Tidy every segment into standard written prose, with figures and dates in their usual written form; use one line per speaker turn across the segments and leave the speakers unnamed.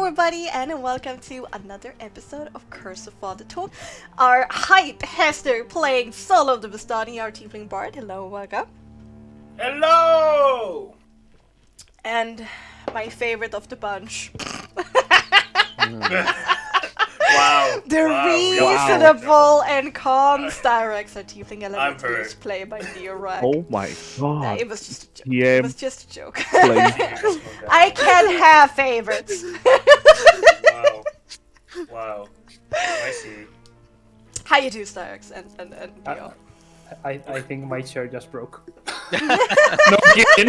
everybody, and welcome to another episode of Curse of Fatherton. Our hype Hester playing solo the Bastani, our tiefling bard. Hello, welcome.
Hello!
And my favorite of the bunch.
Wow.
The
Wow.
reasonable and calm Styrex, our tiefling
I'm
element,
hurt.
is played by Neorak.
Oh my god.
It was just a joke.
Yeah.
It was just a joke.
Play.
I can't have favorites.
Wow. Wow. I see.
How you do, Styrex and Dio?
I think my chair just broke.
No kidding.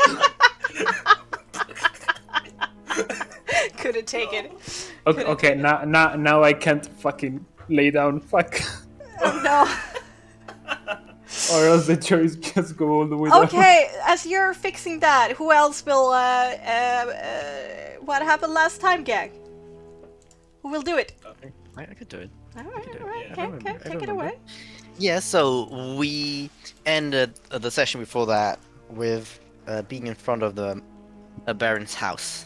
Couldn't take it.
Okay, now I can't fucking lay down. Fuck.
Oh no.
Or else the chair is just go all the way down.
Okay, as you're fixing that, who else will, what happened last time, gang? Who will do it?
I could do it.
Alright,
Yeah,
okay, take it away.
Yeah, so we ended the session before that with being in front of the Baron's house.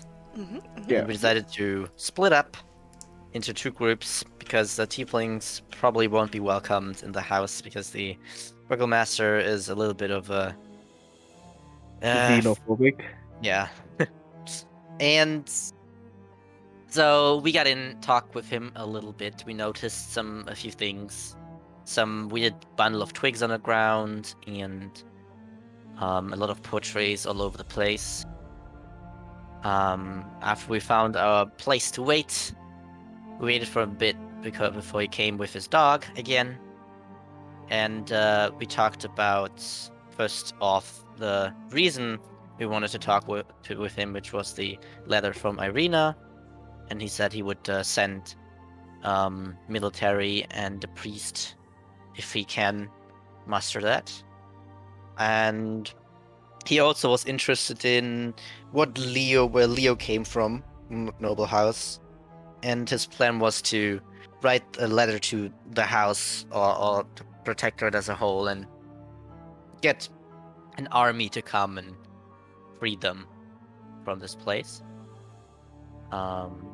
Yeah.
We decided to split up into two groups because the tieflings probably won't be welcomed in the house because the Burgomaster is a little bit of a...
Xenophobic.
Yeah. And so we got in talk with him a little bit. We noticed a few things. Some weird bundle of twigs on the ground and a lot of portraits all over the place. After we found our place to wait, we waited for a bit before he came with his dog again. And we talked about, first off, the reason we wanted to talk with him, which was the letter from Irina. And he said he would send military and a priest if he can muster that. And he also was interested in where Leo came from, noble house. And his plan was to write a letter to the house or to protectorate as a whole and get an army to come and free them from this place.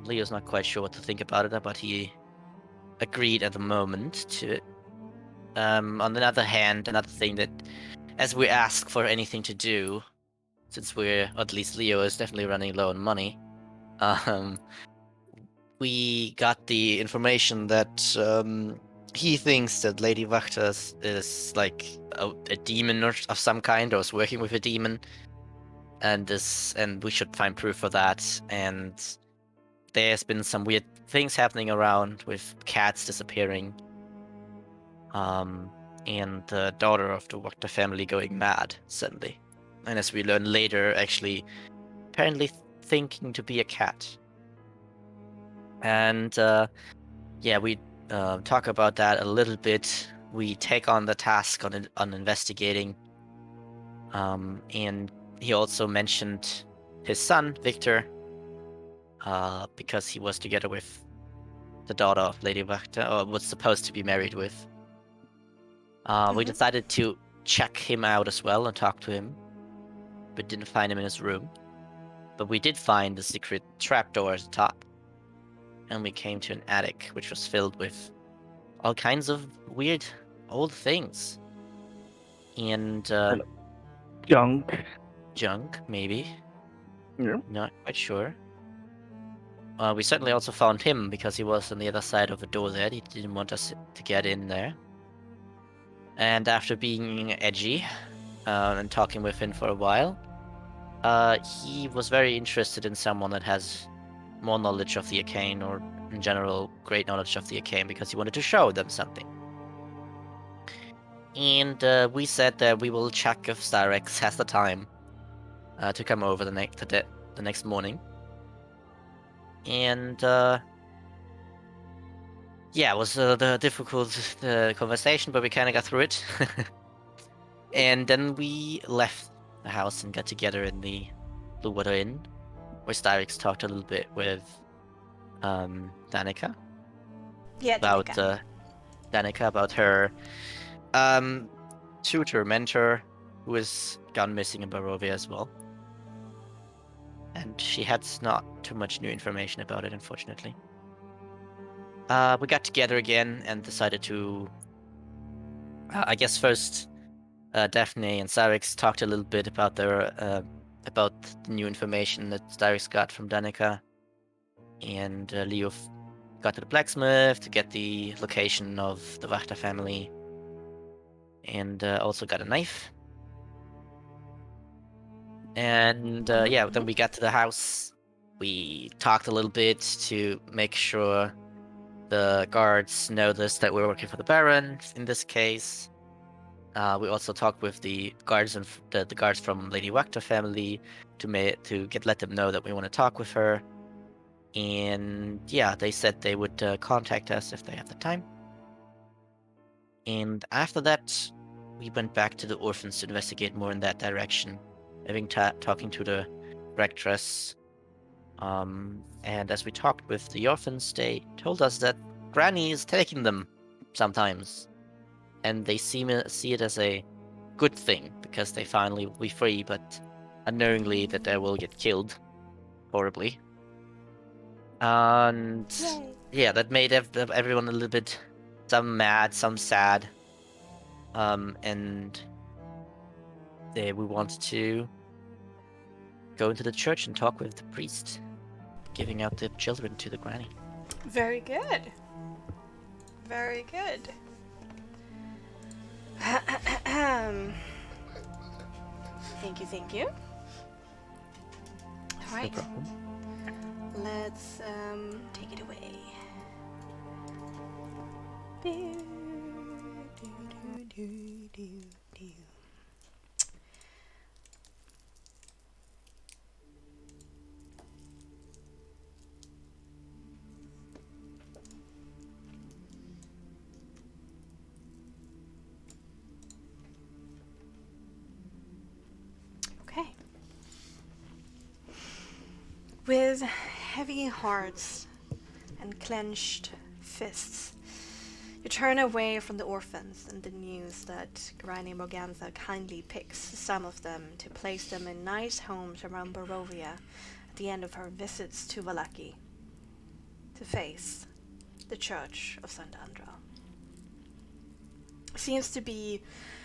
Leo's not quite sure what to think about it, but he agreed at the moment to it. On the other hand, another thing that, as we ask for anything to do, since or at least Leo is definitely running low on money, we got the information that he thinks that Lady Vachtas is like a demon of some kind, or is working with a demon, and we should find proof for that. And there's been some weird things happening around with cats disappearing, and the daughter of the Wachter family going mad suddenly, and as we learn later, actually apparently thinking to be a cat. And we talk about that a little bit. We take on the task on investigating, and he also mentioned his son Victor, because he was together with the daughter of Lady Wachter, or was supposed to be married with. We decided to check him out as well and talk to him, but didn't find him in his room. But we did find the secret trapdoor at the top. And we came to an attic which was filled with all kinds of weird old things. And
Junk.
Maybe.
Yeah.
Not quite sure. We certainly also found him because he was on the other side of the door there. He didn't want us to get in there. And after being edgy and talking with him for a while, he was very interested in someone that has more knowledge of the arcane, or in general great knowledge of the arcane, because he wanted to show them something. And we said that we will check if Styrex has the time to come over the next morning. And it was the difficult conversation, but we kind of got through it. And then we left the house and got together in the Blue Water Inn, where Styrex talked a little bit with Danica.
Yeah,
About
Danica.
Danica, about her tutor, mentor, who has gone missing in Barovia as well. and she had not too much new information about it, unfortunately. We got together again and decided to, I guess first, Daphne and Cyrix talked a little bit about about the new information that Cyrix got from Danica, and Leo got to the blacksmith to get the location of the Wachter family, and also got a knife. And then we got to the house. We talked a little bit to make sure the guards noticed that we were working for the Baron in this case. We also talked with the guards and the guards from Lady Wachter family to let them know that we want to talk with her. And yeah, they said they would contact us if they have the time. And after that, we went back to the orphans to investigate more in that direction, having talking to the rectress. And as we talked with the orphans, they told us that Granny is taking them sometimes, and they see it as a good thing because they finally will be free, but unknowingly that they will get killed horribly. And
Yay.
yeah, that made everyone a little bit, some mad, some sad. And we wanted to go into the church and talk with the priest, giving out the children to the granny.
Very good. Very good. Thank you. All right.
No problem.
Let's take it away. Okay. With heavy hearts and clenched fists, you turn away from the orphans and the news that Granny Morgantha kindly picks some of them to place them in nice homes around Barovia at the end of her visits to Vallaki, to face the Church of Sant'Andrea. Seems to be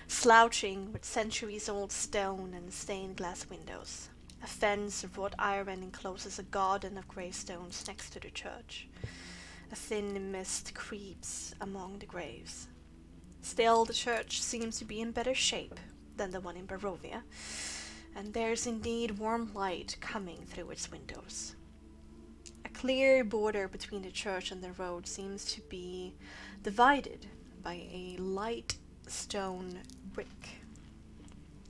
slouching with centuries-old stone and stained glass windows. A fence of wrought iron encloses a garden of grey stones next to the church. A thin mist creeps among the graves. Still, the church seems to be in better shape than the one in Barovia, and there's indeed warm light coming through its windows. A clear border between the church and the road seems to be divided by a light stone brick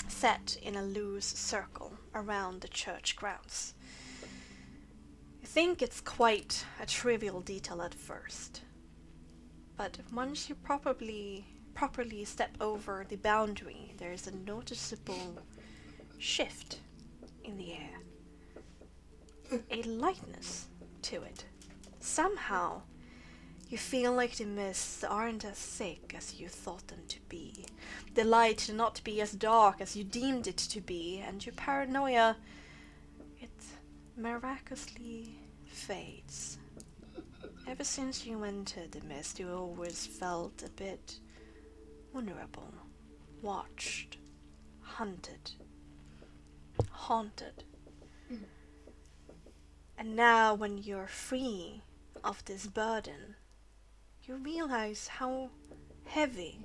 set in a loose circle around the church grounds. You think it's quite a trivial detail at first, but once you properly step over the boundary, there is a noticeable shift in the air, a lightness to it. Somehow, you feel like the mists aren't as thick as you thought them to be. The light not be as dark as you deemed it to be, and your paranoia, it miraculously fades. Ever since you entered the mist, you always felt a bit vulnerable, watched, hunted, haunted. And now when you're free of this burden, you realize how heavy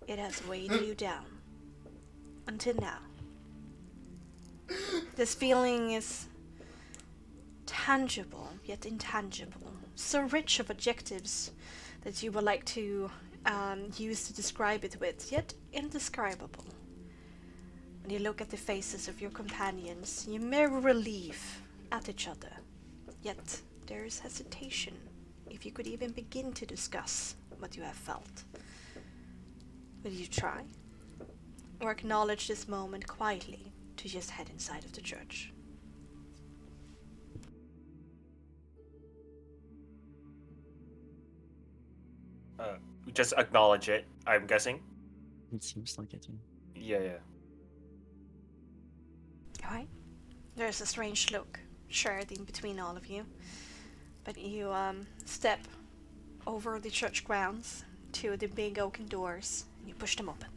it has weighed you down until now. This feeling is tangible yet intangible, so rich of adjectives that you would like to use to describe it with, yet indescribable. When you look at the faces of your companions, you mirror relief at each other, yet there is hesitation if you could even begin to discuss what you have felt. Will you try? Or acknowledge this moment quietly to just head inside of the church?
Just acknowledge it, I'm guessing.
It seems like it.
Yeah.
Alright. There's a strange look shared in between all of you, but you step over the church grounds to the big oaken doors and you push them open.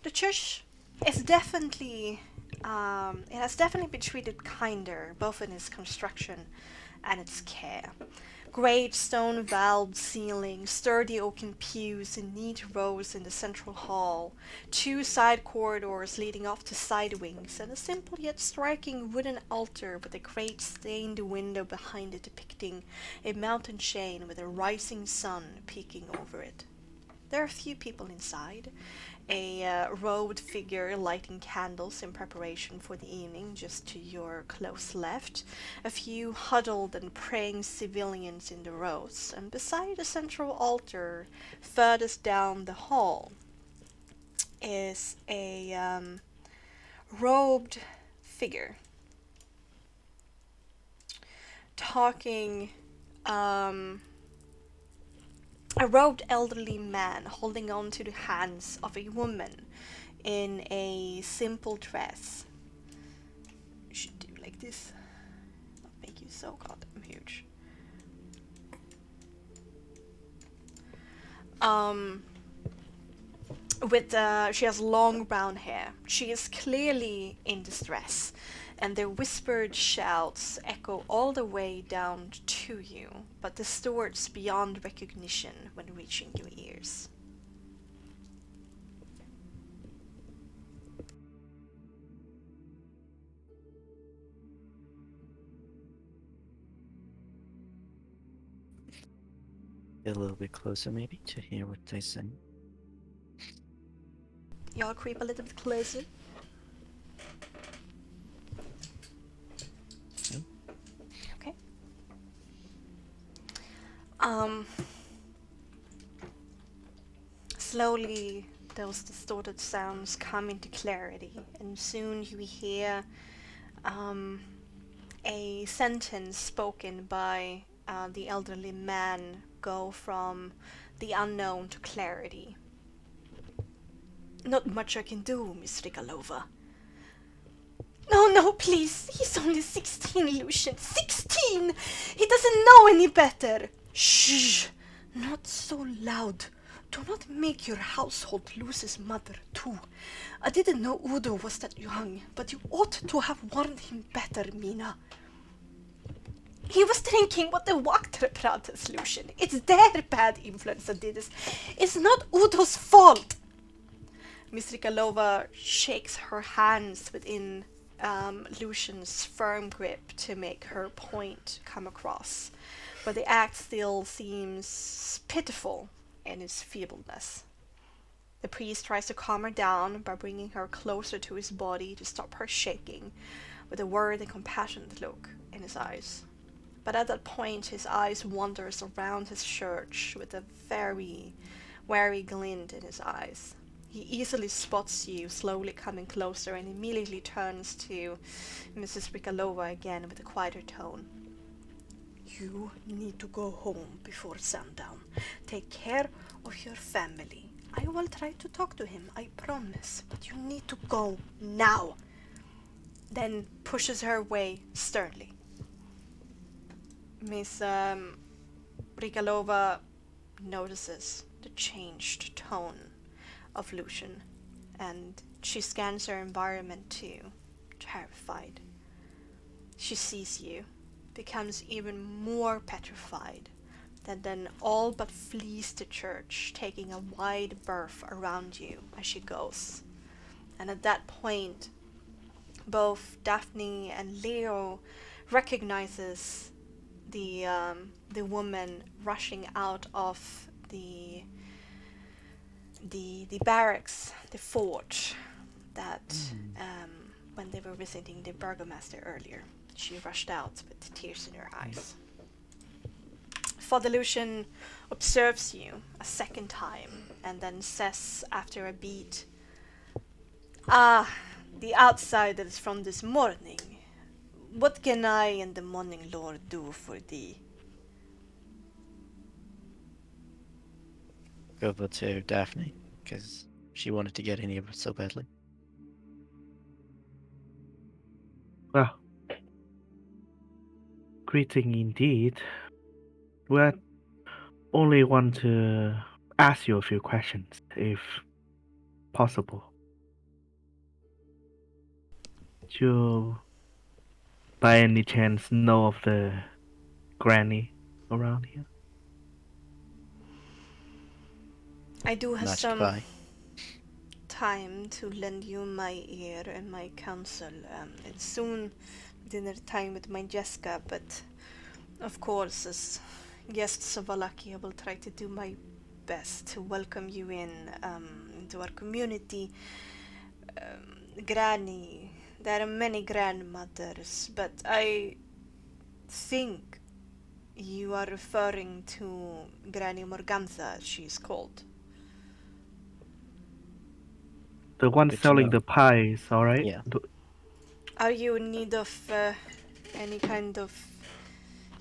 The church is definitely, it has definitely been treated kinder, both in its construction and its care. Great stone valved ceilings, sturdy oaken pews in neat rows in the central hall, 2 side corridors leading off to side wings, and a simple yet striking wooden altar with a great stained window behind it depicting a mountain chain with a rising sun peeking over it. There are a few people inside. A robed figure lighting candles in preparation for the evening just to your close left. A few huddled and praying civilians in the rows. And beside the central altar, furthest down the hall, is a robed figure talking. A robed elderly man holding on to the hands of a woman in a simple dress. You should do like this. I'll make you so goddamn huge. She has long brown hair. She is clearly in distress, and their whispered shouts echo all the way down to you, but distorts beyond recognition when reaching your ears.
A little bit closer, maybe, to hear what they say.
Y'all creep a little bit closer. Okay. Slowly, those distorted sounds come into clarity, and soon you hear a sentence spoken by the elderly man go from the unknown to clarity. Not much I can do, Miss Rigalova. No, please. He's only 16, Lucian. 16! He doesn't know any better. Shh! Not so loud. Do not make your household lose his mother, too. I didn't know Udo was that young, but you ought to have warned him better, Mina. He was drinking what the Wachter brothers, Lucian. It's their bad influence that did this. It's not Udo's fault. Miss Rigalova shakes her hands within Lucian's firm grip to make her point come across, but the act still seems pitiful in its feebleness. The priest tries to calm her down by bringing her closer to his body to stop her shaking, with a worried and compassionate look in his eyes. But at that point, his eyes wanders around his church with a very wary glint in his eyes. He easily spots you slowly coming closer and immediately turns to Mrs. Rigalova again with a quieter tone. You need to go home before sundown. Take care of your family. I will try to talk to him, I promise, but you need to go now. Then pushes her away sternly. Miss Rigalova notices the changed tone of Lucian, and she scans her environment too, terrified. She sees you, becomes even more petrified, and then all but flees the church, taking a wide berth around you as she goes. And at that point, both Daphne and Leo recognizes the woman rushing out of the barracks, the fort, that when they were visiting the burgomaster earlier, she rushed out with tears in her eyes. Father Lucian observes you a second time and then says after a beat, the outsider is from this morning. What can I and the morning lord do for thee?
over to Daphne because she wanted to get in here so badly.
Well, greeting indeed. We only want to ask you a few questions, if possible. Do you, by any chance, know of the granny around here?
I do have
Not
some
by.
time to lend you my ear and my counsel. It's soon dinner time with my Jessica, but of course, as guests of Wallachia, I will try to do my best to welcome you into our community. Granny, there are many grandmothers, but I think you are referring to Granny Morgantha, as she's called.
The one
Good to
selling
know.
the pies, alright?
Yeah.
Are you in need of any kind of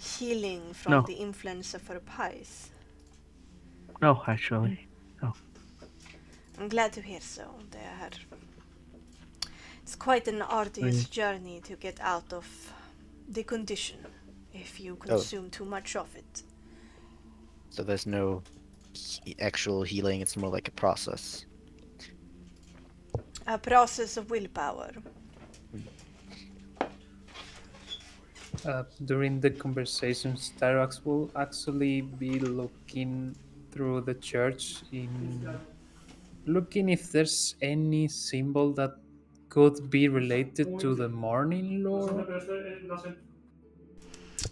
healing from
No.
the influence of her pies?
No, actually. No.
I'm glad to hear so. It's quite an arduous journey to get out of the condition if you consume too much of it.
So there's no actual healing, it's more like a process.
A process of willpower.
During the conversation, Styrax will actually be looking through the church looking if there's any symbol that could be related to the Morning Lord.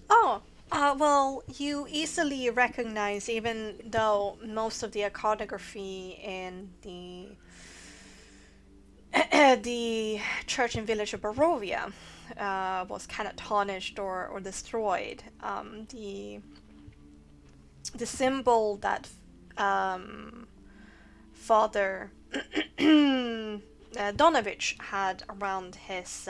Oh, well, you easily recognize, even though most of the iconography in the church and village of Barovia was kind of tarnished or destroyed. The symbol that Father Donovich had around his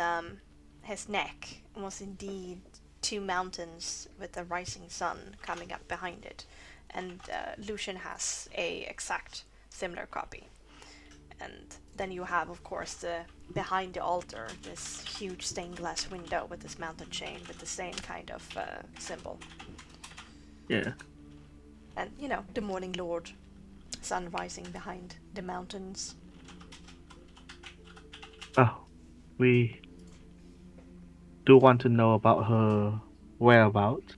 neck was indeed two mountains with a rising sun coming up behind it, and Lucian has a exact similar copy. And then you have, of course, behind the altar, this huge stained glass window with this mountain chain with the same kind of symbol.
Yeah.
And, you know, the Morning Lord, sun rising behind the mountains.
Oh, we do want to know about her whereabouts.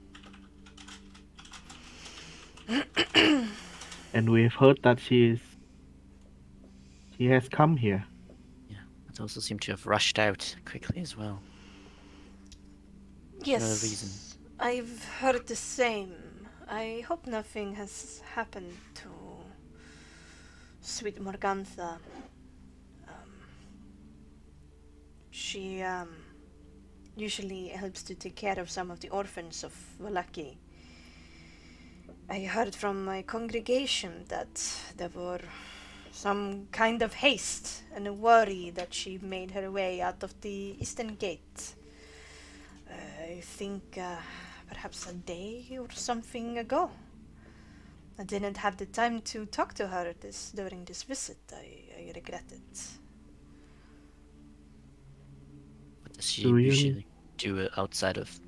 And we've heard that she has come here.
Yeah, it also seemed to have rushed out quickly as well.
Yes,
no reason.
I've heard the same. I hope nothing has happened to sweet Morgantha. She usually helps to take care of some of the orphans of Wallachia. I heard from my congregation that there were some kind of haste and a worry that she made her way out of the eastern gate. I think perhaps a day or something ago. I didn't have the time to talk to her during this visit. I regret it.
What does she
Do you-
usually do outside of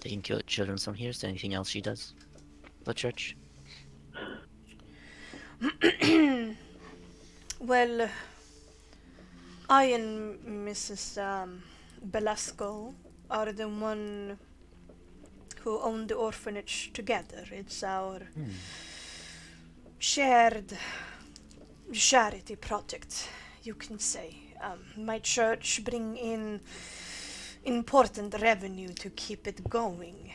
taking children from here? Is there anything else she does for the church?
Well, I and Mrs. Belasco are the one who own the orphanage together. It's our shared charity project, you can say. My church bring in important revenue to keep it going.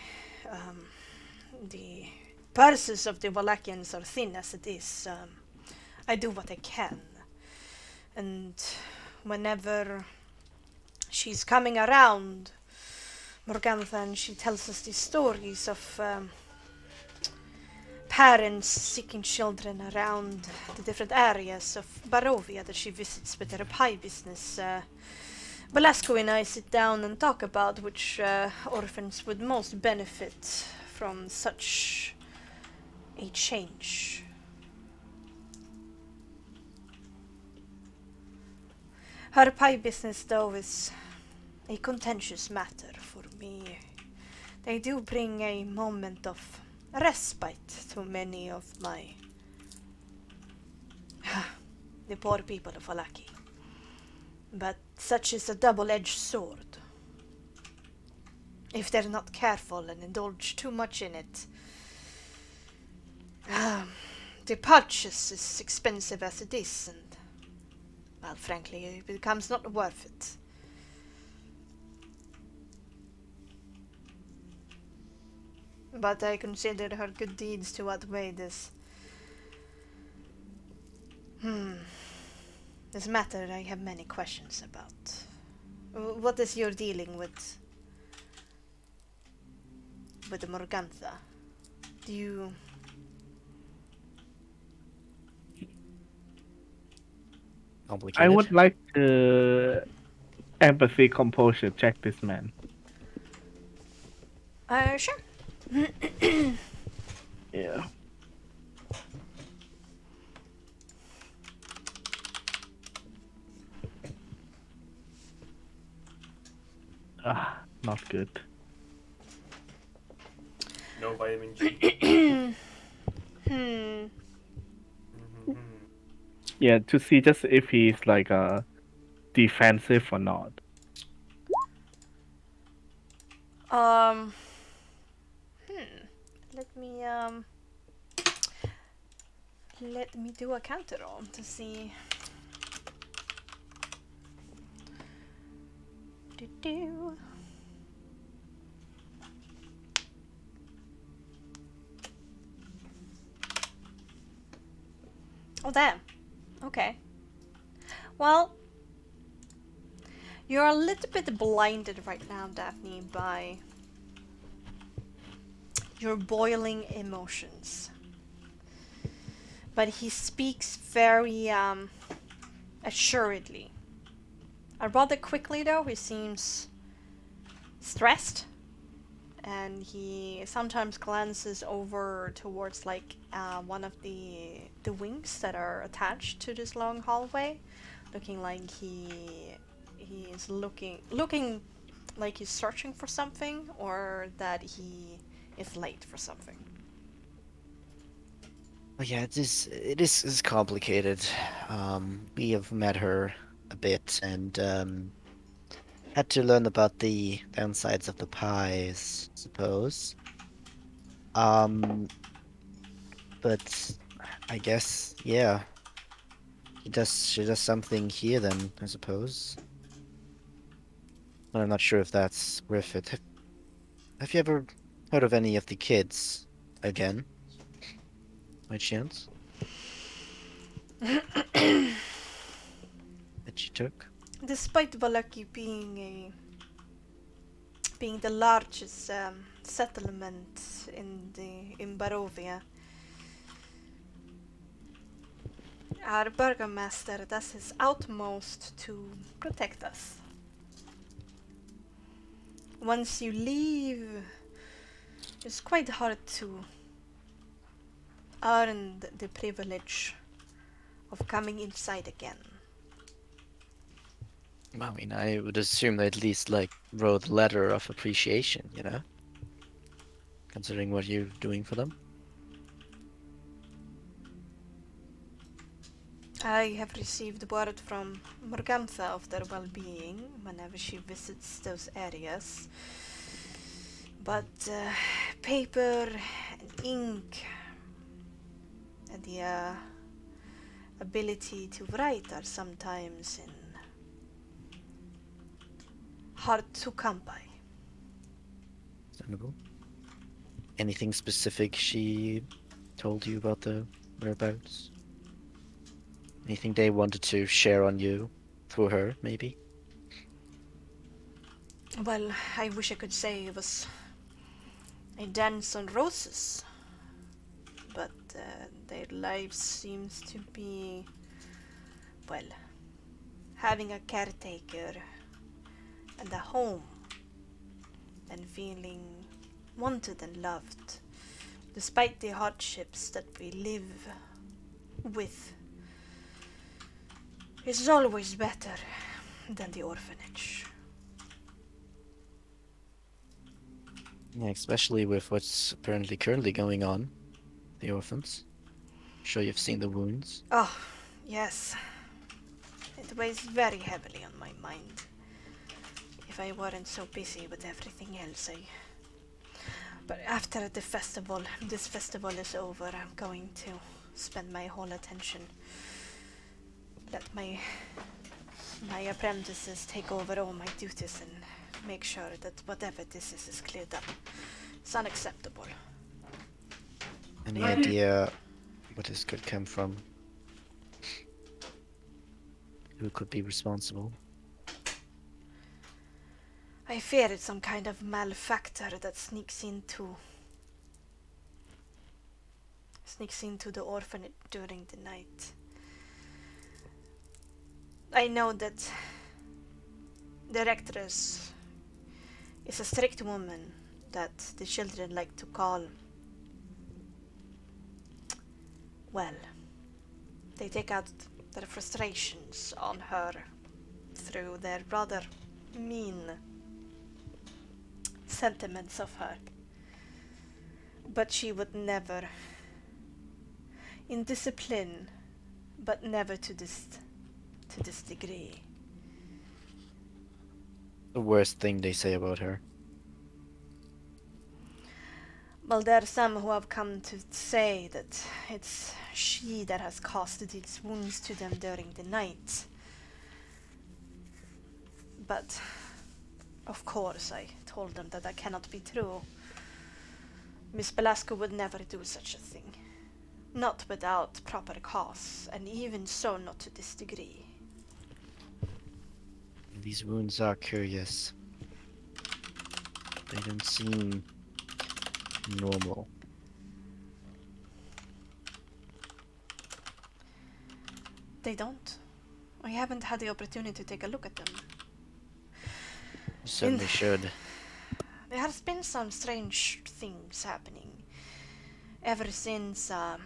The purses of the Wallachians are thin as it is. I do what I can. And whenever she's coming around, Morgantha, and she tells us these stories of parents seeking children around the different areas of Barovia that she visits with her pie business. Velasco and I sit down and talk about which orphans would most benefit from such a change. Her pie business, though, is a contentious matter for me. They do bring a moment of respite to many of the poor people of Alaki. But such is a double-edged sword. If they're not careful and indulge too much in it, the purchase is expensive as it is, and, well, frankly, it becomes not worth it. But I consider her good deeds to outweigh this. This matter I have many questions about. What is your dealing with the Morgantha? Do you...
Complicated.
I would like to empathy composure check this man.
Sure.
Yeah. Not good.
No vitamin G.
Yeah, to see just if he's like defensive or not.
Let me do a counter roll to see. Do. Oh, damn. Okay. Well, you're a little bit blinded right now, Daphne, by your boiling emotions. But he speaks very assuredly. Rather quickly, though, he seems stressed, and he sometimes glances over towards like one of the wings that are attached to this long hallway, looking like he is looking like he's searching for something, or that he is late for something.
Well, yeah, it's complicated. We have met her a bit and had to learn about the downsides of the pies, suppose. But I guess, yeah. She does something here then, I suppose. But I'm not sure if that's worth it. Have you ever heard of any of the kids again? By chance? That she took?
Despite Valaki being the largest settlement in Barovia, our burgomaster does his utmost to protect us. Once you leave, it's quite hard to earn the privilege of coming inside again.
I mean, I would assume they at least, like, wrote a letter of appreciation, you know? Considering what you're doing for them.
I have received word from Morgantha of their well-being whenever she visits those areas. But paper and ink and the ability to write are sometimes hard to come by.
Understandable. Anything specific she told you about the whereabouts? Anything they wanted to share on you through her, maybe?
Well, I wish I could say it was a dance on roses, but their lives seems to be, well, having a caretaker and a home and feeling wanted and loved, despite the hardships that we live with. It's always better than the orphanage.
Yeah, especially with what's apparently currently going on, the orphans. Sure you've seen the wounds.
Oh, yes. It weighs very heavily on my mind. If I weren't so busy with everything else, But after the festival, this festival is over, I'm going to spend my whole attention. Let my apprentices take over all my duties and make sure that whatever this is cleared up. It's unacceptable.
Any idea what this could come from? Who could be responsible?
I fear it's some kind of malefactor that sneaks into the orphanage during the night. I know that the rectress is a strict woman that the children like to call, well, they take out their frustrations on her through their rather mean sentiments of her. But she would never, in discipline, but never to this degree.
The worst thing they say about her.
Well, there are some who have come to say that it's she that has caused these wounds to them during the night. But, of course, I told them that cannot be true. Miss Belasco would never do such a thing. Not without proper cause, and even so not to this degree.
These wounds are curious. They don't seem normal.
They don't. I haven't had the opportunity to take a look at them.
You certainly should.
There has been some strange things happening ever since, ever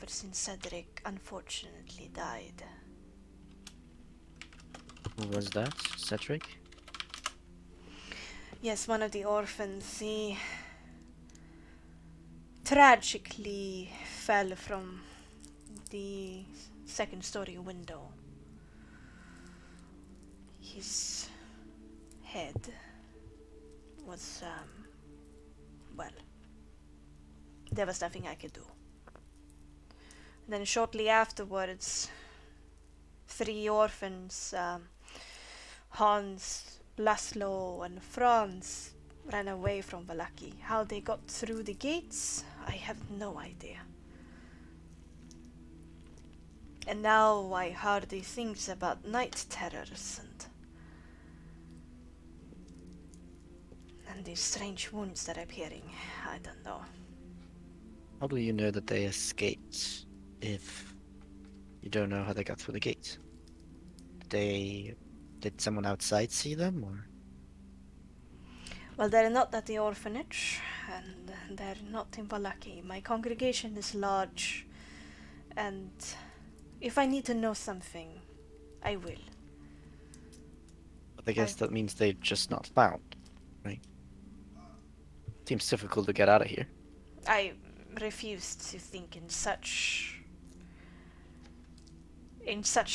since Cedric unfortunately died.
Who was that? Cedric?
Yes, one of the orphans, he tragically fell from the second-story window. His head was, there was nothing I could do. Then shortly afterwards, 3 orphans, Hans, Laszlo, and Franz, ran away from Valaki. How they got through the gates, I have no idea. And now I heard these things about night terrors and these strange wounds that I'm hearing. I don't know.
How do you know that they escaped if you don't know how they got through the gate? Did someone outside see them, or?
Well, they're not at the orphanage, and they're not in Valaki. My congregation is large, and if I need to know something, I will.
But I guess that means they're just not found, right? Seems difficult to get out of here.
I refuse to think in such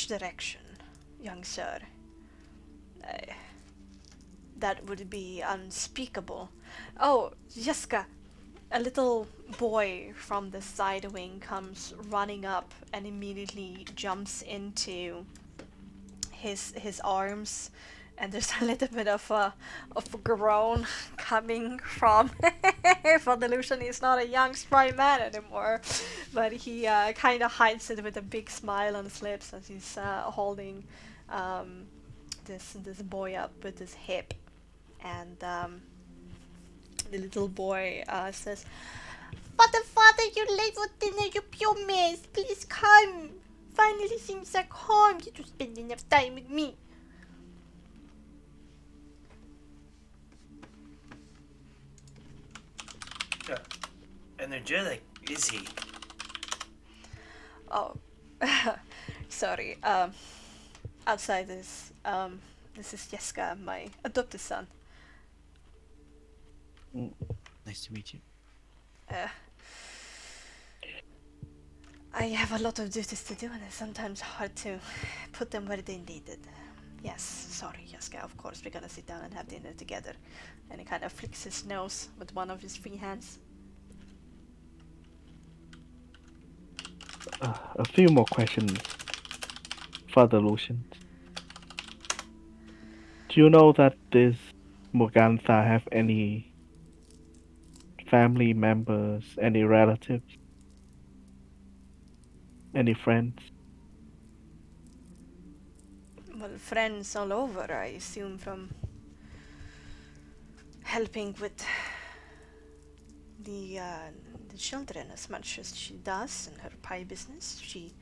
direction, young sir. That would be unspeakable. Oh, Jessica, a little boy from the side wing comes running up and immediately jumps into his arms, and there's a little bit of a groan coming from for Delusion. He's not a young spry man anymore, but he kind of hides it with a big smile on his lips as he's holding this boy up with his hip, and the little boy says, Father, you're late for dinner, you pure mess. Please come. Finally things are calm. You don't spend enough time with me.
Energetic, is he?
Oh, sorry. Outsiders, this is Jeska, my adopted son.
Nice to meet you.
Uh, I have a lot of duties to do, and it's sometimes hard to put them where they needed. Yes, sorry, Jeska, of course, we're gonna sit down and have dinner together. And he kind of flicks his nose with one of his free hands.
A few more questions, Father Lucian. Do you know that this Morgantha have any family members, any relatives, any friends?
Well, friends all over, I assume, from helping with the children as much as she does in her pie business. She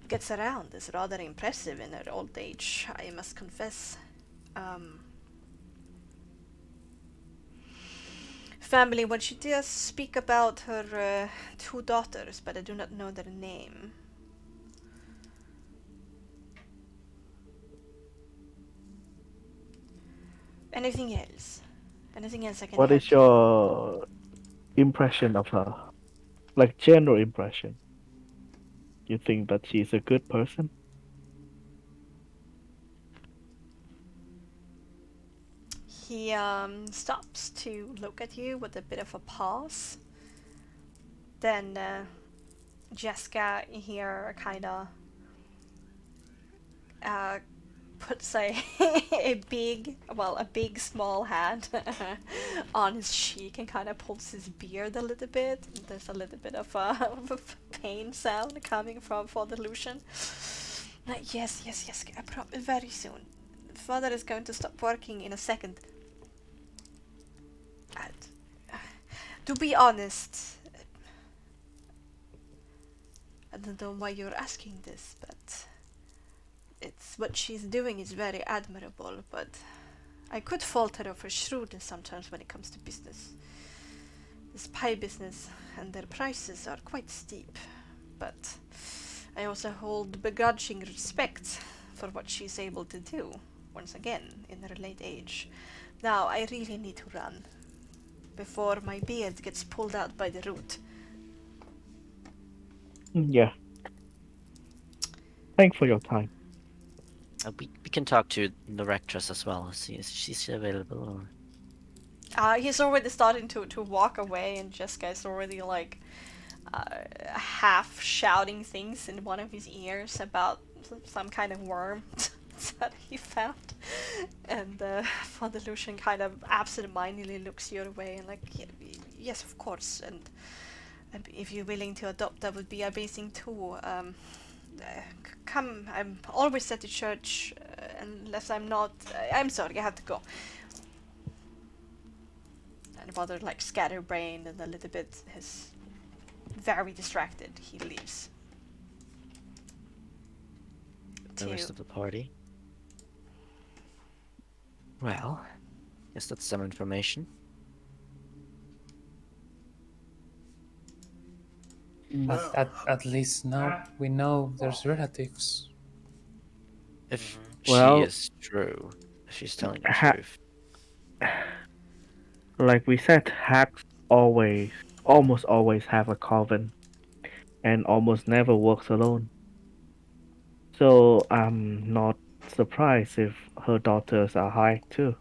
gets around, is rather impressive in her old age, I must confess. Family, when she does speak about her 2 daughters, but I do not know their name. Anything else? Anything else I can
What
help
is
you?
your impression of her? Like general impression? You think that she's a good person?
He stops to look at you with a bit of a pause. Then Jessica here kind of puts a big small hand on his cheek and kind of pulls his beard a little bit. There's a little bit of a pain sound coming from Father Lucian. Yes, very soon. Father is going to stop working in a second. To be honest, I don't know why you're asking this, but it's what she's doing is very admirable, but I could fault her of her shrewdness sometimes when it comes to business. This pie business and their prices are quite steep, but I also hold begrudging respect for what she's able to do, once again, in her late age. Now, I really need to run before my beard gets pulled out by the root.
Yeah. Thanks for your time.
We can talk to the rectress as well. See if she's available.
He's already starting to walk away, and Jessica is already like half shouting things in one of his ears about some kind of worm that he found. And Father Lucian kind of absent-mindedly looks your way and like, yes, of course. And if you're willing to adopt, that would be amazing too. Come, I'm always at the church, unless I'm not. I'm sorry, I have to go. And Father, like, scatterbrained and a little bit, is very distracted. He leaves.
The rest of the party. Well, guess that's some information.
At least now we know there's relatives.
If
Well,
she is true, if she's telling the
ha-
truth.
Like we said, hacks almost always have a coven, and almost never works alone. So I'm not surprised if her daughters are high too.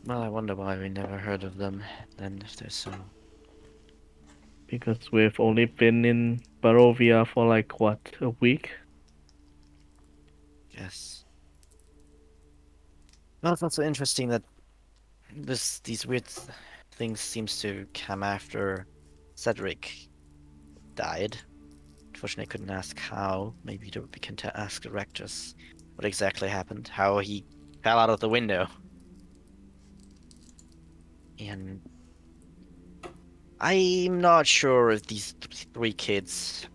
Well, I wonder why we never heard of them then, if they're so.
Because we've only been in Barovia for like what, a week?
Yes. Well, it's also interesting that these weird things seems to come after Cedric died. Unfortunately, I couldn't ask how. Maybe we can ask the rectress what exactly happened, how he fell out of the window. And I'm not sure if these 3 kids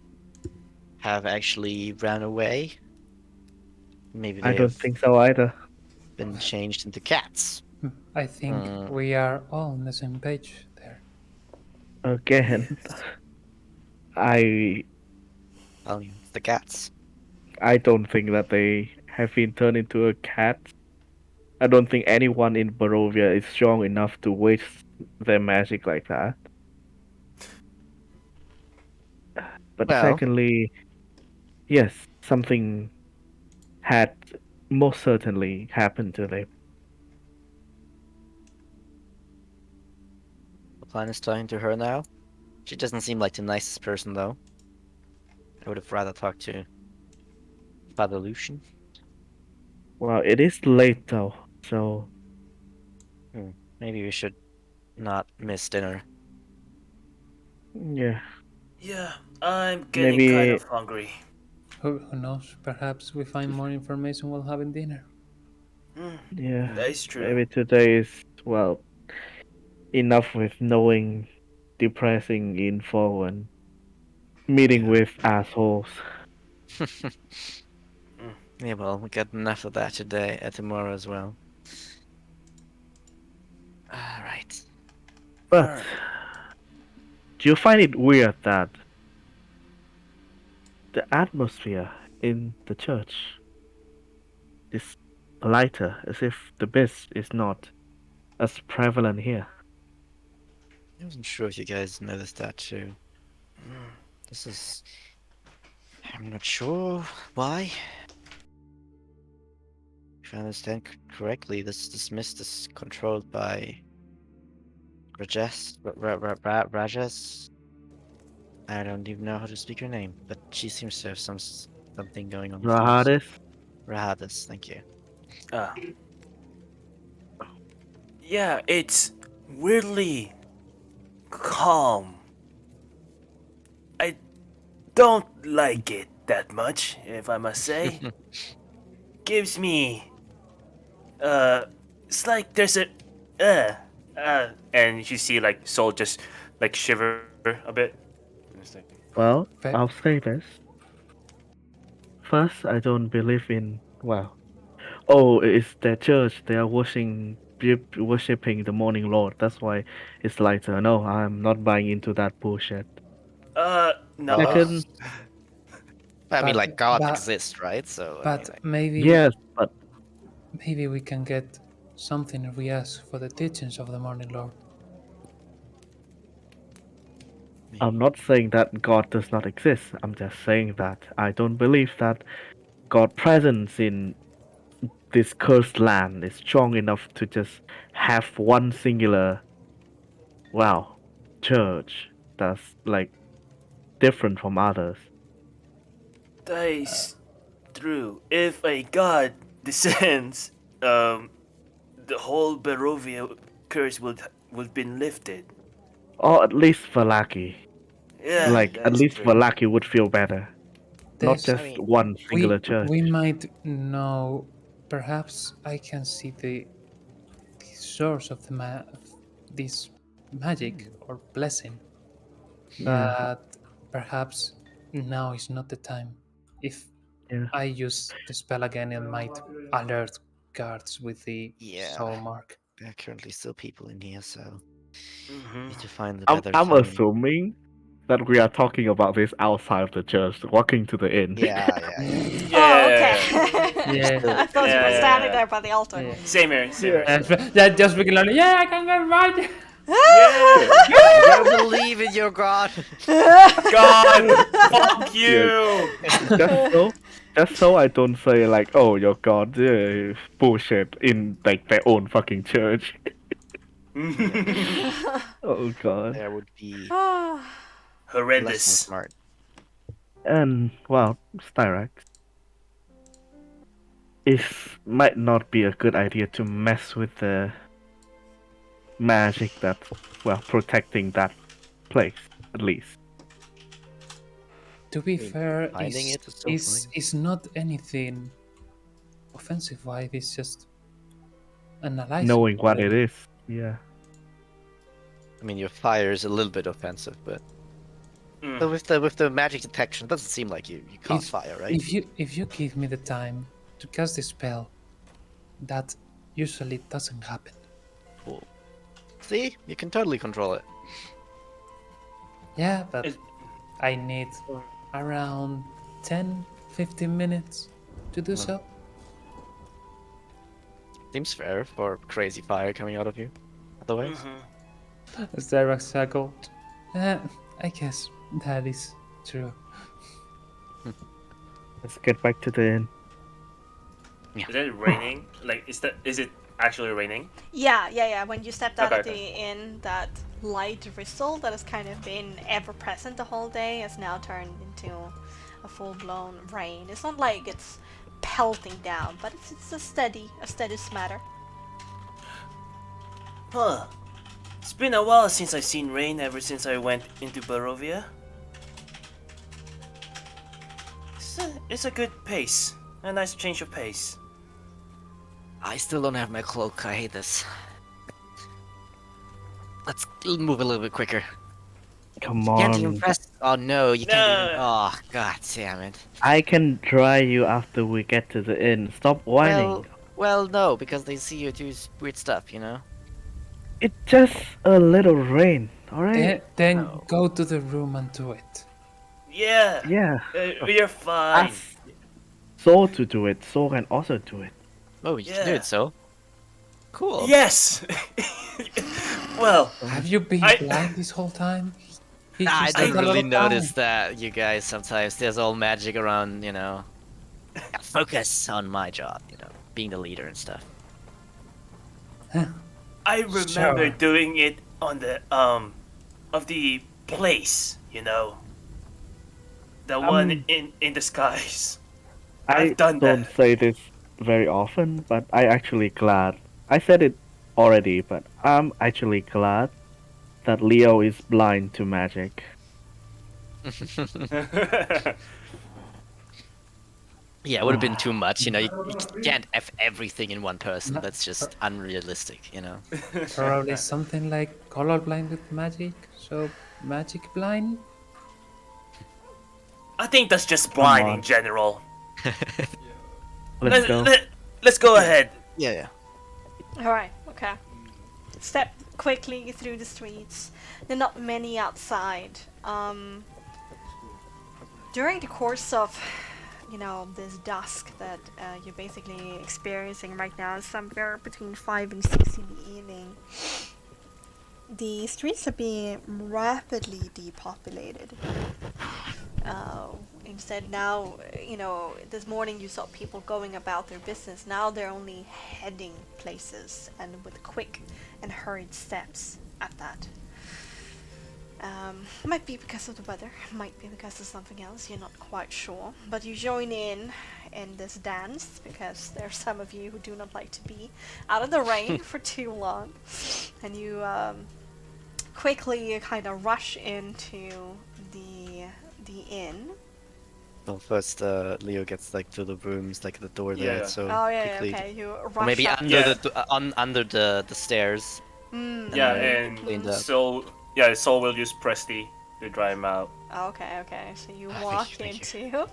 have actually ran away. Maybe
I
they
don't
have
think so either.
been changed into cats.
I think we are all on the same page there.
Again, I
Well, it's the cats.
I don't think that they have been turned into a cat. I don't think anyone in Barovia is strong enough to waste their magic like that. But
Well,
secondly, yes, something had most certainly happened to them.
the plan is talking to her now. She doesn't seem like the nicest person, though. I would have rather talked to Father Lucian.
Well, it is late though, so
Maybe we should not miss dinner.
yeah,
Yeah, I'm getting kind
maybe
of hungry.
Who knows? Perhaps we find more information while having dinner.
Hmm,
yeah,
that is true.
maybe today is well enough with knowing depressing info and meeting
Yeah.
with assholes.
Mm.
Yeah, well, we got enough of that today, tomorrow as well. Alright.
But
Alright.
do you find it weird that the atmosphere in the church is lighter, as if the mist is not as prevalent here?
I wasn't sure if you guys noticed that too.
Mm.
This is... I'm not sure why. If I understand correctly, this mist is controlled by Rajas. I don't even know how to speak her name, but she seems to have something going on with her.
Rahadis?
Rahadas, thank you.
Ah. Yeah, it's weirdly calm. I don't like it that much, if I must say. Gives me it's like there's a and you see like Soul just like shiver a bit. It's like,
Well,
Pe-
I'll say this. First, I don't believe in, well, oh, it's their church. They are worshipping the Morning Lord. That's why it's lighter. No, I'm not buying into that bullshit.
no,
Well,
Second,
I mean,
but
like, gods
but
exist, right? So, I mean,
but
like,
maybe
yes, but
maybe we can get something if we ask for the teachings of the Morning Lord.
I'm not saying that God does not exist. I'm just saying that I don't believe that God presence in this cursed land is strong enough to just have one singular, well, church that's like different from others.
that is true. If a god descends, the whole Barovia curse would been lifted.
Or at least Valaki.
Yeah,
Like,
that
at
is
least
true.
Valaki would feel better. Not
There's
I
just
mean,
one singular church.
we might know. Perhaps I can see the source of of this magic or blessing,
Yeah,
but perhaps now is not the time. If
yeah.
I use the spell again, it might alert guards with the
yeah,
soul mark.
there are currently still people in here, so
Hmm.
need to find a
I'm,
better
I'm
time.
assuming that we are talking about this outside of the church, walking to the inn.
Yeah, yeah.
Oh, okay.
Yeah.
There's
Yeah,
still
I thought you were standing there by the altar.
yeah.
Same here, same
Yeah.
here.
Yeah, just speaking loudly. Yeah, I can get right.
Yeah.
You believe in your god.
God, fuck
Yeah.
you.
just so, just so I don't say like, oh, your god, bullshit in like their own fucking church.
Yeah,
Oh god.
there would be
Ah.
less than
Horrendous.
smart.
And well, Styrax, it might not be a good idea to mess with the magic that's well protecting that place at least.
To be
I mean,
fair,
finding it is still fine.
is not anything offensive. Why it's just analyzing
Knowing
what
what
it
it
is.
is. Yeah.
I mean, your fire is a little bit offensive, but
Mm.
with the magic detection, it doesn't seem like you caught
If
fire, right?
if you give me the time to cast the spell, that usually doesn't happen.
Cool. See, you can totally control it.
Yeah, but
Is-
I need around 10-15 minutes to do so.
Seems fair for crazy fire coming out of you. Otherwise,
Xerax chuckled. I guess that is true.
Let's get back to the inn.
Is it raining? Like, is it actually raining?
Yeah. When you stepped out
Okay,
of the inn, that light drizzle that has kind of been ever present the whole day has now turned into a full-blown rain. It's not like it's pelting down, but it's a steady smatter.
Huh. It's been a while since I've seen rain ever since I went into Barovia. It's a good pace. A nice change of pace.
I still don't have my cloak. I hate this. Let's move a little bit quicker.
Come
Can't even
on.
press. Oh no, you can't even.
No.
Oh god damn it.
I can dry you after we get to the inn. Stop whining.
Well, no, because they see you do weird stuff, you know.
It's just a little rain, alright?
Then
No.
go to the room and do it.
Yeah.
Yeah.
We're fine.
Ask Soul to do it. Soul can also do it.
Oh, you can do
Yeah.
it, so. Cool.
Yes. Well,
Have you been
I-
blind this whole time? He
I
just
don't
took a lot
really
of time.
notice that, you guys. Sometimes there's all magic around, you know. Gotta focus on my job, you know, being the leader and stuff.
I remember
Sure.
doing it on the of the place, you know. The one in the skies.
I
I've done
don't
that.
say this very often, but I actually glad. I said it already, but I'm actually glad that Leo is blind to magic.
Yeah, it would have been too much, you know. You can't F everything in one person. That's just unrealistic, you know.
Probably something like colorblind with magic. So magic blind.
I think that's just blind in
on.
general.
Let's go.
Let's go ahead.
Yeah.
Alright, okay. Step quickly through the streets. There are not many outside. During the course of, you know, this dusk that you're basically experiencing right now, somewhere between 5 and 6 in the evening, the streets are being rapidly depopulated. Instead now, you know, this morning you saw people going about their business. Now they're only heading places, and with quick and hurried steps at that. Might be because of the weather, might be because of something else, you're not quite sure. But you join in this dance, because there are some of you who do not like to be out of the rain for too long. And you quickly kind of rush into the inn.
Well, first, Leo gets like to the rooms, like the door there.
Yeah.
So
Oh yeah,
quickly,
okay, you rush
or maybe
up.
under
Yeah.
under the stairs.
Yeah, and
cleaned up.
Soul will use Presty to dry him out.
Okay, so you
Ah,
walk
thank you,
into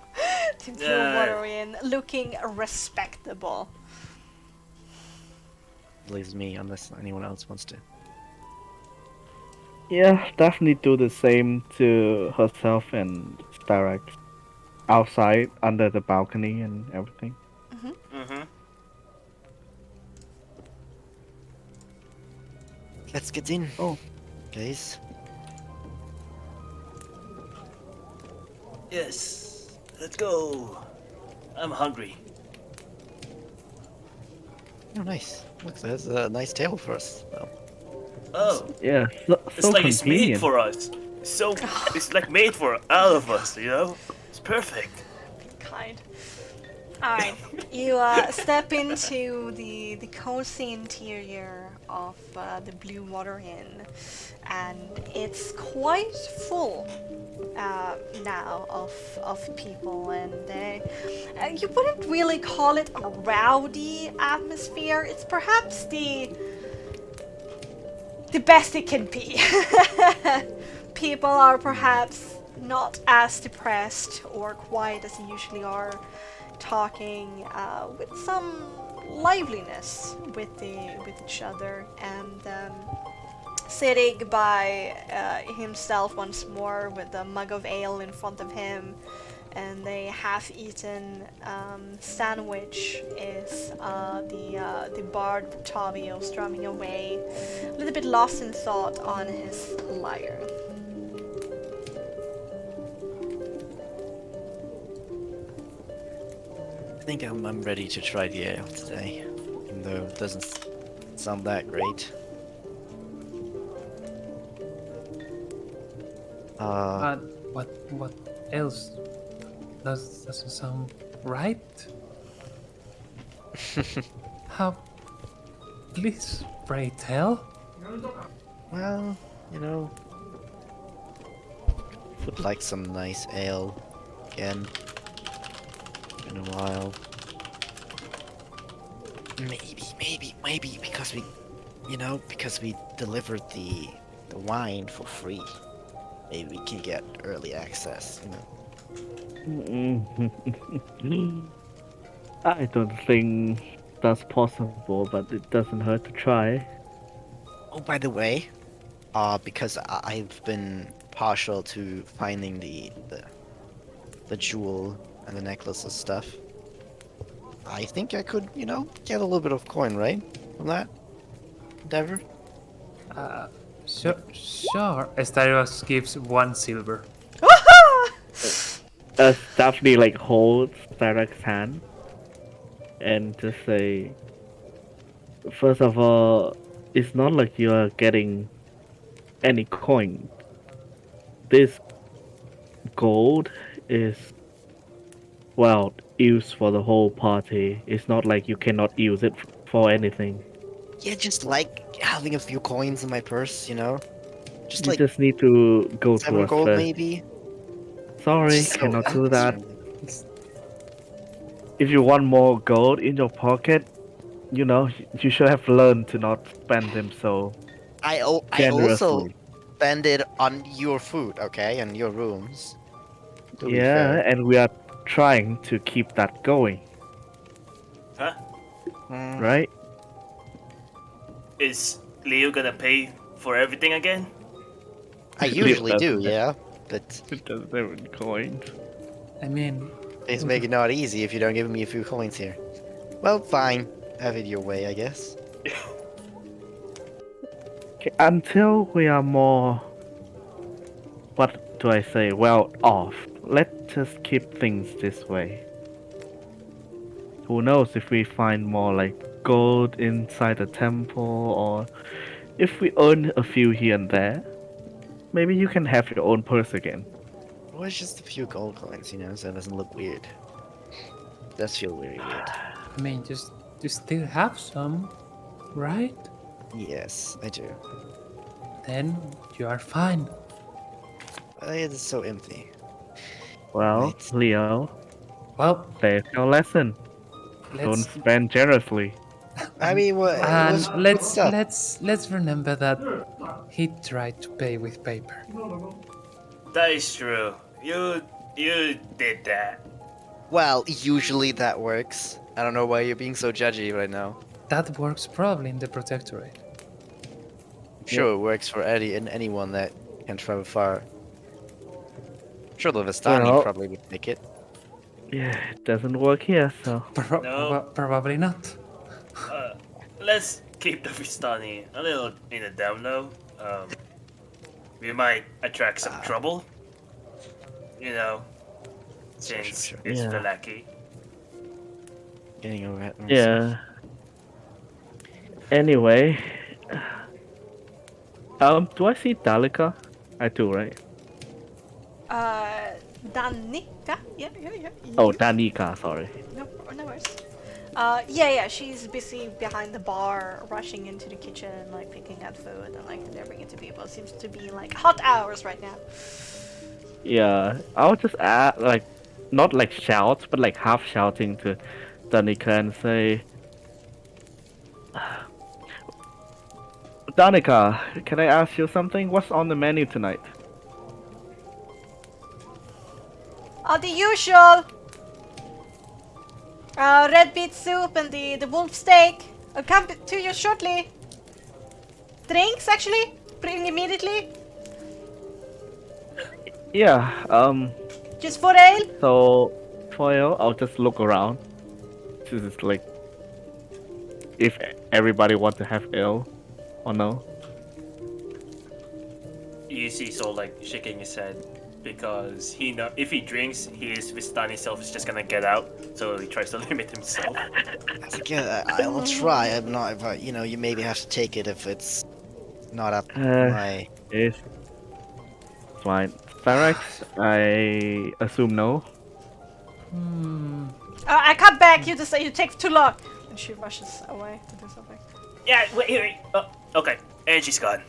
the
Yeah.
water inn looking respectable.
Leaves me, unless anyone else wants to.
Yeah, definitely do the same to herself and Styrax. Outside, under the balcony and everything.
Mm-hmm.
Let's get in.
Oh.
Guys.
Yes. Let's go. I'm hungry.
Oh, nice. Look, there's a nice table for us. Oh.
Oh,
Yeah, so
it's like it's made
convenient.
for us. It's like made for all of us, you know? It's perfect.
Kind. Alright, you step into the cozy interior of the Blue Water Inn, and it's quite full now of people, and you wouldn't really call it a rowdy atmosphere. It's perhaps the best it can be. People are perhaps not as depressed or quiet as they usually are, talking with some liveliness with each other, and sitting by himself once more with a mug of ale in front of him, and a half-eaten sandwich is the bard Tavio strumming away, a little bit lost in thought on his lyre.
I think I'm ready to try the ale today, even though it doesn't sound that great.
What else doesn't sound right? How? Please, pray tell.
Well, you know, would like some nice ale again. In a while. Maybe because we delivered the wine for free. Maybe we can get early access,
I don't think that's possible, but it doesn't hurt to try.
Oh, by the way, because I've been partial to finding the jewel and the necklace and stuff. I think I could, get a little bit of coin, right? From that endeavor?
Sure. Asterios gives 1 silver.
Daphne like holds Cyrax's hand and just say, first of all, it's not like you are getting any coin. This gold is, well, used for the whole party. It's not like you cannot use it for anything.
Yeah, just like having a few coins in my purse, Just
You
like
just need to go to
7
us
gold,
first.
maybe.
Sorry,
Just so
cannot do that.
extra.
If you want more gold in your pocket, you should have learned to not spend them so
I also
generously.
spend it on your food, okay, and your rooms. To be
Yeah,
fair.
and we are trying to keep that going,
Huh?
right?
Is Leo gonna pay for everything again?
I usually do,
Doesn't it?
yeah, but
It doesn't have any coins.
I mean,
it's making it not easy if you don't give me a few coins here. Well, fine. Have it your way, I guess.
Okay, until we are more, what do I say, well off, let's just keep things this way. Who knows if we find more like gold inside the temple, or if we earn a few here and there, maybe you can have your own purse again.
Well, it's just a few gold coins, so it doesn't look weird. It does feel very weird.
I mean, just you still have some, right?
Yes, I do.
Then you are fine.
It's so empty.
Well,
Right.
Leo,
Well,
there's your lesson. Don't
let's
spend generously.
I mean, what?
and let's remember that he tried to pay with paper.
That is true. You did that.
Well, usually that works. I don't know why you're being so judgy right now.
That works probably in the Protectorate.
Sure, it works for Eddie and anyone that can travel far. Sure, the Vistani
Well-
probably would make it.
Yeah, it doesn't work here, so.
No.
Probably not.
Let's keep the Vistani a little in the down low. We might attract some trouble. Since
Sure.
it's
Yeah.
Velaki.
Getting over it.
Yeah. Anyway. Do I see Dalika? I do, right?
Danica? Yeah.
Oh, Danika, sorry.
No worries. Yeah, she's busy behind the bar, rushing into the kitchen, like picking out food and like delivering it to people. It seems to be like hot hours right now.
Yeah, I'll just add, like, not like shout, but like half shouting to Danica and say, Danica, can I ask you something? What's on the menu tonight?
The usual. Red beet soup and the wolf steak. I'll come to you shortly. Drinks, actually. bring immediately?
Yeah.
Just for ale?
So for you, I'll just look around. This is like if everybody wants to have ale or no.
You see Soul like shaking his head because he know if he drinks, his Vistani self is just gonna get out. So he tries to limit himself.
Again, I'll try. I'm not, but you maybe have to take it if it's not up my.
It's fine. Cyrax, I assume no.
I come back. You take too long. And she rushes away to do something.
Yeah, wait. Oh, okay, and she's gone.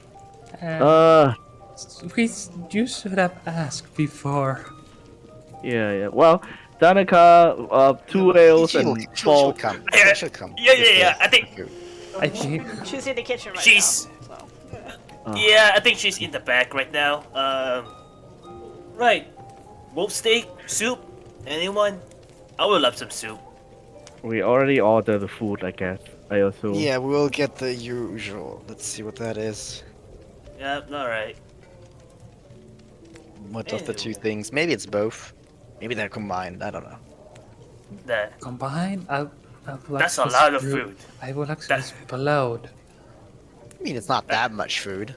You should have asked before.
Yeah. Well, Danica, 2 ales
She'll
and
she'll
4.
come.
Yeah,
She'll come.
yeah. I think
I think
She's in the kitchen right
she's.
now. So.
Yeah, I think she's in the back right now. Right. Wolf steak, soup. Anyone? I would love some soup.
We already ordered the food, I guess. I assume.
Yeah, we'll get the usual. Let's see what that is.
Yep, alright.
What of the two
Ew.
things? Maybe it's both. Maybe they're combined. I don't know.
That.
combined. I would
That's a
actually
lot of
screw-
food.
I will actually
That's-
explode.
I mean, it's not that much food.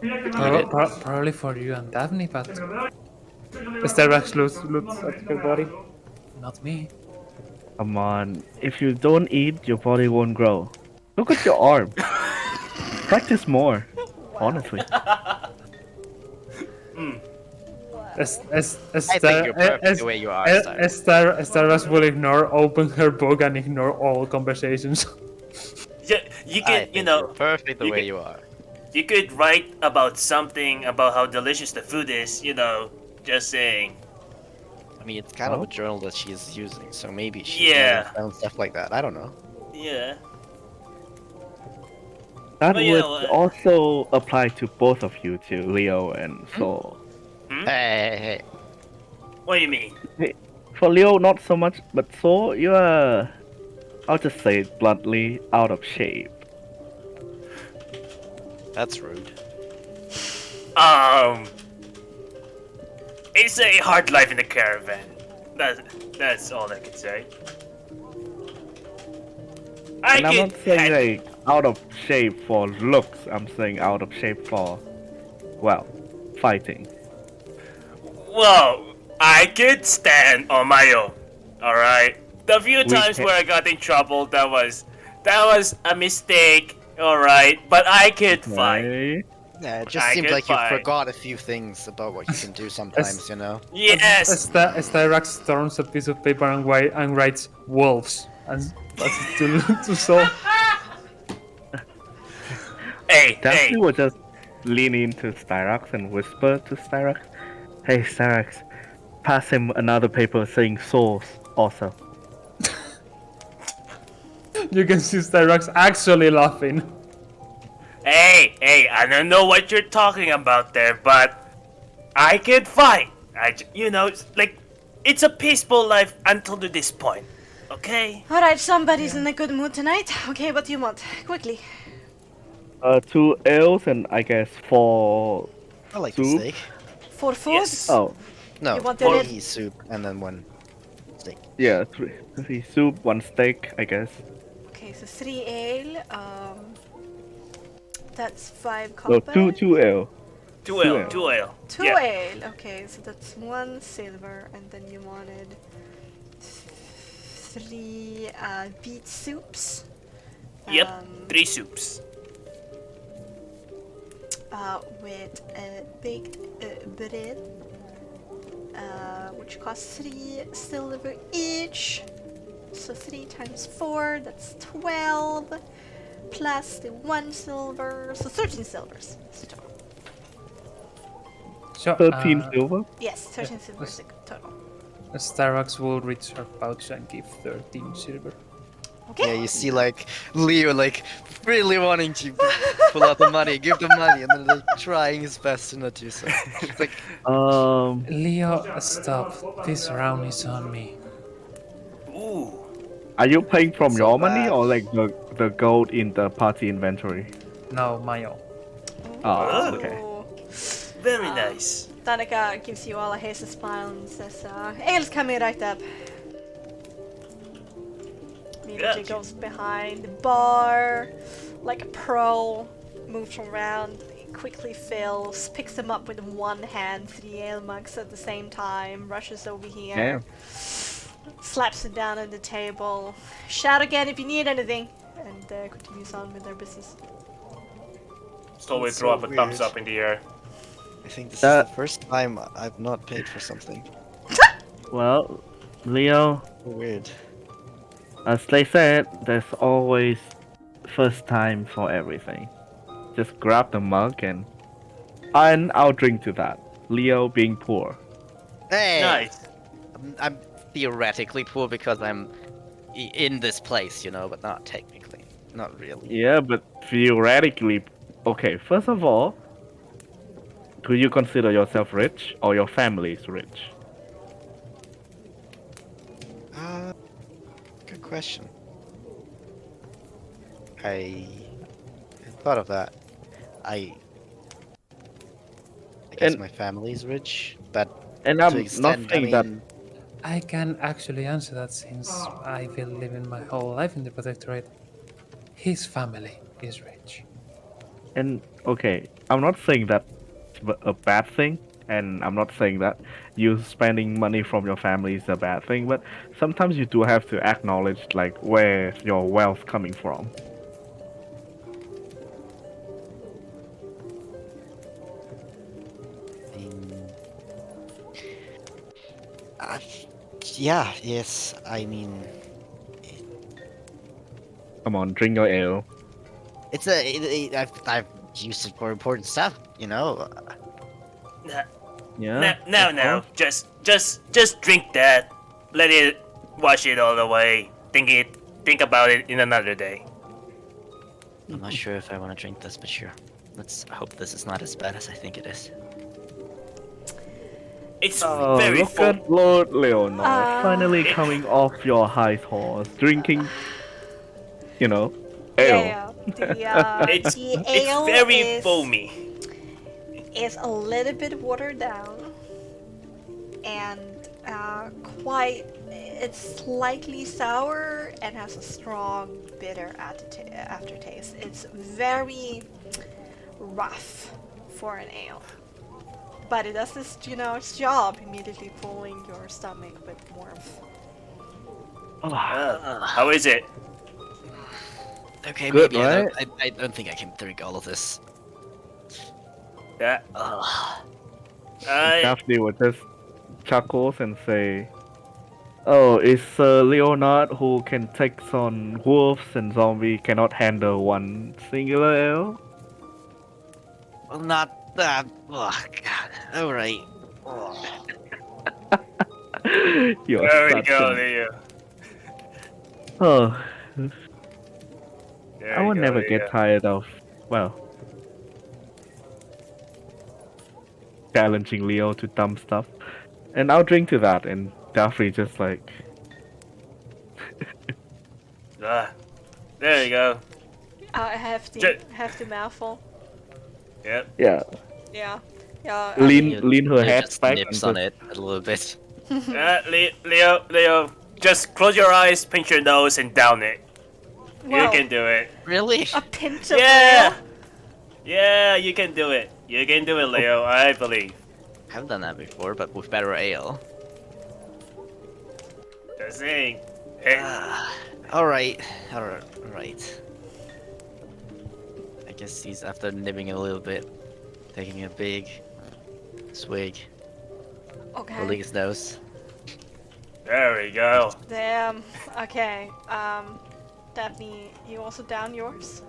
Probably for you and Daphne, but Starbucks looks at your body. Not me.
Come on. If you don't eat, your body won't grow. Look at your arm. Practice more. Honestly.
I think you're perfect the way you are,
Starbucks will open her book and ignore all conversations.
Yeah, you
I
could,
think you're perfect the
you
way
could-
you are.
you could write about something about how delicious the food is, just saying.
I mean, it's kind of
Oh.
a journal that she's using, so maybe she's
Yeah.
found stuff like that. I don't know.
Yeah.
That
But,
would
what?
also apply to both of you, to Leo and Saul.
Hey.
What do you mean?
For Leo, not so much, but Saul, you are, I'll just say it bluntly, out of shape.
That's rude.
It's a hard life in the caravan. That's all I can say.
And I'm not saying like out of shape for looks, I'm saying out of shape for, well, fighting.
Well, I could stand on my own. All right. The few times
can-
where I got in trouble, that was a mistake. All right, but I could fight.
Okay.
Yeah, it just
I
seems
get
like you
fine.
forgot a few things about what you can do sometimes,
Yes.
Styrax turns a piece of paper and writes wolves and passes to Saul.
Hey.
Daphne will just lean into Styrax and whisper to Styrax, "Hey Styrax, pass him another paper saying source also."
You can see Styrax actually laughing.
Hey, I don't know what you're talking about there, but I can fight. It's a peaceful life until to this point. Okay?
Alright, somebody's in a good mood tonight. Okay, what do you want? Quickly.
2 ales and I guess 4
I like the
soup.
steak.
For food?
Yes.
Oh,
No,
You want the
3
red-
soup and then 1 steak.
yeah, 3 soup, 1 steak, I guess.
Okay, so 3 ale. That's 5
No,
copper.
2 ale.
2 ale. 2 ale.
2
Yeah.
ale. Okay, so that's 1 silver, and then you wanted 3 beet soups.
Yep. 3 soups.
With baked bread, which costs 3 silver each. So 3 times 4, that's 12. Plus the 1 silver, so 13 silvers. That's the total.
So,
13 silver.
Yes, 13 silvers total.
Styrax will reach her pouch and give 13 silver.
Okay.
Yeah, you see, like, Leo, like, really wanting to pull out the money, give the money, and then, like, trying his best to not do so. It's like,
Leo, stop. This round is on me.
Ooh.
Are you paying from
So
your money
bad.
or like the gold in the party inventory?
No, my own.
Oh, okay.
Ooh.
Very nice.
Danica gives you all a hasty smile and says, ale's coming right up. Immediately
Gotcha.
goes behind the bar, like a pro, moves around, quickly fills, picks them up with one hand, 3 ale mugs at the same time, rushes over here,
Yeah.
slaps it down on the table, shout again if you need anything, and continues on with their business.
So we
That's
throw
so
up a thumbs
weird.
up in the air.
I think this is
That-
the first time I've not paid for something.
Well, Leo,
So weird.
as they said, there's always first time for everything. Just grab the mug and I'll drink to that. Leo being poor.
Hey!
Nice.
I'm theoretically poor because I'm in this place, you know, but not technically. Not really.
Yeah, but theoretically, okay. First of all, do you consider yourself rich or your family is rich?
Good question. I thought of that. I guess
And-
my family is rich, but
And
to
I'm
extend,
not saying that.
I can actually answer that since I've been living my whole life in the Protectorate. His family is rich.
And okay, I'm not saying that a bad thing, and I'm not saying that you spending money from your family is a bad thing, but sometimes you do have to acknowledge like where your wealth coming from.
mean, uh, yeah, yes. I mean,
Come on, drink your ale.
I've used it for important stuff, you know.
Yeah.
Now, just drink that. Let it wash it all away. Think about it in another day.
I'm not sure if I want to drink this, but sure. Let's hope this is not as bad as I think it is.
It's
Oh,
very
look
full.
at Lord Leonard
Ah.
finally coming off your high horse, drinking, you know, ale.
Yeah,
It's
the ale
very
is,
foamy.
is a little bit watered down and it's slightly sour and has a strong bitter aftertaste. It's very rough for an ale, but it does its job, immediately filling your stomach with warmth.
How is it?
Okay,
Good,
maybe
right?
I don't think I can drink all of this.
Yeah.
Ugh.
Daphne would just chuckles and say, "Oh, it's Leonard who can take on wolves and zombie cannot handle one singular ale."
Well, not that. Oh, God. All right. Oh.
You're
There we
such
go,
an-
Leo.
Oh,
There
I
you
will
go,
never
Leo.
get tired of, well, challenging Leo to dumb stuff. And I'll drink to that, and Daphne just like,
There you go.
I have
Ju-
the mouthful.
Yep.
yeah,
Yeah, yeah.
lean her
Leo
head
just
back
nips
and
on
just,
it a little bit.
Leo, just close your eyes, pinch your nose, and down it.
Whoa,
You can do it.
Really?
a pinch of
Yeah.
ale?
Yeah, you can do it. You can do it, Leo. I believe.
I haven't done that before, but with better ale.
Just saying. Hey,
All right. I guess he's after nibbling a little bit, taking a big swig,
Okay.
holding his nose.
there we go.
Damn. Okay. Daphne, you also down yours?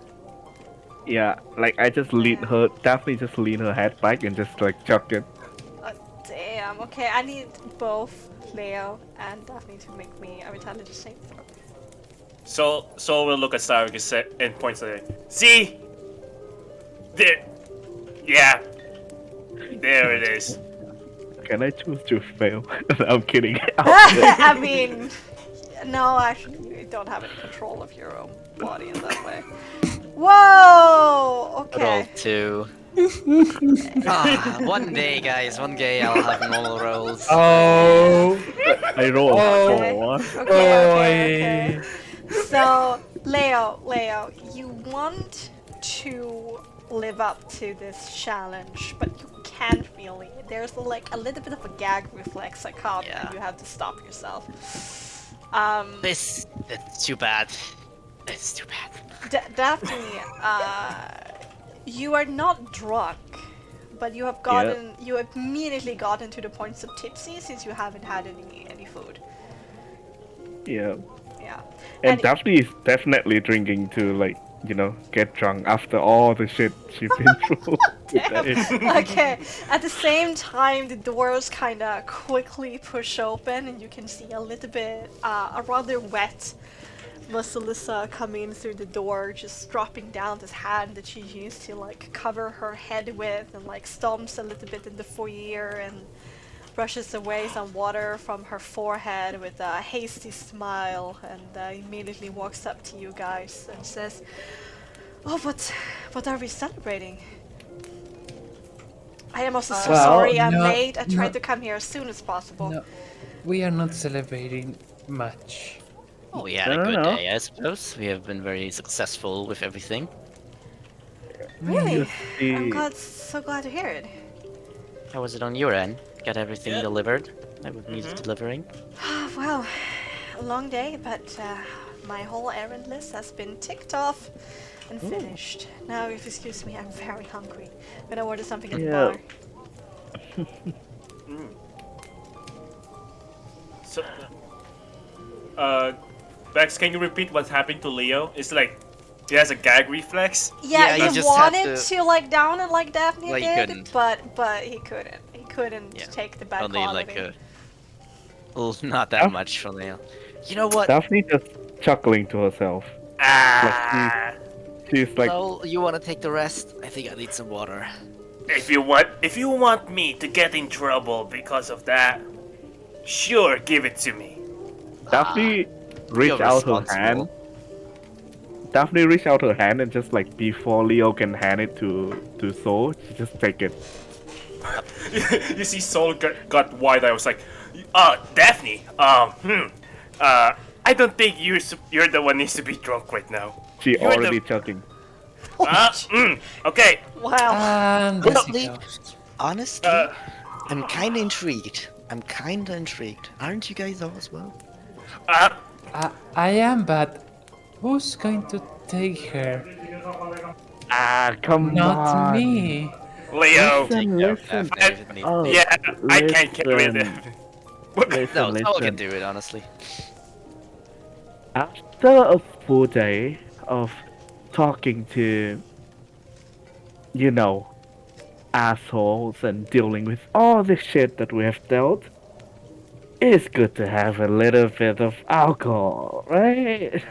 yeah, like I just lean
Yeah.
her, Daphne just lean her head back and just like chuck it.
Damn. Okay, I need both Leo and Daphne to make me a vitality save throw.
So we'll look at Cyrus and points at it. See? There. Yeah. There it is.
Can I choose to fail? I'm kidding.
I mean, no, actually, you don't have any control of your own body in that way. Whoa!
Good old
Okay.
2. One day, guys. One day I'll have normal rolls.
Oh,
I roll a
Okay.
4.
Okay. So, Leo, you want to live up to this challenge, but you can't really. There's like a little bit of a gag reflex I caught,
Yeah.
and you have to stop yourself.
That's too bad. It's too bad.
Daphne, you are not drunk, but you have you immediately gotten to the points of tipsy since you haven't had any food.
Yeah.
Yeah.
And Daphne is definitely drinking to, like, get drunk after all the shit she's been through today.
Okay. At the same time, the doors kind of quickly push open, and you can see a little bit, a rather wet Vasilisa coming in through the door, just dropping down this hand that she used to like cover her head with, and like stomps a little bit in the foyer and brushes away some water from her forehead with a hasty smile, and immediately walks up to you guys and says, "Oh, what are we celebrating? I am also so
Well,
sorry I'm
no,
late. I tried
no.
to come here as soon as possible."
no, we are not celebrating much.
Oh, we had
I
a
don't
good
know.
day, I suppose. We have been very successful with everything.
Really?
You
I'm
see,
so glad to hear it.
How was it on your end? Got everything
Yeah.
delivered that would need delivering?
Well, a long day, but my whole errand list has been ticked off and finished. Now, if you excuse me, I'm very hungry. I'm gonna order something at the
Yeah.
bar.
So, Bex, can you repeat what happened to Leo? It's like he has a gag reflex.
Yeah,
Yeah, you
he
just had
wanted to like down it like Daphne
Well, he
did,
couldn't.
but he couldn't. He couldn't
Yeah.
take the bad
Only
quality.
like well, not that
Oh.
much for Leo. You know what?
Daphne just chuckling to herself.
Ah,
She's like,
Well, you want to take the rest? I think I need some water.
if you want me to get in trouble because of that, sure, give it to me.
Daphne reached
You're
out her hand.
responsible.
Daphne reached out her hand and just like before Leo can hand it to Soul, she just take it.
You see, Soul got wide. I was like, Daphne. I don't think you're the one needs to be drunk right now.
She
You're
already chugging.
Okay.
Wow.
And there she
Well,
goes.
Honestly,
Uh,
I'm kinda intrigued. Aren't you guys all as well?
I am, but who's going to take her?
Come
Not
on.
me.
Leo.
Listen,
care of
listen.
Daphne if it needs
Oh,
Yeah, I can't carry
listen,
them.
Listen,
No, Saul
listen.
can do it, honestly.
After a full day of talking to, assholes and dealing with all the shit that we have dealt, it's good to have a little bit of alcohol, right?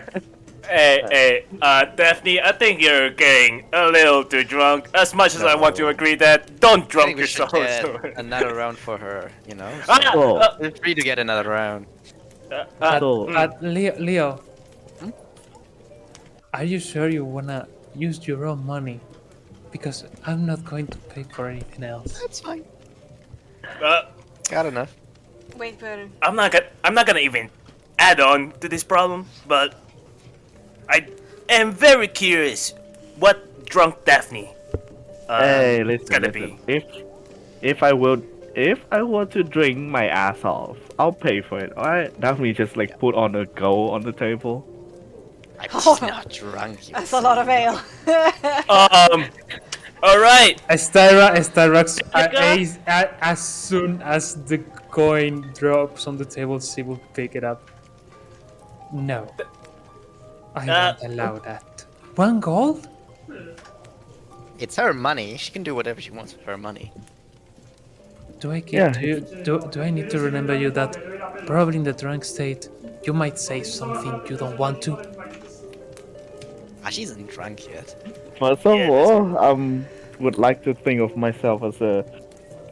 Hey, Daphne, I think you're getting a little too drunk. As much as I want to
No.
agree that, don't
I
drunk
think we should
yourself.
get another round for her, you know? So
Oh,
feel free to get another round.
so,
But Leo, are you sure you wanna use your own money? Because I'm not going to pay for anything else.
That's fine.
uh,
Got enough.
Wait, but
I'm not gonna even add on to this problem, but I am very curious what drunk Daphne
hey,
is
listen,
gonna
listen.
be.
If I were to drink my ass off, I'll pay for it. Alright? Daphne just like put on a goal on the table.
I'm just not drunk. You
that's a lot of ale.
All right.
Starbucks,
Rebecca?
as soon as the coin drops on the table, she will pick it up. No. I won't allow that. 1 gold?
It's her money. She can do whatever she wants with her money.
Do I get
Yeah.
do I need to remember you that probably in the drunk state you might say something you don't want to?
She isn't drunk yet.
First of
Yeah,
all, would like to think of myself as a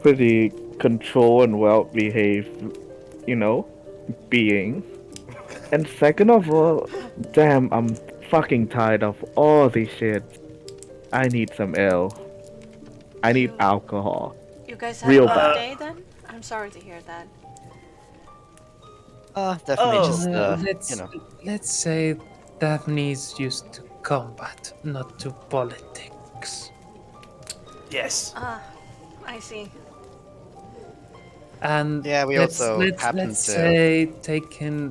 pretty controlled and well-behaved, being. And second of all, damn, I'm fucking tired of all this shit. I need some ale. I need
You-
alcohol.
You guys had
Real
a rough
bad.
day then? I'm sorry to hear that.
Definitely
Oh.
just,
let's
you know.
let's say Daphne's used to combat, not to politics.
Yes.
Ah, I see.
And
Yeah, we also happen
let's
to-
say taking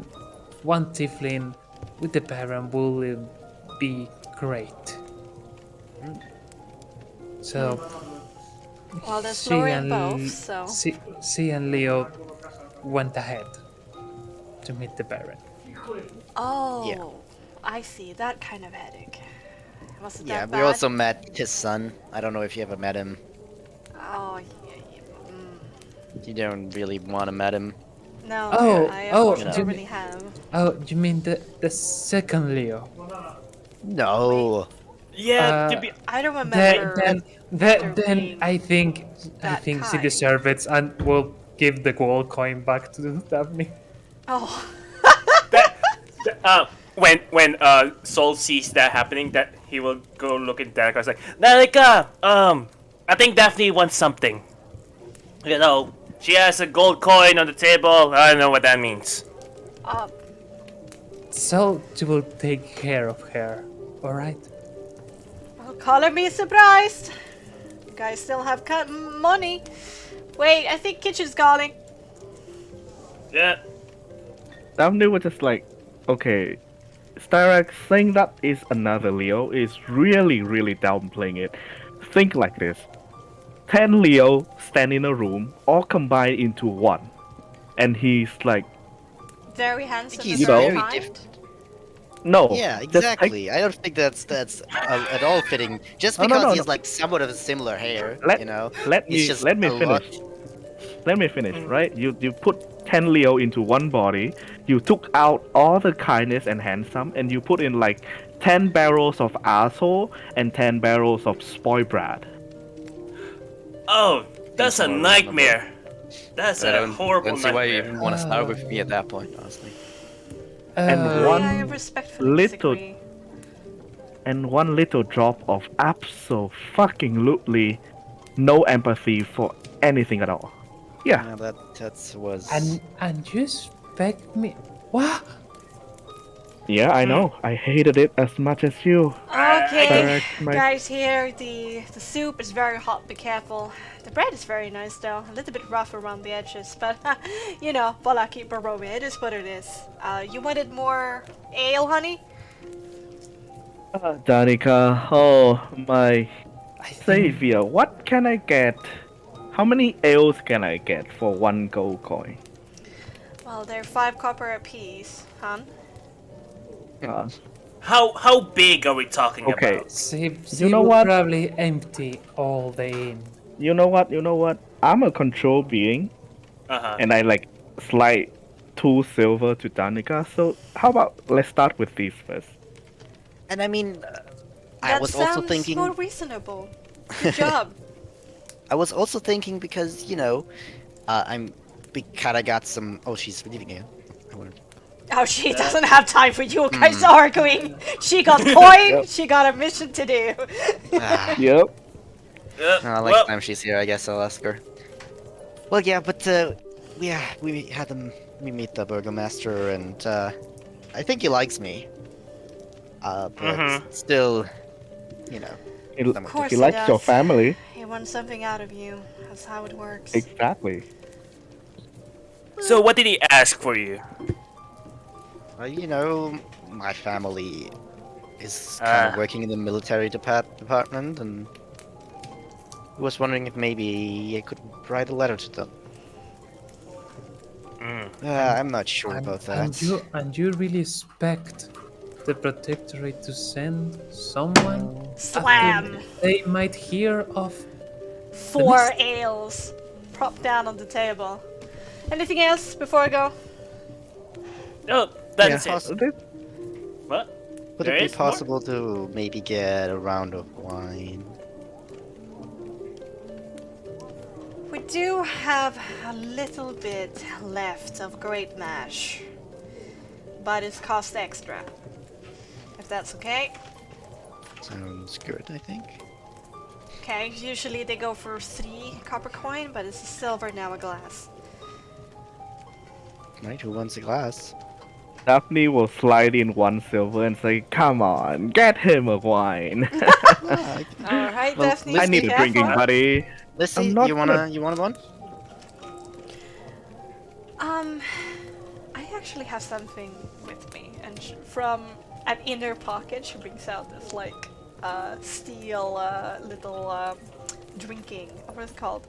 one tiefling with the Baron will be great. So
Well, there's
she
Florian
and
both, so...
she and Leo went ahead to meet the Baron.
Oh, I see. That kind of headache. Was it
Yeah,
that
we
bad?
also met his son. I don't know if you ever met him.
Oh, yeah.
You don't really want to met him.
No,
Oh,
I
oh,
unfortunately
you
already
mean-
have.
Oh, you mean the second Leo?
No.
Yeah, to be
I don't remember. there
Then
being
I think
that
she
kind.
deserves it, and will give the gold coin back to Daphne.
Oh,
when Soul sees that happening, that he will go look at Danica. It's like, Danica, I think Daphne wants something. You know, she has a gold coin on the table. I don't know what that means.
So she will take care of her. All right.
well, color me surprised. You guys still have money. Wait, I think Kitchen's calling.
Yeah.
Daphne was just like, okay, Styrax saying that is another Leo is really, really downplaying it. Think like this. 10 Leo stand in a room, all combined into one. And he's like,
Very handsome and
He's
very
very
kind.
different.
no.
Yeah,
just take-
exactly. I don't think that's at all fitting. Just
No, no,
because
no,
he
no.
has like somewhat of a similar hair,
Let-
you know.
let
he's
me
just
let me
a
finish.
lot-
Let me finish, right? You put 10 Leo into one body, you took out all the kindness and handsome, and you put in like 10 barrels of asshole and 10 barrels of spoil brat.
Oh, that's a
more
nightmare. That's
I
a
don't,
horrible
don't see why you
nightmare.
even want to start with me at that point, honestly.
And one
I respectfully
little-
disagree.
And one little drop of absolutely no empathy for anything at all. Yeah.
Yeah, that was.
And you expect me? What?
Yeah, I know. I hated it as much as you.
Okay,
Correct, Mike.
guys, here the soup is very hot. Be careful. The bread is very nice though, a little bit rough around the edges, but you know, voilà, keep it rolling. It is what it is. You wanted more ale, honey?
Danica, oh my
I think
savior, what can I get? How many ales can I get for one gold coin?
Well, they're 5 copper apiece, hon.
Uh,
How big are we talking
Okay.
about?
she
know
will
what?
probably empty all the inn.
you know what? I'm a control being,
Uh-huh.
and I like slide 2 silver to Danica. So how about let's start with these first?
And I mean, I
That
was also
sounds
thinking.
more reasonable. Good job.
I was also thinking because we kind of got some. Oh, she's leaving again. I wouldn't-
Oh, she doesn't have time for you guys arguing. She got coin, she got a mission to do.
Ah,
Yep.
next
Well,
time she's here, I guess I'll ask her. Well, yeah, but we had them. We meet the burgomaster, and I think he likes me. But still, you know.
He,
Of course
he
he
likes your
does.
family.
He wants something out of you. That's how it works.
Exactly.
so what did he ask for you?
My family is kind of working in the military department, and I was wondering if maybe I could write a letter to them. I'm not sure about that.
And you really expect the protectorate to send someone
Slam!
after they might hear of
4 ales. Prop down on the table. Anything else before I go?
Oh, that's
Yeah,
it. What?
Would
There
it
is
be
more?
possible to maybe get a round of wine?
We do have a little bit left of great mash. But it's cost extra. If that's okay.
Sounds good, I think.
Okay, usually they go for 3 copper coin, but it's a silver, now a glass.
Right, who wants a glass?
Daphne will slide in 1 silver and say, "Come on, get him a wine."
Alright,
Well,
Daphne,
I
be
need a drinking
careful.
buddy.
Lissy,
I'm not
you want one?
I actually have something with me, and from an inner pocket she brings out this like steel little drinking, what is it called?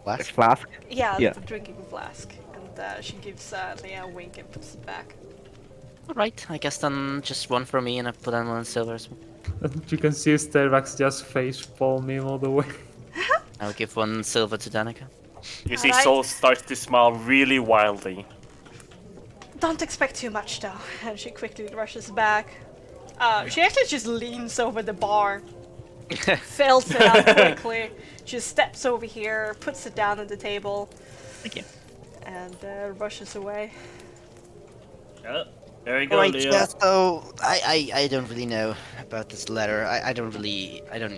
Glass?
Flask.
Yeah,
Yeah.
the drinking flask, and she gives Leia a wink and puts it back.
Alright, I guess then just one for me and I put on 1 silver as well.
You can see Starbucks just face palm him all the way.
I'll give 1 silver to Danica.
You see
Alright.
Soul starts to smile really wildly.
Don't expect too much though, and she quickly rushes back. She actually just leans over the bar, fills it up quickly, just steps over here, puts it down on the table,
Thank you.
and rushes away.
Oh, there you go,
Alright,
Leo.
yeah, so I don't really know about this letter. I don't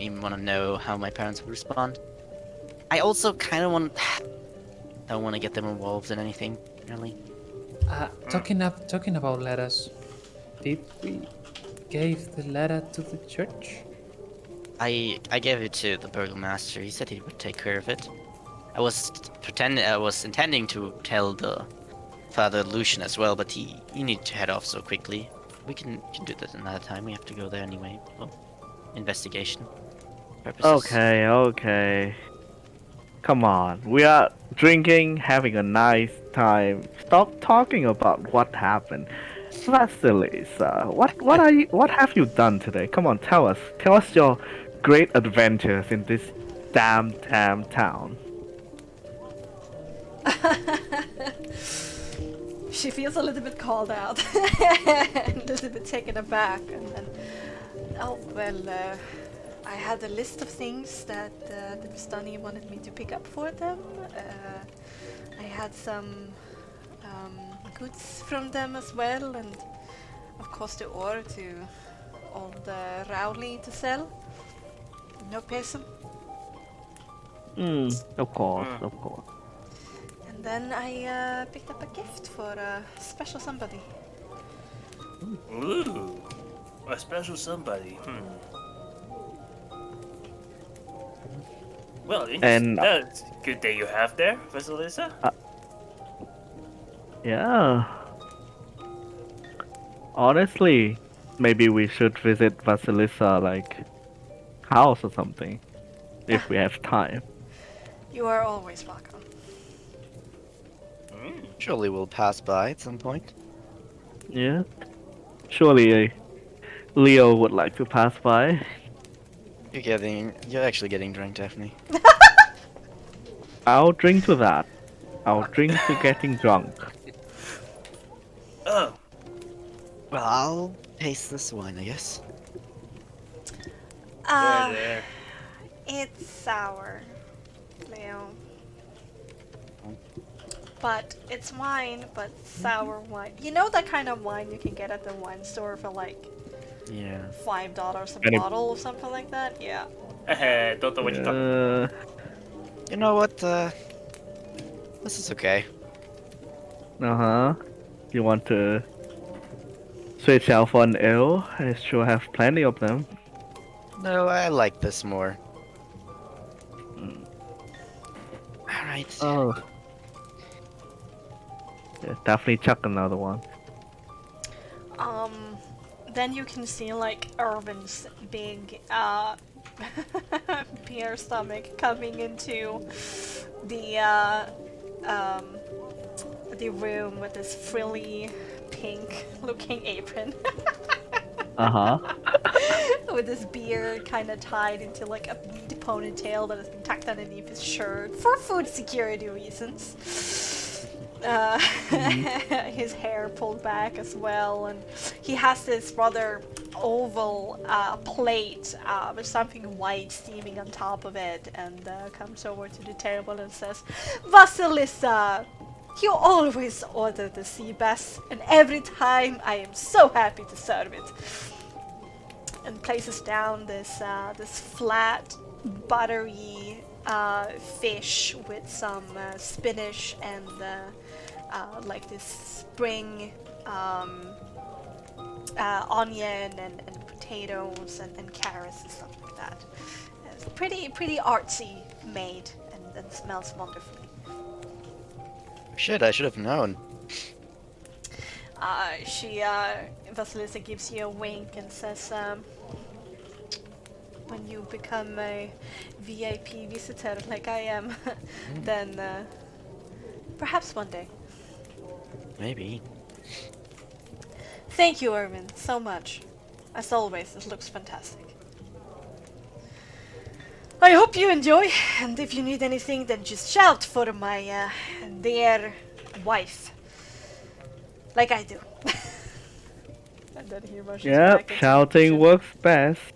even want to know how my parents would respond. I also kind of don't want to get them involved in anything, really.
Talking about letters, did we give the letter to the church?
I gave it to the burgomaster. He said he would take care of it. I was intending to tell the Father Lucian as well, but he needed to head off so quickly. We can do that another time. We have to go there anyway. For investigation purposes.
Okay. Come on, we are drinking, having a nice time. Stop talking about what happened. Vasilisa, what have you done today? Come on, tell us. Tell us your great adventures in this damn town.
She feels a little bit called out, and a little bit taken aback, and then, I had a list of things that the Bastani wanted me to pick up for them. I had some goods from them as well, and of course the ore to all the Rowley to sell. No peso.
Of course.
And then I picked up a gift for a special somebody.
Ooh, a special somebody. Well, interesting.
And-
That's a good day you have there, Vasilisa.
Yeah. Honestly, maybe we should visit Vasilisa, like, house or something, if we have time.
You are always welcome.
Surely we'll pass by at some point.
Yeah. Surely Leo would like to pass by.
You're actually getting drunk, Daphne.
I'll drink to that. I'll drink to getting drunk.
Oh,
Well, I'll taste this wine, I guess.
there.
It's sour, Leo. But it's wine, but sour wine. You know that kind of wine you can get at the wine store for like
Yeah.
$5 a
And it-
bottle or something like that? Yeah.
Don't know what you're talking about.
You know what? This is okay.
You want to switch out for an ale? I sure have plenty of them.
No, I like this more. Alright.
Oh. Yeah, definitely chuck another one.
Then you can see like Irvin's big beer stomach coming into the room with this frilly pink looking apron. With his beard kind of tied into like a bead ponytail that has been tucked underneath his shirt for food security reasons. His hair pulled back as well, and he has this rather oval plate with something white steaming on top of it, and comes over to the table and says, "Vasilisa, You always order the sea bass, and every time I am so happy to serve it. And places down this flat, buttery fish with some spinach and like this spring onion and potatoes and carrots and stuff like that. It's pretty artsy made and smells wonderfully.
Shit, I should have known.
Vasilisa gives you a wink and says, when you become a VIP visitor like I am, then perhaps one day.
Maybe.
Thank you, Erwin, so much. As always, it looks fantastic. I hope you enjoy, and if you need anything, then just shout for my dear wife. Like I do. And then he rushes back
Yep,
into the
shouting
kitchen.
works best.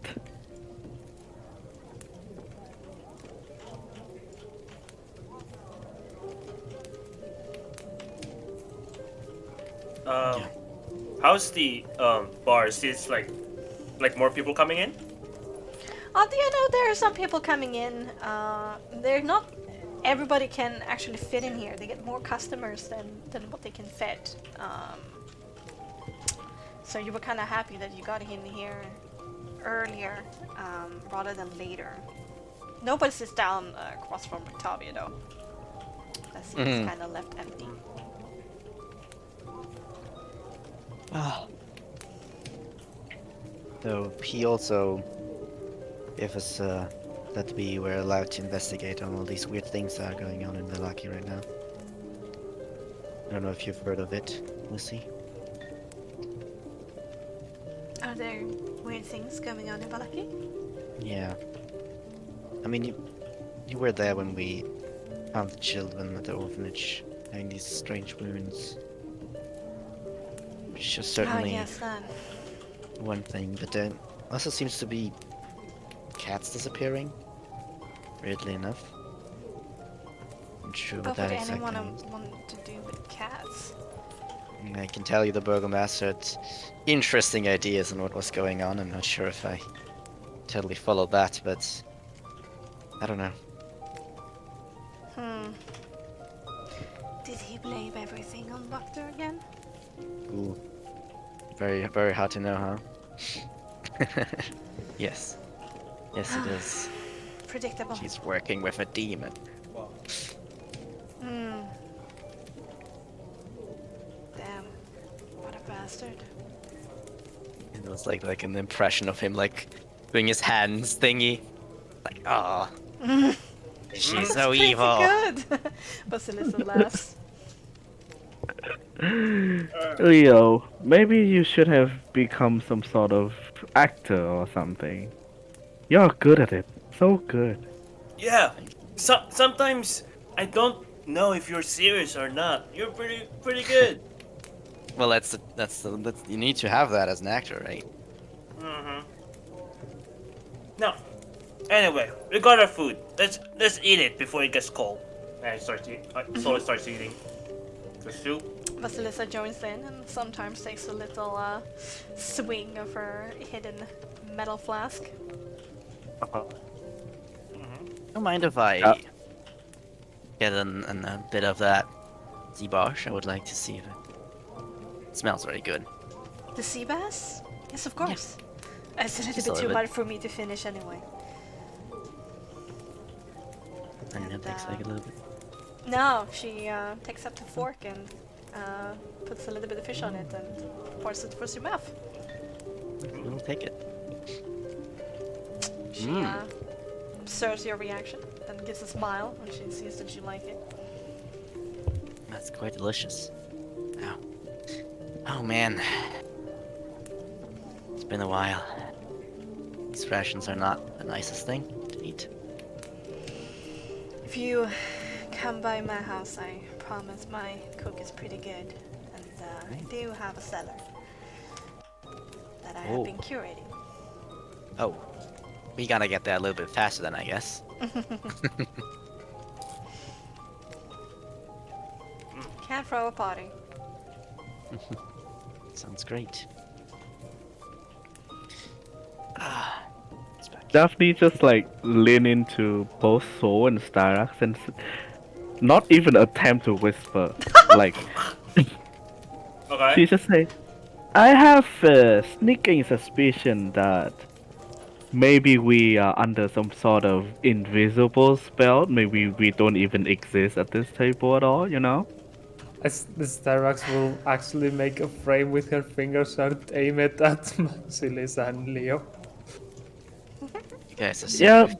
How's the bar? Is like more people coming in?
You know, there are some people coming in. They're not. Everybody can actually fit in here. They get more customers than what they can fit. So you were kind of happy that you got in here earlier rather than later. Nobody sits down across from Octavia though. That seat's kind of left empty.
So he also gave us that we were allowed to investigate on all these weird things that are going on in Vallaki right now. I don't know if you've heard of it, Lucy.
Are there weird things going on in Vallaki?
Yeah. I mean, you were there when we found the children at the orphanage having these strange wounds. Which is certainly
yes, that.
one thing, but there also seems to be cats disappearing. Weirdly enough. Not sure what
What
that
would
exactly
anyone
means.
want to do with cats?
I can tell you the burgomaster had interesting ideas on what was going on. I'm not sure if I totally followed that, but I don't know.
Did he blame everything on Doctor again?
Ooh. Very, very hard to know, huh? Yes. Yes, it is.
Predictable.
She's working with a demon.
Damn. What a bastard.
It was like an impression of him like doing his hands thingy. Like, oh. She's so
Pretty
evil.
good. Basilissa laughs.
Leo, maybe you should have become some sort of actor or something. You're good at it. So good.
Yeah. Sometimes I don't know if you're serious or not. You're pretty good.
Well, that's you need to have that as an actor, right?
No. Anyway, we got our food. Let's eat it before it gets cold. And I slowly starts eating the soup.
Basilissa joins in and sometimes takes a little swing of her hidden metal flask.
Don't mind if I get a bit of that Zibosh. I would like to see if it smells very good.
The sea bass? Yes, of course. It's a
Just
little
a
bit too
little
much for me to finish anyway.
And it takes like a little bit.
No, she takes up the fork and puts a little bit of fish on it and pours it towards your mouth.
We'll take it.
She observes your reaction, then gives a smile when she sees that you like it.
That's quite delicious. Oh. Oh man. It's been a while. These rations are not the nicest thing to eat.
If you come by my house, I promise my cook is pretty good, and I do have a cellar that I have been curating.
Oh. We gotta get there a little bit faster then, I guess.
Can't throw a party.
Sounds great. Ah, it's back.
Daphne just like lean into both Soul and Styrax and not even attempt to whisper. Like
Okay.
she just say, "I have a sneaking suspicion that maybe we are under some sort of invisible spell. Maybe we don't even exist at this table at all. You know?"
As the Styrax will actually make a frame with her fingers and aim it at Maxilis and Leo.
You guys are
Yeah.
so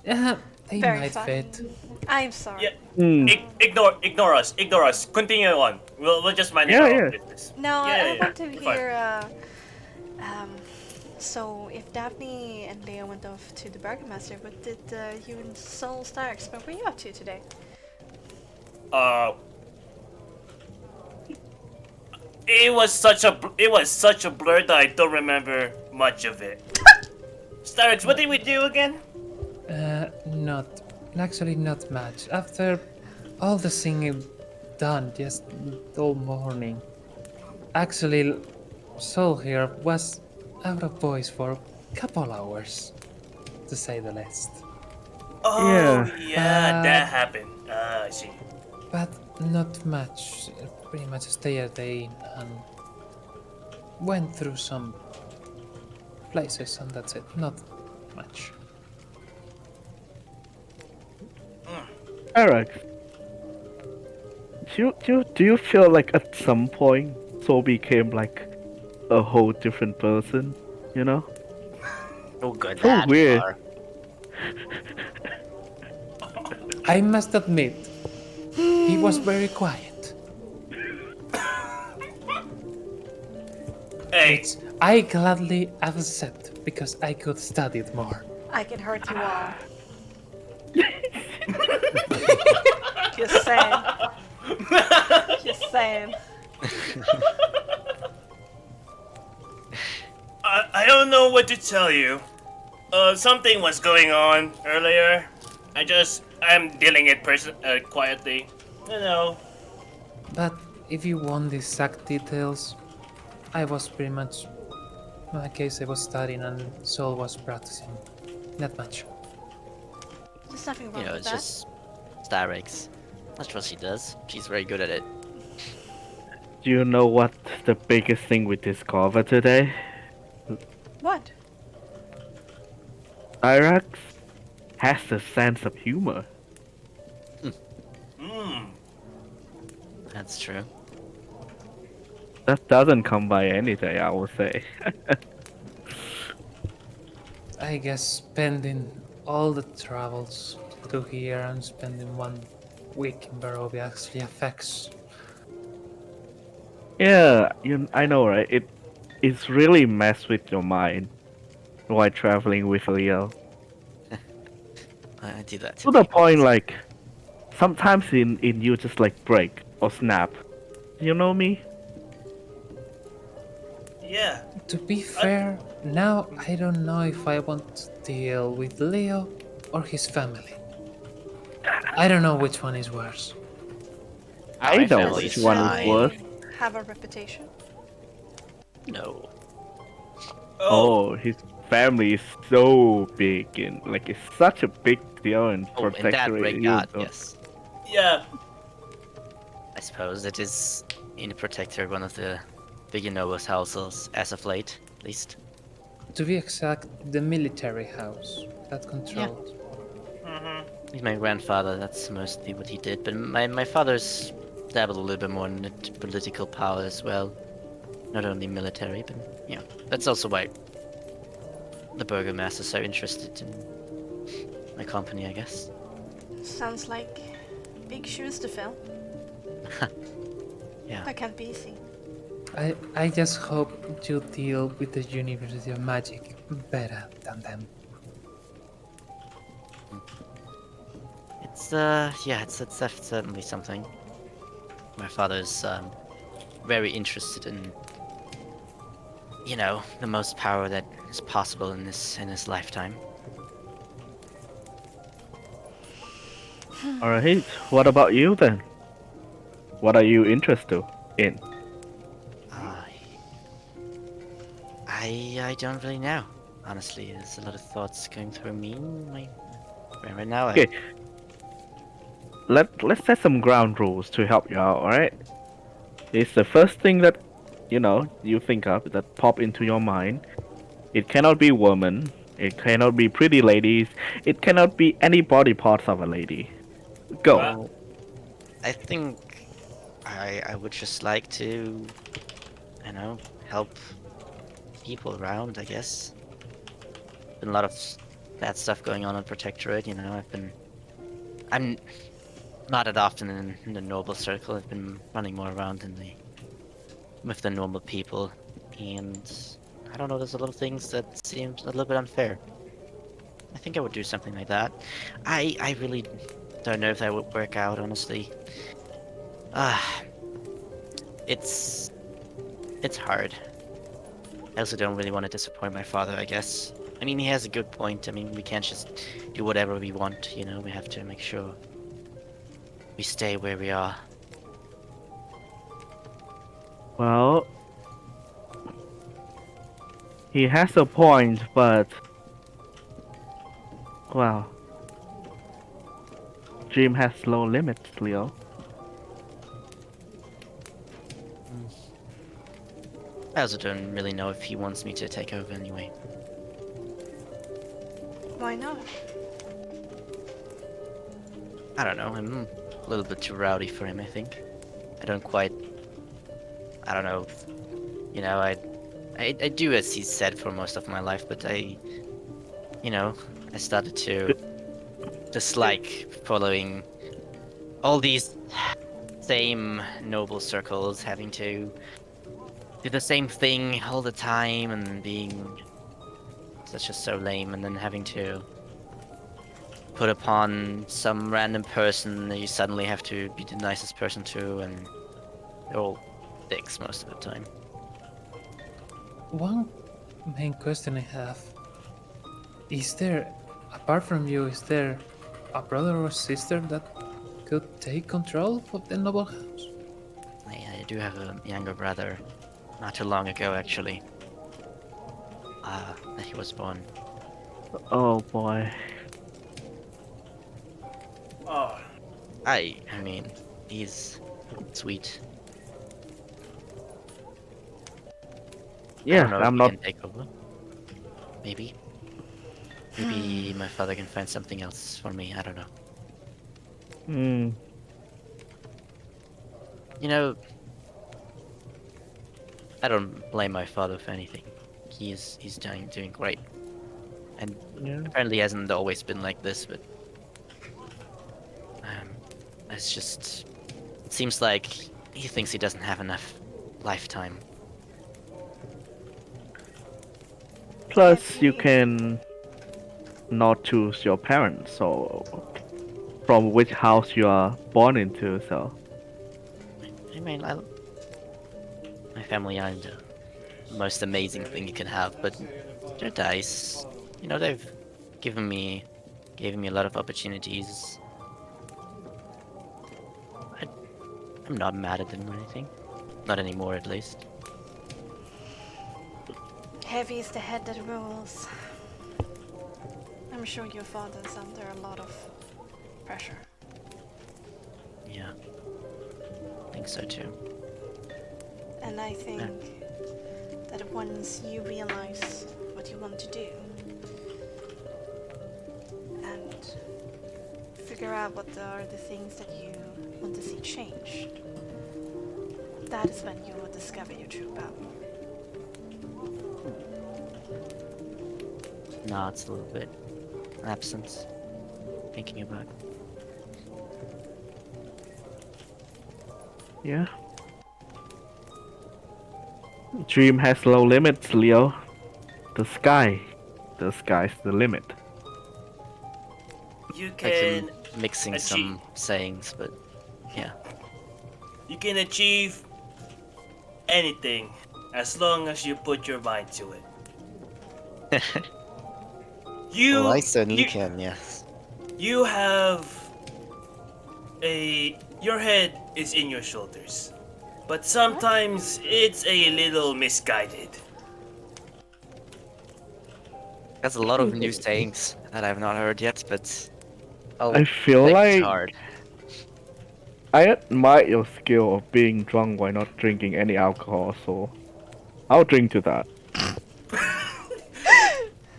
Yeah, they
Very
might
funny.
fit.
I'm sorry.
Yeah.
Hmm.
Ignore us. Continue on. We'll just mind
Yeah,
our
yeah.
own business.
No, I want to
Fine.
hear. So, if Daphne and Leo went off to the Burgomaster, what did you and Soul Starks? What were you up to today?
It was such a blur that I don't remember much of it. Starix, what did we do again?
Actually not much. After all the singing done just all morning, actually, Soul here was out of voice for a couple hours, to say the least.
Oh
Yeah.
yeah, that happened. I see.
But not much. Pretty much stayed at the inn and went through some places, and that's it. Not much.
Styrax, do you feel like at some point Soul became like a whole different person? You know?
Oh, good.
So
that
weird.
far.
I must admit, he was very quiet.
Hey,
Which I gladly accept because I could study it more.
I can hurt you all. Just saying. Just saying.
I don't know what to tell you. Something was going on earlier. I'm dealing it quietly. You know.
But if you want the exact details, I was pretty much. In my case, I was studying and Soul was practicing. Not much.
There's nothing
You
wrong
know,
with
it's
that.
just Styrax. That's what she does. She's very good at it.
Do you know what the biggest thing we discovered today?
What?
Styrax has a sense of humor.
That's true.
That doesn't come by any day, I would say.
I guess spending all the travels to here and spending 1 week in Barovia actually affects.
Yeah, I know, right? It's really messed with your mind while traveling with Leo.
I do that
To the
people.
point, like, sometimes in you just like break or snap. You know me?
Yeah.
To be fair, now I don't know if I want to deal with Leo or his family. I don't know which one is worse.
I
My
know
family
which
is
one is
fine.
worse.
Have a reputation?
No.
Oh, his family is so big and like it's such a big deal and
Oh, in that
protectorate.
regard,
so-
yes.
Yeah.
I suppose it is in the Protector one of the bigger nobles houses as of late, at least.
To be exact, the military house that controls.
With my grandfather, that's mostly what he did. But my father's dabbled a little bit more in the political power as well. Not only military, but you know, that's also why the burgomasters are interested in my company, I guess.
Sounds like big shoes to fill.
Yeah.
That can't be easy.
I just hope you deal with the University of Magic better than them.
It's yeah, it's certainly something. My father's very interested in, you know, the most power that is possible in his lifetime.
Alright, what about you then? What are you interested in?
Uh, I don't really know. Honestly, there's a lot of thoughts going through me in my brain right now.
Okay, let's set some ground rules to help you out. All right? It's the first thing that you think of that pop into your mind. It cannot be woman. It cannot be pretty ladies. It cannot be any body parts of a lady. Go.
What?
Well, I think I would just like to, help people around, I guess. Been a lot of bad stuff going on Protectorate, I'm not that often in the noble circle. I've been running more around with the normal people, and I don't know, there's a lot of things that seem a little bit unfair. I think I would do something like that. I really don't know if that would work out, honestly. Ah, it's it's hard. I also don't really want to disappoint my father, I guess. I mean, he has a good point. I mean, we can't just do whatever we want, we have to make sure we stay where we are.
Well, he has a point, but well, dream has low limits, Leo.
I also don't really know if he wants me to take over anyway.
Why not?
I don't know, I'm a little bit too rowdy for him, I think. I don't quite... I don't know. I do as he said for most of my life, but I started to dislike following all these same noble circles, having to do the same thing all the time and being just so lame, and then having to put upon some random person that you suddenly have to be the nicest person to, and they're all dicks most of the time.
One main question I have is there, apart from you, is there a brother or sister that could take control of the noble house?
I do have a younger brother, not too long ago actually. That he was born.
Oh boy.
Oh,
I mean, he's sweet. I
Yeah,
don't know if
I'm
he
not.
can take over. Maybe. Maybe my father can find something else for me. I don't know.
Hmm.
I don't blame my father for anything. He's doing great, and
Yeah.
apparently hasn't always been like this. But it's just, it seems like he thinks he doesn't have enough lifetime.
Plus, you
Heavy.
can not choose your parents, so from which house you are born into. So
I mean, my family aren't the most amazing thing you can have, but they're dice. They've given me a lot of opportunities. I'm not mad at them or anything. Not anymore, at least.
Heavy is the head that rules. I'm sure your father's under a lot of pressure.
Yeah, I think so too.
And I think that once you realize what you want to do and figure out what are the things that you want to see changed, that is when you will discover your true power.
No, it's a little bit absent. Thinking about.
yeah. Dream has low limits, Leo. The sky's the limit.
you
Like
can
him mixing
achieve.
some sayings, but yeah.
You can achieve anything as long as you put your mind to it.
Well, I
You
certainly
you
can, yes.
you have your head is in your shoulders, but sometimes it's a little misguided.
That's a lot of new sayings that I've not heard yet, but I'll
I feel
take it
like
hard.
I admire your skill of being drunk while not drinking any alcohol, so I'll drink to that.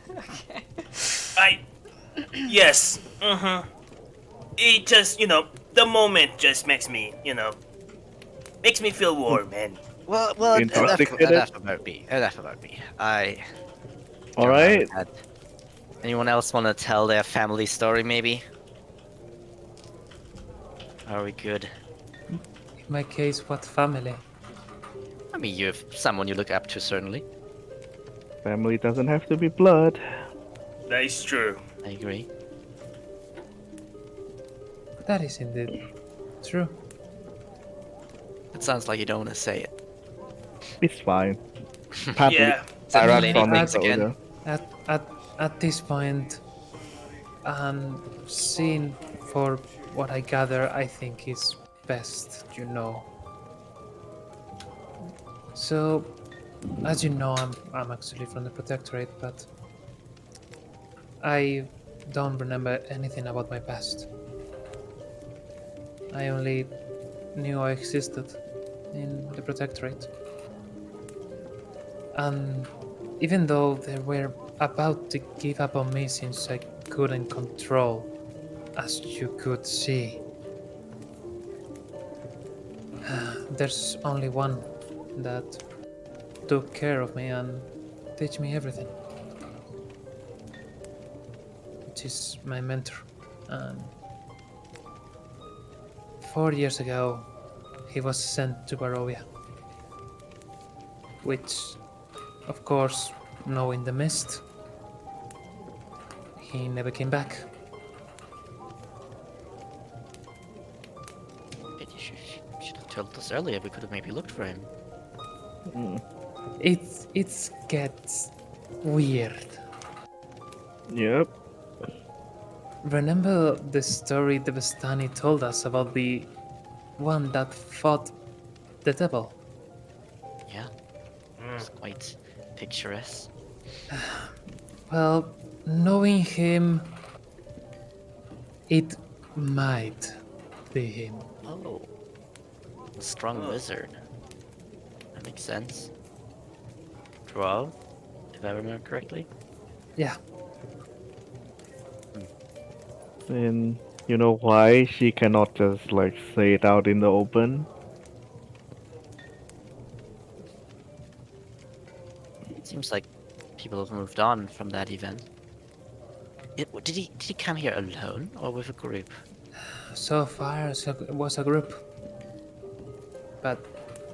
Okay.
I, yes, It just, the moment just makes me, makes me feel warm, man.
Well,
Intoxicated?
enough about me. Enough about me. I
All
don't have
right.
that. Anyone else want to tell their family story, maybe? Are we good?
In my case, what family?
I mean, you have someone you look up to, certainly.
Family doesn't have to be blood.
That is true.
I agree.
That is indeed true.
It sounds like you don't want to say it.
It's fine. Pat
Yeah.
Said
Ira
Lady
from
Fangs
Soldier.
again.
At this point, seeing for what I gather, I think is best, you know. So, as you know, I'm actually from the Protectorate, but I don't remember anything about my past. I only knew I existed in the Protectorate. And even though they were about to give up on me since I couldn't control, as you could see, there's only one that took care of me and teach me everything. Which is my mentor. And 4 years ago, he was sent to Barovia. Which, of course, knowing the mist, he never came back.
You should have told us earlier. We could have maybe looked for him.
It gets weird.
Yep.
Remember the story the Vestani told us about the one that fought the devil?
Yeah. It's quite picturesque.
Well, knowing him, it might be him.
Oh. A strong wizard. That makes sense. Drow, if I remember correctly.
Yeah,
And you know why she cannot just like say it out in the open?
It seems like people have moved on from that event. Did he come here alone or with a group?
so far it was a group, but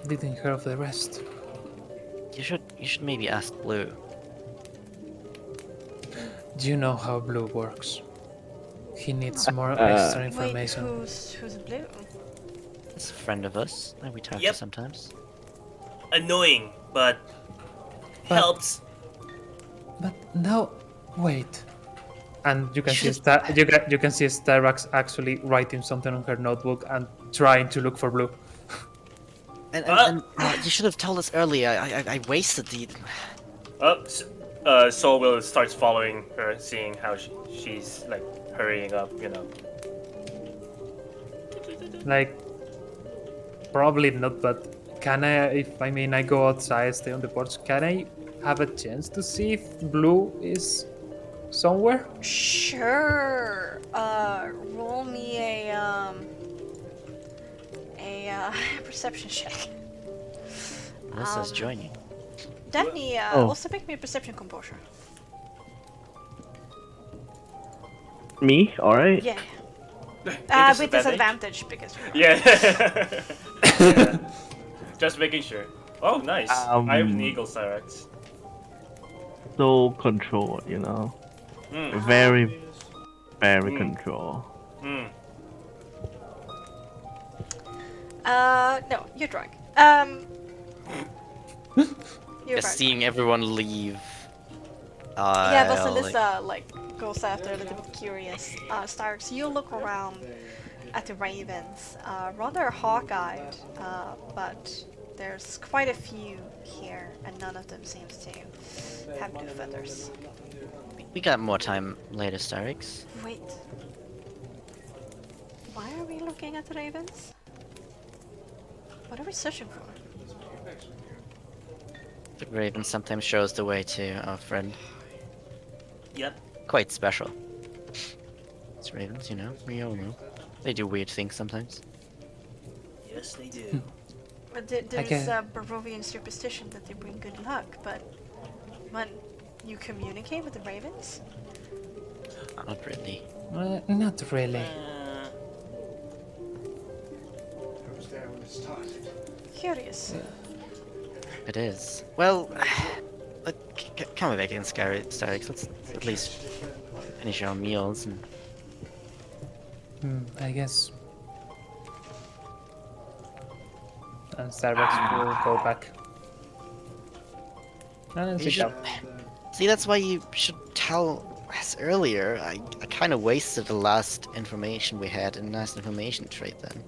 didn't hear of the rest.
You should maybe ask Blue.
Do you know how Blue works? He needs more extra
Wait,
information.
who's blue?
It's a friend of us that we talk
Yep.
to sometimes.
Annoying, but
But-
helps.
But now, wait. And you can see
Should-
you can see Starbucks actually writing something on her notebook and trying to look for Blue.
And you should have told us earlier. I wasted the.
Soul will starts following her, seeing how she's like hurrying up,
Like, probably not, but can I, if I mean I go outside, stay on the porch, can I have a chance to see if Blue is somewhere?
Sure. Roll me a perception check.
Melissa's joining.
Daphne,
Oh.
also make me a perception composure.
Me? Alright.
Yeah.
With
With disadvantage because.
Yeah. Just making sure. Oh, nice. I have an eagle Cyrex.
So controlled, you know.
Mm.
Very, very controlled.
Mm.
No, you're drunk. You're
Just
right.
seeing everyone leave.
Yeah,
I'll,
Vasilisa like goes after a little bit curious. Starks, you look around. at the ravens, rather hawk-eyed, but there's quite a few here, and none of them seems to have two feathers.
We got more time later, Starix.
Wait. Why are we looking at the ravens? What are we searching for?
The raven sometimes shows the way to our friend.
Yep.
Quite special. It's ravens, you know. We all know. They do weird things sometimes.
Yes, they do.
But there's
Okay.
a Barovian superstition that they bring good luck, but when you communicate with the ravens?
Not really.
Not really.
Curious.
It is. Well, come back in, Starix. Let's at least finish our meals and.
I guess. And Starbucks will go back. And
You
sit
should-
down.
See, that's why you should tell us earlier. I kind of wasted the last information we had in last information trade then.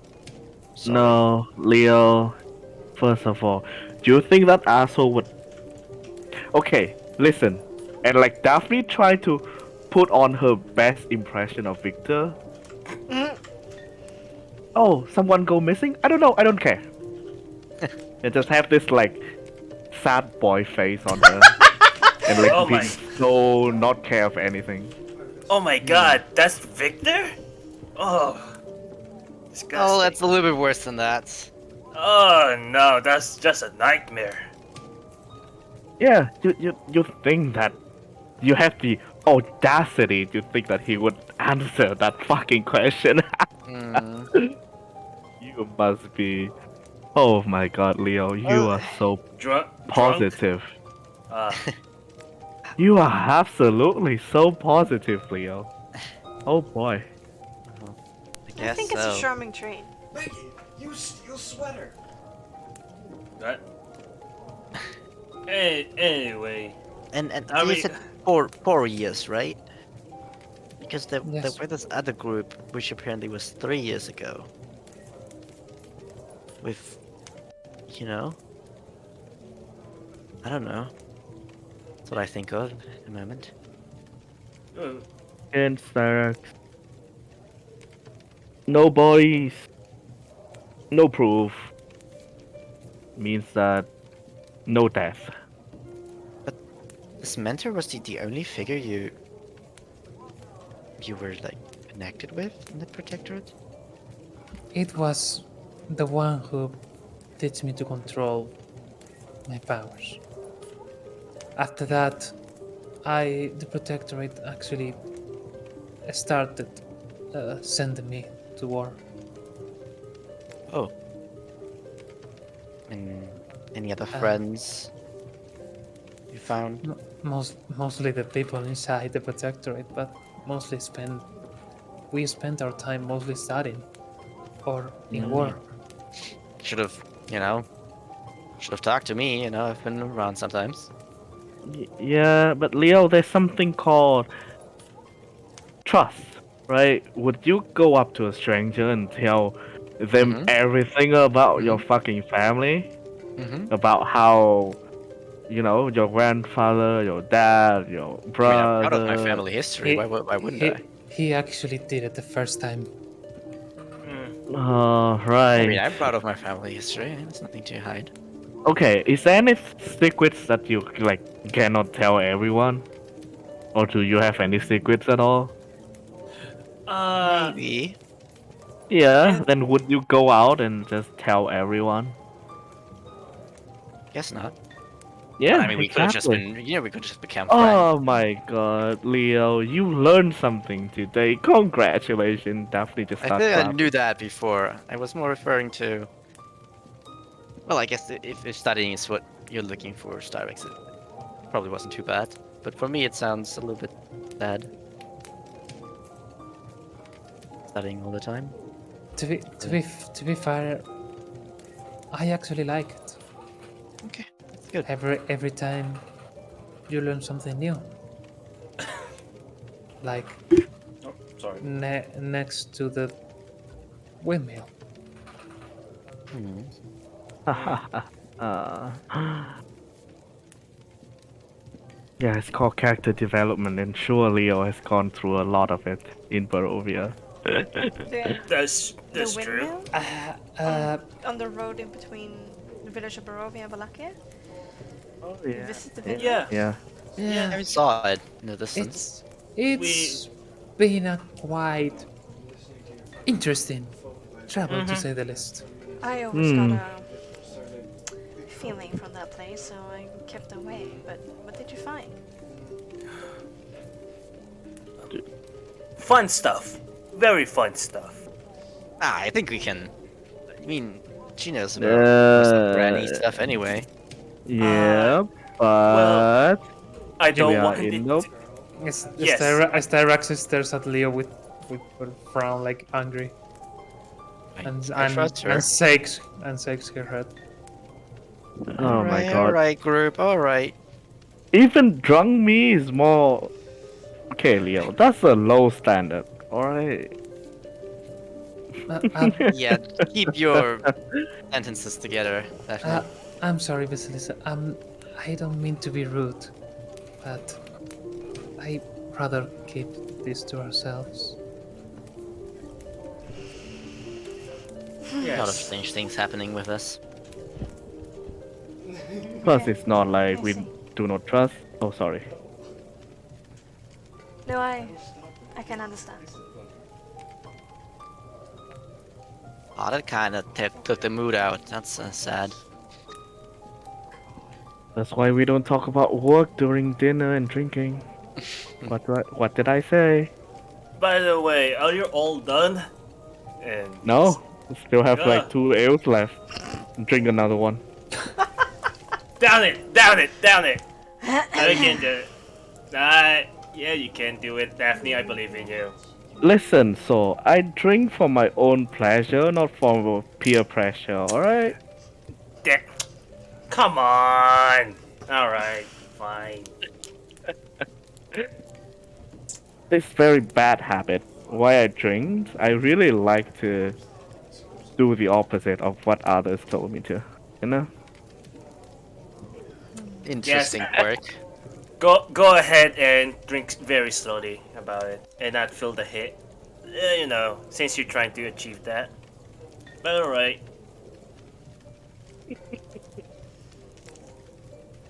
Sorry.
No, Leo. First of all, do you think that asshole would? Okay, listen. And like Daphne tried to put on her best impression of Victor. Oh, someone go missing? I don't know. I don't care. And just have this like sad boy face on her, and like
Oh
being
my.
so not care of anything.
Oh my god, that's Victor? Oh. Disgusting.
Oh, that's a little bit worse than that.
Oh no, that's just a nightmare.
Yeah, you think that you have the audacity to think that he would answer that fucking question. You must be. Oh my god, Leo, you are so
Drunk?
positive.
Ah,
You are absolutely so positive, Leo. Oh boy.
I
I
guess
think
so.
it's a charming trait.
Mickey, you steal sweater.
that. Anyway.
And
I
you
mean-
said 4 years, right? Because there
Yes.
were this other group, which apparently was 3 years ago. With, you know, I don't know. That's what I think of at the moment.
uh,
And Starks. No boys. No proof. Means that no death.
This mentor was the only figure you were like connected with in the protectorate.
It was the one who teach me to control my powers. After that, the protectorate actually started sending me to war.
Oh. And any other friends you found?
Mostly the people inside the protectorate, but we spent our time mostly studying or in war.
Should have talked to me. You know, I've been around sometimes.
Yeah, but Leo, there's something called trust, right? Would you go up to a stranger and tell them
Mhm.
everything about your fucking family?
Mm-hmm.
About how, your grandfather, your dad, your
I mean,
brother.
I'm proud of my family history. Why wouldn't I?
He actually did it the first time.
Right.
I mean, I'm proud of my family history. There's nothing to hide.
Okay, is there any secrets that you cannot tell everyone? Or do you have any secrets at all?
Maybe.
Yeah, then would you go out and just tell everyone?
Guess not.
Yeah,
I mean, we could have just
exactly.
been. We could have just become friends.
Oh my god, Leo, you learned something today. Congratulations, Daphne just
I
started
think I
clapping.
knew that before. I was more referring to. Well, I guess if studying is what you're looking for, Starbucks, it probably wasn't too bad. But for me, it sounds a little bit bad. Studying all the time.
To be fair, I actually like it.
Okay, that's good.
Every time you learn something new. Like
Oh, sorry.
next to the windmill.
uh, yeah, it's called character development, and sure Leo has gone through a lot of it in Barovia.
The,
That's
the
true.
windmill on the road in between the village of Barovia and Valakia.
Oh
You visit the village.
Yeah.
Yeah.
I
Yeah,
saw it in the distance.
it's been a quite interesting travel to say the least.
I always got a feeling from that place, so I kept away. But what did you find?
Fun stuff. Very fun stuff.
I think we can. I mean, she knows about most of Granny stuff anyway.
Yeah,
well,
but
I
we
don't
are
want
in
it.
nope.
Yes.
Yes.
Styrax stares at Leo with a frown, like angry,
I trust her.
and shakes her head.
Oh my god.
Alright, group. Alright.
Even drunk me is more. Okay, Leo, that's a low standard. Alright.
Yeah, keep your sentences together. Definitely.
I'm sorry, Vasilisa. I don't mean to be rude, but I'd rather keep this to ourselves.
A lot of strange things happening with us.
Plus, it's not like
I
we
see.
do not trust. Oh, sorry.
No, I can understand.
Oh, that kind of took the mood out. That's sad.
That's why we don't talk about work during dinner and drinking. What did I say?
By the way, are you all done? And
No, still have
Yeah.
like 2 ales left. Drink another one.
Down it! Down it! Down it! No, you can do it. Yeah, you can do it, Daphne. I believe in you.
Listen, so I drink for my own pleasure, not for peer pressure. All right?
Come on! Alright, fine.
This very bad habit. Why I drink? I really like to do the opposite of what others told me to. You know?
Interesting quirk.
Go ahead and drink very slowly about it and not feel the hit. You know, since you're trying to achieve that. But alright.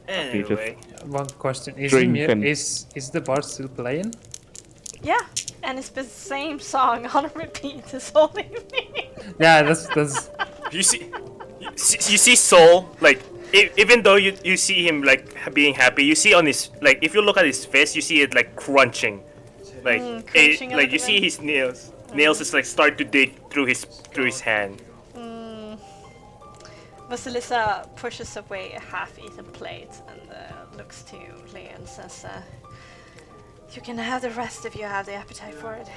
Anyway,
One question:
Drink and-
is the bar still playing?
Yeah, and it's the same song on repeat this whole evening.
Yeah, that's.
you see Soul, like even though you see him like being happy, you see on his, like, if you look at his fist, you see it like crunching, like
crunching a
like you
little
see
bit.
his nails is like start to dig through his hand.
Vasilisa pushes away a half-eaten plate and looks to Leo and says, "You can have the rest if you have the appetite for it."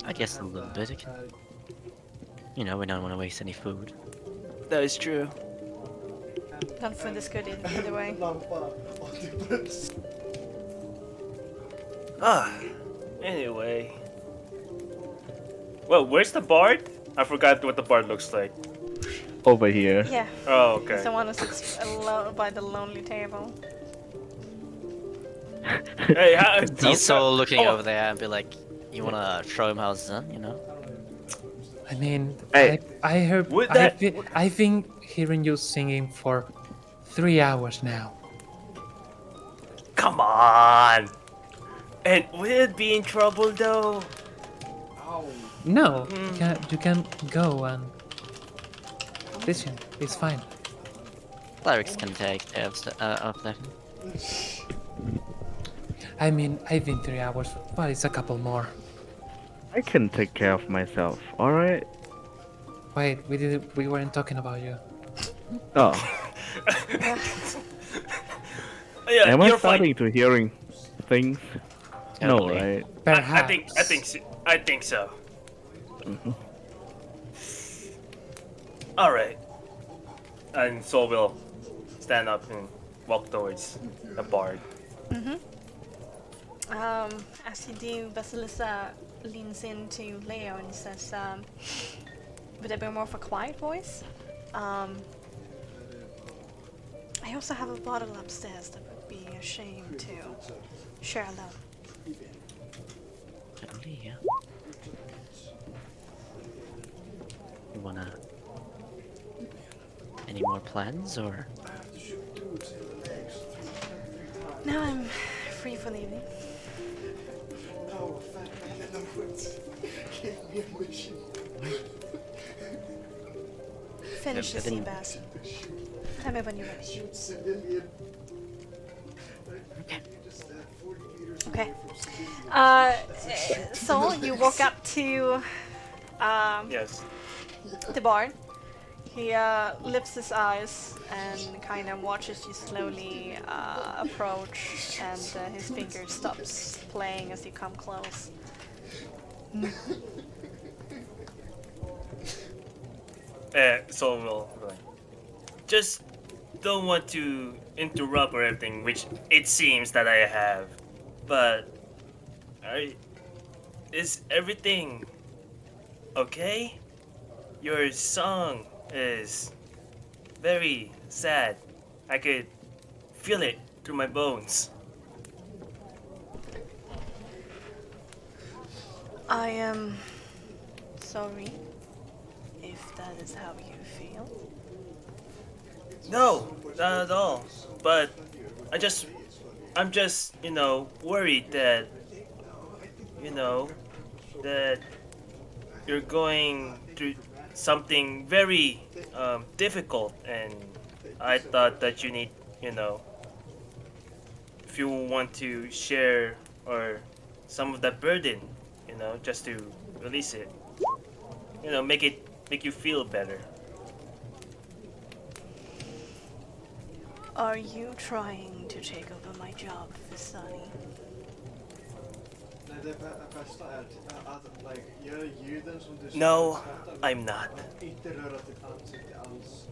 I guess a little bit. You know, we don't want to waste any food.
That is true.
None food is good either way.
Anyway. Well, where's the bard? I forgot what the bard looks like.
Over here.
Yeah,
Oh,
he's
okay.
the one who sits alone by the lonely table.
Hey,
He's so looking
Oh.
over there and be like, you wanna show him how it's done, you know?
I mean,
Hey.
I heard.
Would that-
I've been hearing you singing for 3 hours now.
Come on. And will it be in trouble though?
No, you can go and listen. It's fine.
Clerics can take care of them.
I mean, I've been 3 hours, but it's a couple more.
I can take care of myself. All right.
Wait, we weren't talking about you.
Oh,
Yeah,
am I
you're fine.
starting to hearing things? No,
Totally.
right?
Perhaps.
I think so. All right. And so we'll stand up and walk towards the bard.
As you do, Vasilisa leans into Leo and says, with a bit more of a quiet voice, I also have a bottle upstairs that would be a shame to share alone.
Certainly, yeah. You wanna... Any more plans, or...?
Now I'm free for the evening.
No, fat man in the woods gave me a mission.
Finish the
I've
sea
been-
bass. Tell me when you're ready.
Shoot civilian.
Okay.
Just stand 40 meters
Okay.
away from civilian.
So you walk up to
Yes.
the barn. He lifts his eyes and kind of watches you slowly approach, and his finger stops playing as you come close.
So we'll go ahead. Just don't want to interrupt or everything, which it seems that I have. But is everything okay? Your song is very sad. I could feel it through my bones.
I am sorry if that is how you feel.
No, not at all. But I'm just, worried that, that you're going through something very difficult, and I thought that you need, if you want to share or some of that burden, just to release it, make you feel better.
Are you trying to take over my job, Visani?
Nej, det bästa är att like, göra ljuden som du
No,
skrattar med,
I'm not.
men inte röra ditt ansikte alls.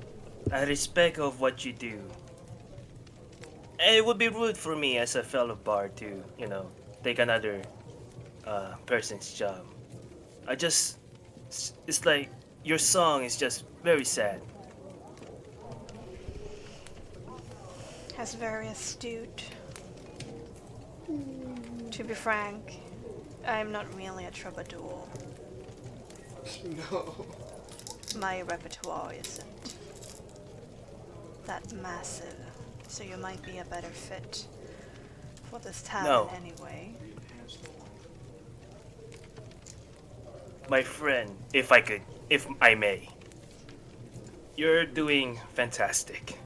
I respect of what you do. And it would be rude for me as a fellow bard to, take another person's job. It's like your song is just very sad.
As very astute. To be frank, I'm not really a troubadour.
No.
My repertoire isn't that massive, so you might be a better fit for this tavern
No.
anyway.
My friend, if I may, you're doing fantastic.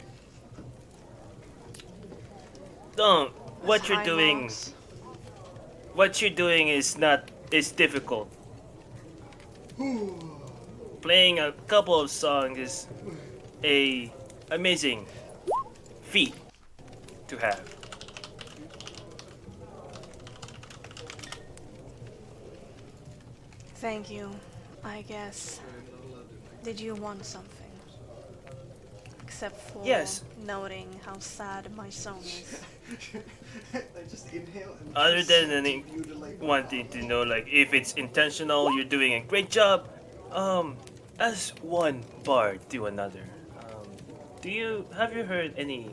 Don't, what you're
High
doing,
marks.
what you're doing is difficult. Playing a couple of songs is a amazing feat to have.
Thank you, I guess. Did you want something? Except for
Yes.
noting how sad my song is.
I just inhale and
Other
just
than
mutilate my
wanting
mouth.
to know, like, if it's intentional, you're doing a great job. As one bard to another, have you heard any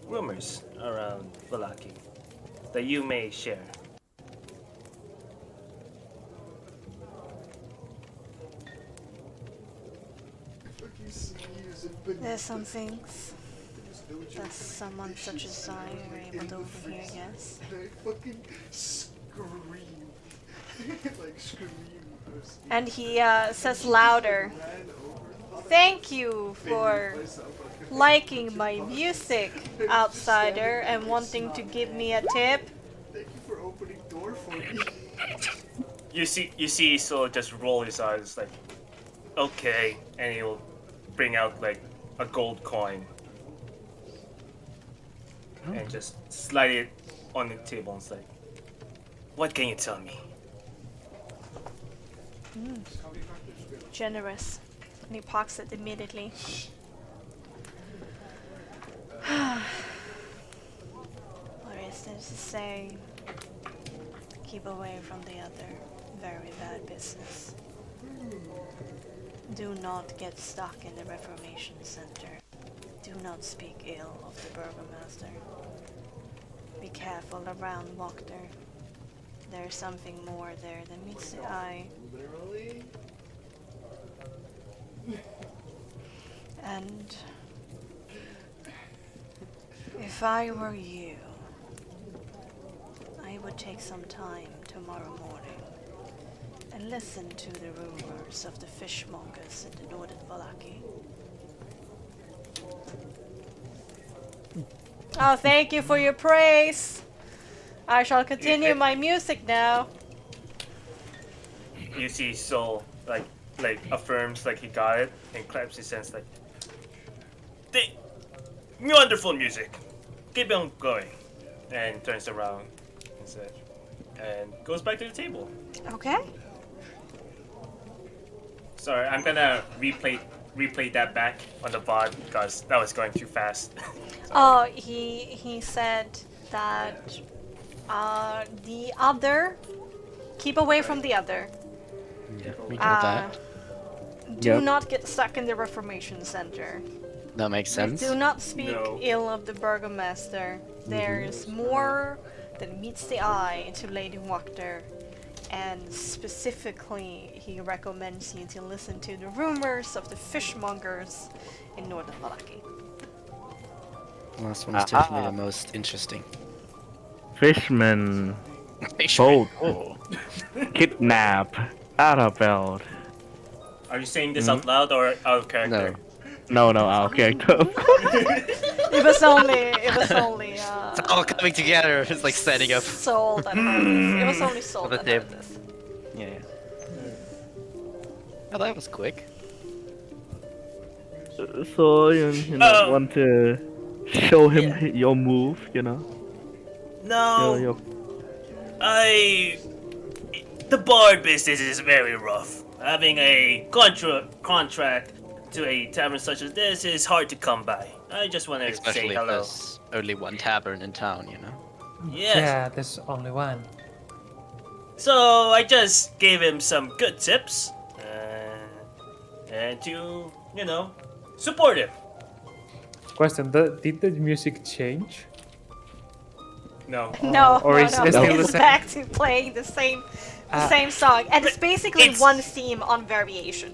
rumors around Valaki that you may share?
Fucking sneeze and put
There's some things
no joke.
that someone such as I are able to overhear, yes.
And I fucking scream. Like scream.
And he says louder,
Ran over.
"Thank you for
Myself, like,
liking my music, outsider, and wanting to give me a tip."
thank you for opening door for me.
You see, so just roll his eyes like, okay, and he'll bring out like a gold coin and just slide it on the table and say, "What can you tell me?"
Generous. And he pocks it immediately. Or is there to say, keep away from the other very bad business. Do not get stuck in the Reformation Center. Do not speak ill of the Burgomaster. Be careful around Wachter. There's something more there than meets the eye.
Literally?
And if I were you, I would take some time tomorrow morning and listen to the rumors of the fishmongers in the Northern Valaki. Oh, thank you for your praise. I shall continue my music now.
You see Soul like affirms like he got it and claps his hands like, wonderful music. Keep on going. And turns around instead and goes back to the table.
Okay.
Sorry, I'm gonna replay that back on the VOD because that was going too fast.
Oh, he said that the other, keep away from the other.
Yeah, we know that.
Do
Yep.
not get stuck in the Reformation Center.
That makes sense.
Do not speak
No.
ill of the Burgomaster. There's more than meets the eye to Lady Wachter, and specifically, he recommends you to listen to the rumors of the fishmongers in Northern Valaki.
Last one's definitely the most interesting.
Fishman,
Fishman.
boat, kidnap, Arabelle.
Are you saying this out loud or out of character?
No, our character.
It was only
It's all coming together. It's like setting up.
Soul that heard this. It was only Soul
the
that
tip.
heard this.
Yeah. Oh, that was quick.
So you
Oh.
want to show him your move, you know?
No.
Your
The bar business is very rough. Having a contract to a tavern such as this is hard to come by. I just want to say
Especially if
hello.
there's only one tavern in town, you know?
Yes.
Yeah, there's only one.
So I just gave him some good tips, and to support him.
Question: Did the music change?
No.
No,
Or
no,
is
no.
it still the
It's
same?
back to playing the same song, and it's basically
It's-
one theme on variation.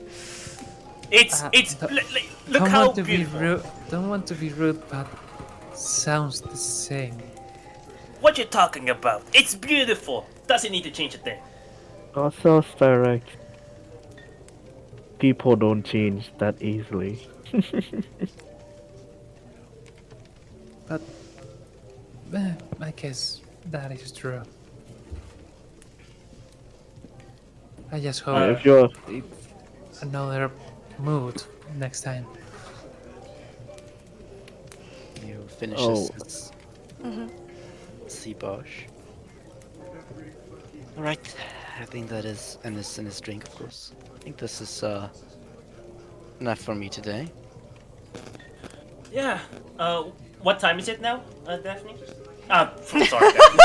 It's
don't-
look
don't
how
want to
beautiful.
be rude. Don't want to be rude, but sounds the same.
What you talking about? It's beautiful. Doesn't need to change a thing.
also direct. People don't change that easily.
But I guess that is true. I just hope
If you're
it's another mood next time.
You finish
Oh.
this. Seabosh. Alright, I think that is in his drink, of course. I think this is enough for me today.
Yeah. What time is it now, Daphne? Sorry, Daphne.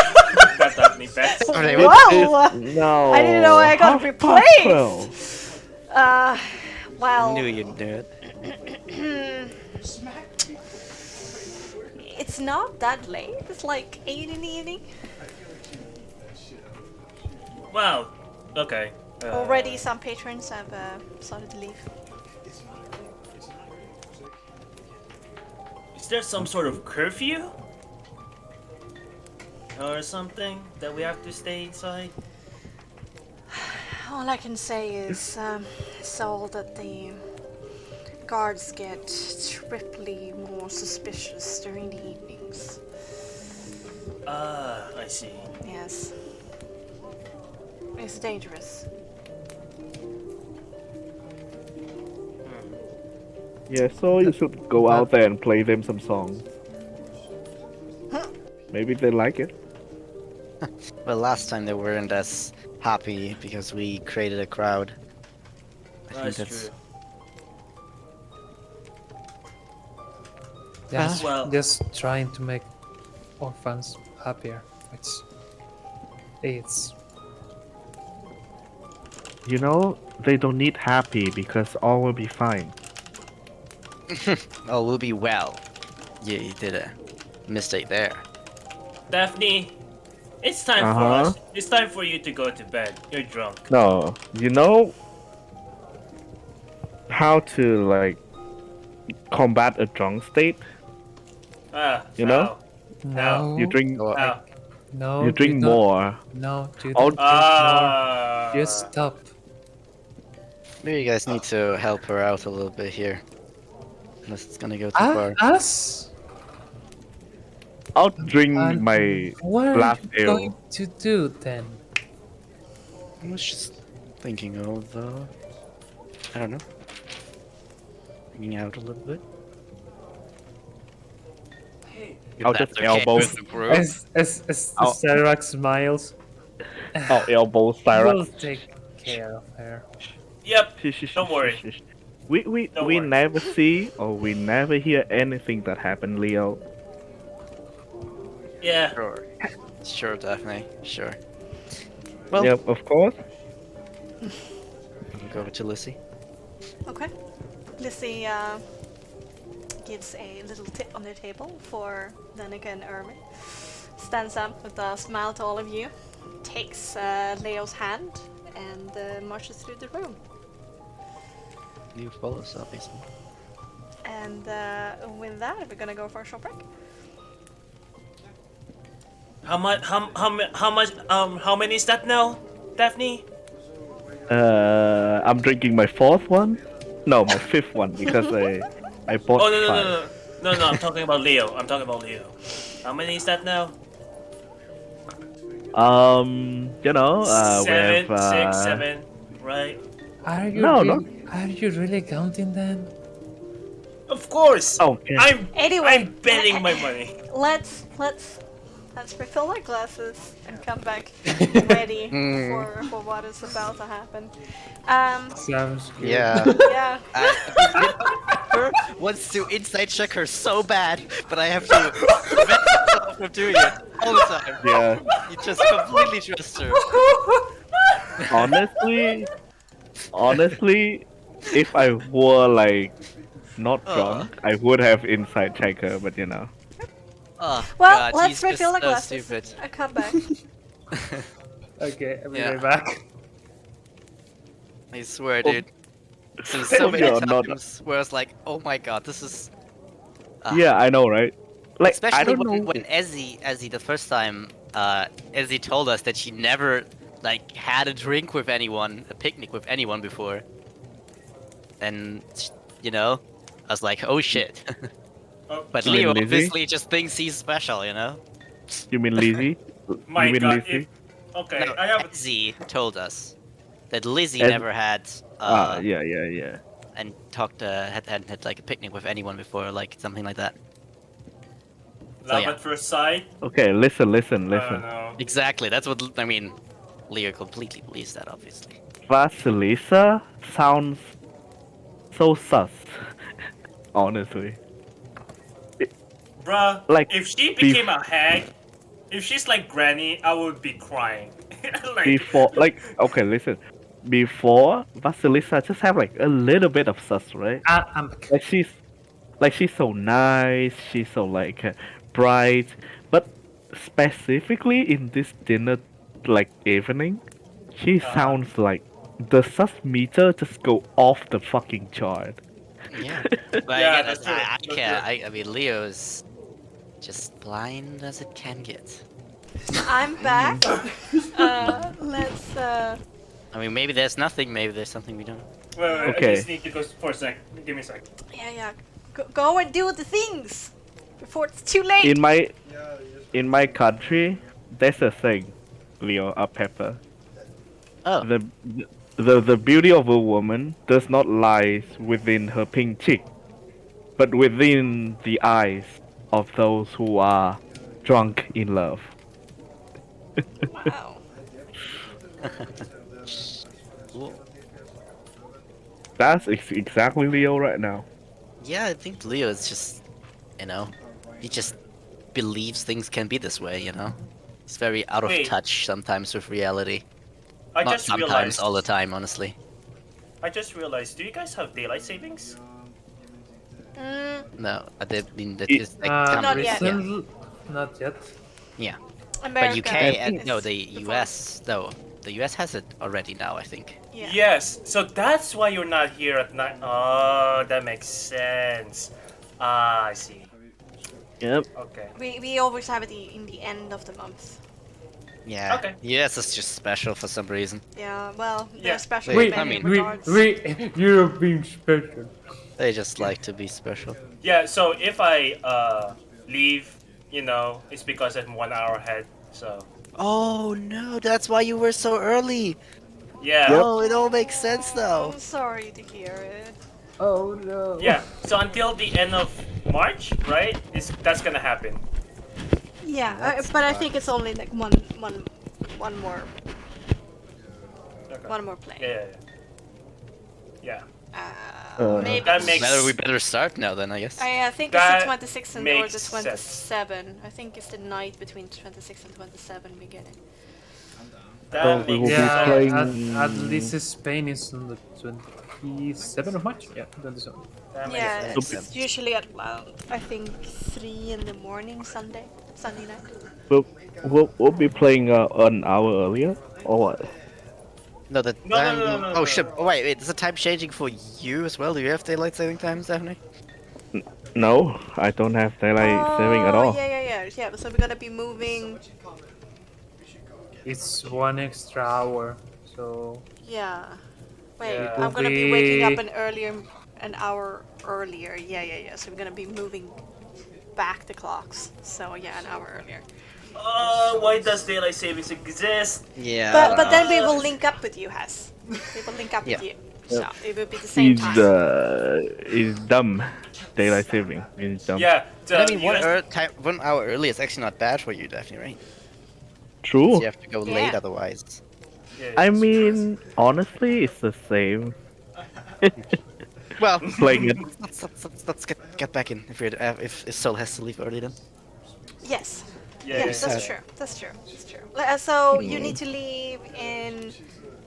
Not Daphne. Beth.
Sorry,
Whoa!
no,
I didn't know I got
12:30.
replaced. Well,
Knew you'd do it.
it's not that late. It's like 8 in the evening.
Wow. Okay.
Already, some patrons have started to leave.
Is there some sort of curfew? Or something that we have to stay inside?
All I can say is, Saul, that the guards get triply more suspicious during the evenings.
Ah, I see.
Yes. It's dangerous.
Yeah, so you should go out there and play them some songs. Maybe they like it.
Well, last time they weren't as happy because we created a crowd. I think
That's true.
Just,
Well-
just trying to make orphans happier, which it's
You know, they don't need happy because all will be fine.
Oh, we'll be well. You did a mistake there.
Daphne, it's time
Uh
for
huh.
us. It's time for you to go to bed. You're drunk.
No, you know how to like combat a drunk state. You know,
How?
No.
you drink
Oh,
How?
No,
you drink
don't.
more.
No, you
Oh,
don't drink more. Just
Ah.
stop.
maybe you guys need to help her out a little bit here. Unless it's gonna go too far.
Us?
I'll drink
And
my
what are
glass
you
ale.
going to do then?
I was just thinking of, I don't know, hanging out a little bit.
I'll
That's
just
okay
elbow.
with the group.
As
I'll-
Serac smiles,
I'll elbow
we'll
Cyrus.
take care of her.
Yep.
Shh,
Don't worry.
shh. We
Don't
we
worry.
never see or we never hear anything that happened, Leo.
Yeah.
Sure. Sure, definitely. Sure. Well,
Yep, of course.
I'll go over to Lissy.
Okay. Lissy gives a little tip on the table for Danica and Ermin. Stands up with a smile to all of you. Takes Leo's hand and marches through the room.
You follow us, obviously.
And with that, we're gonna go for a short break.
How much? How much? How many is that now, Daphne?
I'm drinking my fourth one. No, my fifth one because I bought
Oh no no
five.
no no no no! I'm talking about Leo. I'm talking about Leo. How many is that now?
You know, we
Seven,
have
6, 7, right?
Are you
No,
really, are you really counting them?
Of course.
Okay.
Anyway,
I'm betting my money.
Let's refill our glasses and come back ready for what is about to happen.
Sounds good.
Yeah.
Yeah.
Her wants to inside check her so bad, but I have to prevent myself from doing it all the time.
Yeah.
You just completely trust her.
Honestly, if I were like not drunk, I would have inside check her, but you know.
Oh,
Well,
God,
let's
he's
refill our
just so
glasses.
stupid.
I come back.
Okay, I'll be
Yeah.
right back.
I swear,
Oh,
dude. There's so many
you're not-
times where I was like, oh my god, this is...
Yeah, I know, right? Like,
Especially
I don't
when,
know.
when Ezzy the first time, Ezzy told us that she never, like, had a drink with anyone, a picnic with anyone before. And, you know, I was like, oh shit.
Oh,
But
You mean
Leo
Lizzie?
obviously just thinks he's special, you know?
You mean Lizzie?
my
you mean
God!
Lizzie?
Okay,
No,
I have.
Ezzy told us that Lizzie
Ez-
never had,
Yeah.
and talked, hadn't had, like, a picnic with anyone before, like, something like that.
Love
yeah.
at first sight.
Okay, listen.
No.
Exactly, that's what, I mean, Leo completely believes that, obviously.
Vasilisa sounds so sus. Honestly.
Bruh,
Like,
if she
bef-
became a hag, if she's like Granny, I would be crying. like,
Okay, listen. Before Vasilisa just have like a little bit of sus, right?
I'm back.
She's so nice, she's so like bright, but specifically in this dinner like evening, she sounds like the sus meter just go off the fucking chart.
Yeah. But
Yeah,
again,
that's true,
I
that's
can't.
true.
I mean, Leo's just blind as it can get.
I'm back. Let's.
I mean, maybe there's nothing. Maybe there's something we don't.
wait, I
Okay.
just need to go for a sec. Give me a sec.
Yeah. Go and do the things before it's too late.
In my country, there's a thing, Leo, Pepper.
Oh.
The beauty of a woman does not lie within her pink cheek, but within the eyes of those who are drunk in love.
Wow.
Cool.
That's exactly Leo right now.
Yeah, I think Leo is just, you know, he just believes things can be this way. You know, he's very out of
Wait.
touch sometimes with reality.
I
Not
just
sometimes,
realized.
all the time, honestly.
I just realized. Do you guys have daylight savings?
No, I did mean that
It-
is like count-
Not yet.
Yeah.
recently, not yet.
Yeah. But
America.
UK
think-
and no,
is
the
before.
US though. The US has it already now, I think.
Yeah.
Yes. So that's why you're not here at night. Oh, that makes sense. Ah, I see.
Yep.
Okay.
We always have it in the end of the month.
Yeah.
Okay.
US is just special for some reason.
Yeah, well,
Yeah.
they're special
Wait,
in
I
many
mean-
regards.
You're being special.
They just like to be special.
Yeah. So if I leave, it's because I'm 1 hour ahead. So
Oh no, that's why you were so early.
yeah.
Oh, it all makes sense now.
I'm sorry to hear it.
Oh no.
Yeah. So until the end of March, right? That's gonna happen.
Yeah, but I think it's only like one more
Okay.
one more play.
Yeah.
Maybe.
That makes.
We better start now then, I guess.
I think
That
it's the 26th or
makes
the
sense.
27. I think it's the night between 26 and 27 beginning.
That
So we will
makes
be
Yeah,
playing-
at least Spain is on the 27th of March. Yeah, 27th.
That makes
Yeah,
sense.
it's usually at I think 3 in the morning Sunday night.
We'll be playing an hour earlier, or what?
No, the
No,
time.
no,
Oh shit! Oh, wait, is the time changing for you as well? Do you have daylight saving times, Daphne?
No, I don't have daylight saving at all.
Yeah. So we're gonna be moving.
It's 1 extra hour, so
Yeah. Wait,
Yeah.
I'm gonna be
Will
waking up
be-
an hour earlier. Yeah. So we're gonna be moving back the clocks. So yeah, an hour earlier.
Why does daylight savings exist?
Yeah.
But then we will link up with you, Has. We will link up with
Yeah.
you. So it will be the same time.
Is dumb. Daylight saving is dumb.
Yeah.
I mean,
US
1 hour early is actually not bad for you, Daphne, right?
True.
You have to go
Yeah.
late otherwise.
Yeah,
I
it's-
mean, honestly, it's the same.
Well,
Playing it.
let's get back in if Sol has to leave early then.
Yes.
Yeah,
Yes,
yeah.
that's true. That's true. So you need to leave in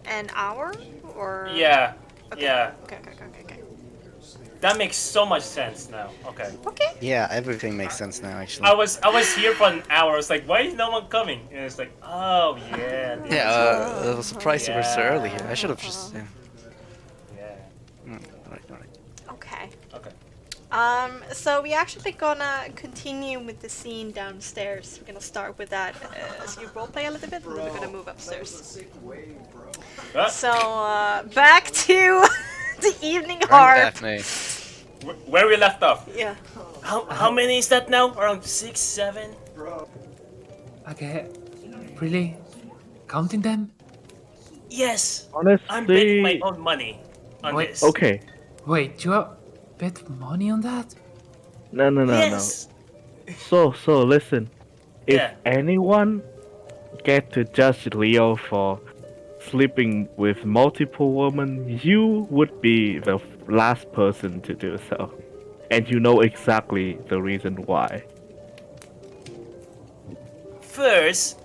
an hour, or
Yeah.
Okay.
Yeah.
Okay.
That makes so much sense now. Okay.
Okay.
Yeah, everything makes sense now, actually.
I was here for an hour. I was like, why is no one coming? And it's like, oh yeah.
Yeah, I was surprised you were so
Yeah.
early. I should have just. Yeah.
Yeah.
Alright.
Okay.
Okay.
So we actually gonna continue with the scene downstairs. We're gonna start with that as you roleplay a little bit, and then we're gonna move upstairs.
Sick way, bro.
So back to the evening
Right,
harp.
Daphne.
Where we left off.
Yeah.
How many is that now? Around 6, 7?
okay. Really? Counting them?
Yes.
Honestly,
I'm betting my own money on
Wait,
this.
okay.
Wait, you have bet money on that?
No.
Yes.
So listen. If
Yeah.
anyone get to judge Leo for sleeping with multiple women, you would be the last person to do so. And you know exactly the reason why.
First,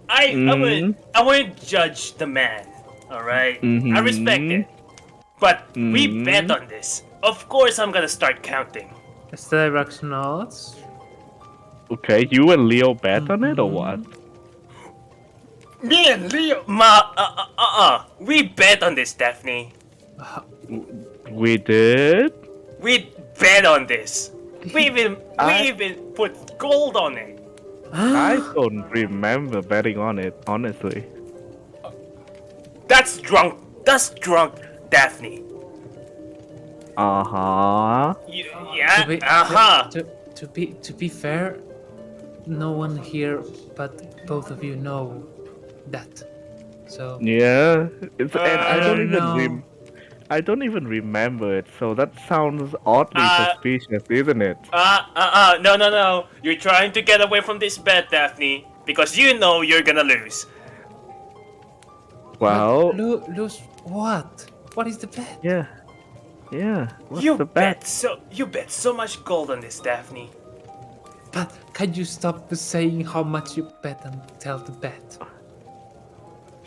I wouldn't judge the man. All right? I respect it. But we bet on this. Of course, I'm gonna start counting.
Styrax nods.
Okay, you and Leo bet on it or what?
Me and Leo, we bet on this, Daphne.
We did?
We bet on this. We even put gold on it.
I don't remember betting on it, honestly.
That's drunk, Daphne.
Uh-huh.
Yeah,
To be fair, no one here but both of you know that. So
Yeah, and
I
don't know.
I don't even remember it, so that sounds oddly suspicious, isn't it?
No. You're trying to get away from this bet, Daphne, because you know you're gonna lose.
Well,
lose what? What is the bet?
yeah. What's
You
the bet?
bet so much gold on this, Daphne.
But can you stop saying how much you bet and tell the bet?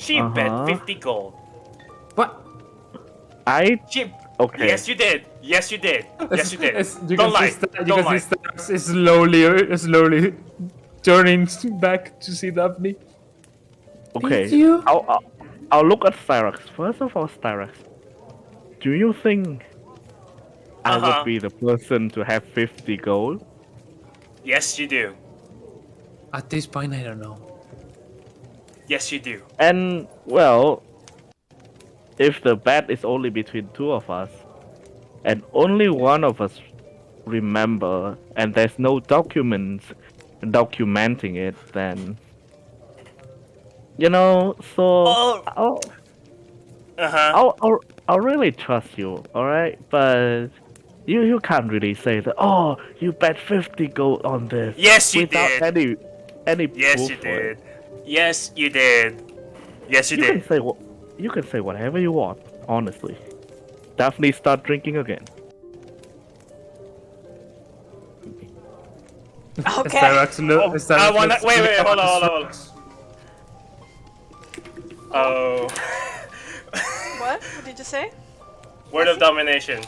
She bet
Uh-huh.
50 gold.
What?
She.
Okay.
Yes, you did. Yes, you did. Yes, you did.
You
Don't
can
lie.
see, you
Don't
can
lie.
see Starks is slowly turning back to see Daphne.
Okay.
Did you?
I'll look at Styrax. First of all, Styrax, do you think I
Uh-huh.
would be the person to have 50 gold?
Yes, you do.
At this point, I don't know.
Yes, you do.
And, well, if the bet is only between two of us, and only one of us remember, and there's no documents documenting it, then... You know, so...
Oh. Uh-huh.
I'll really trust you, alright? But... You can't really say that, oh, you bet 50 gold on this.
Yes, you
without
did.
any
Yes,
proof
you
for it.
did. Yes, you did. Yes, you
You can
did.
say what you can say whatever you want, honestly. Definitely start drinking again.
Okay.
I wanna. Wait, hold on. Oh.
What? What did you say?
Word of domination.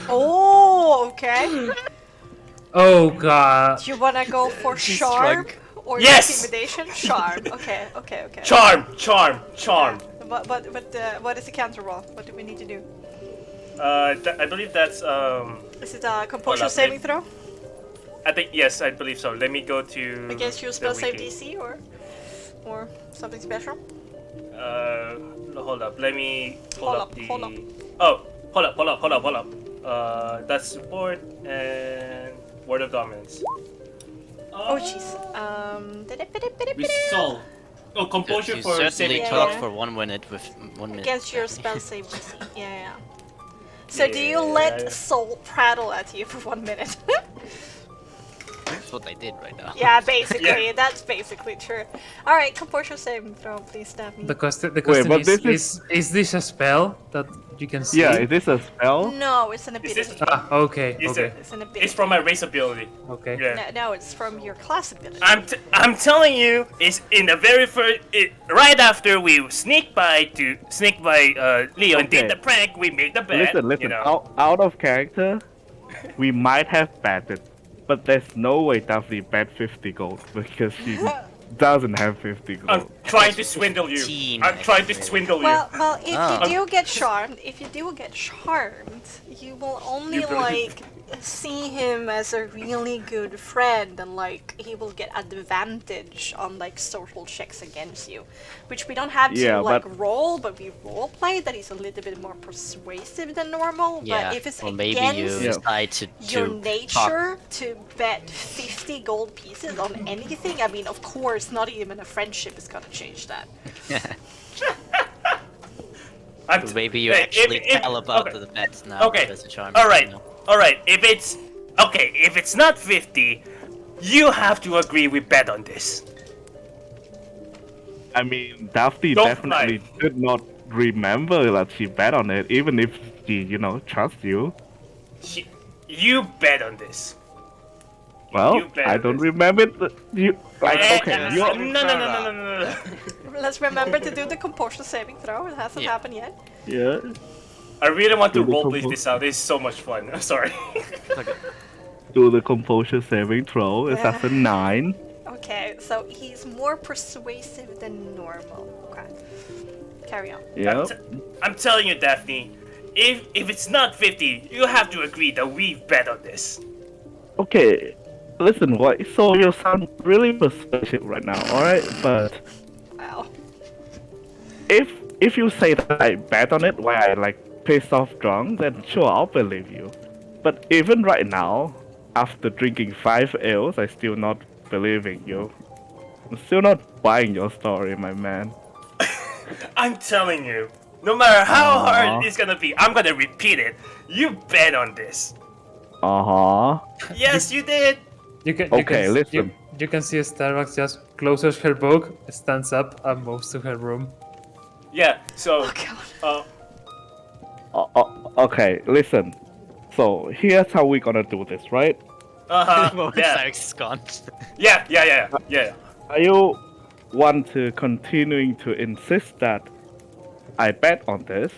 Oh, okay.
Oh god.
Do you wanna go for charm or
Yes!
intimidation? Charm. Okay.
Charm.
What is the counter roll? What do we need to do?
I believe that's
Is it a composure
Hold up,
saving throw
I think yes, I believe so. Let me go to
against your
the
spell save
wiki.
DC or something special?
Hold up. Let me pull
Hold
up
up,
the.
hold up.
Oh, hold up. That's support and word of dominance.
Oh jeez.
Resolve. Oh, composure
You
for
certainly
saving
Yeah,
talked
yeah.
for 1 minute with 1 minute.
Against your spell save DC. Yeah. So do you
Yeah.
let Soul prattle at you for 1 minute?
That's what I did right now.
Yeah, basically.
Yeah.
That's basically true. Alright, composure saving throw, please, Daphne.
The question
but this
is this a spell that you can see?
Yeah, is this a spell?
No, it's an
Is
ability.
this-
Ah, okay,
Is
okay,
it?
It's an ability.
It's from my race ability.
okay.
Yeah.
No, it's from your class ability.
I'm telling you, it's in the very first, right after we sneak by Leo and did
Okay.
the prank, we made the bet.
Listen.
You know.
Out of character, we might have betted, but there's no way Daphne bet 50 gold because she doesn't have 50 gold.
I'm trying to swindle you.
Team
I'm trying to
effort.
swindle you.
Well, if
Ah.
you do get charmed, you will only like see him as a really good friend, and like he will get advantage on like social checks against you, which we don't have to
Yeah,
like
but-
roll, but we role play that he's a little bit more persuasive than normal.
Yeah,
But if it's
or maybe you
against
Yeah.
decide to
your
talk.
nature to bet 50 gold pieces on anything, I mean, of course, not even a friendship is gonna change that.
Maybe you
Hey,
actually
if-
tell about
okay.
the bets now.
Okay.
There's a charm.
All right.
You know.
All right. If it's not 50, you have to agree we bet on this.
I mean, Daphne
Don't
definitely
lie.
did not remember that she bet on it, even if she, trusts you.
You bet on this.
Well,
You bet
I
on
don't
this.
remember okay,
No,
you
no.
Let's remember to do the composure saving throw. It hasn't
Yeah.
happened yet.
yeah.
I really want to
Do the
roleplay
compo-
this out. This is so much fun. I'm sorry.
Do the composure saving throw. It's at a 9.
Okay, so he's more persuasive than normal. Okay. Carry on.
Yeah.
I'm telling you, Daphne. If it's not 50, you have to agree that we bet on this.
Okay. Listen, what? So you sound really persuasive right now, alright? But
Wow.
if you say that I bet on it while I pissed off drunk, then sure, I'll believe you. But even right now, after drinking 5 ales, I still not believing you. I'm still not buying your story, my man.
I'm telling you. No matter how
Aw.
hard it's gonna be, I'm gonna repeat it. You bet on this.
Uh-huh.
Yes, you did.
Okay, listen.
You can see Starbucks just closes her book, stands up, and moves to her room.
Yeah. So.
Oh god.
Okay, listen. So, here's how we're gonna do this, right?
Yeah.
Cyrix is gone.
Yeah.
Are you want to continuing to insist that I bet on this,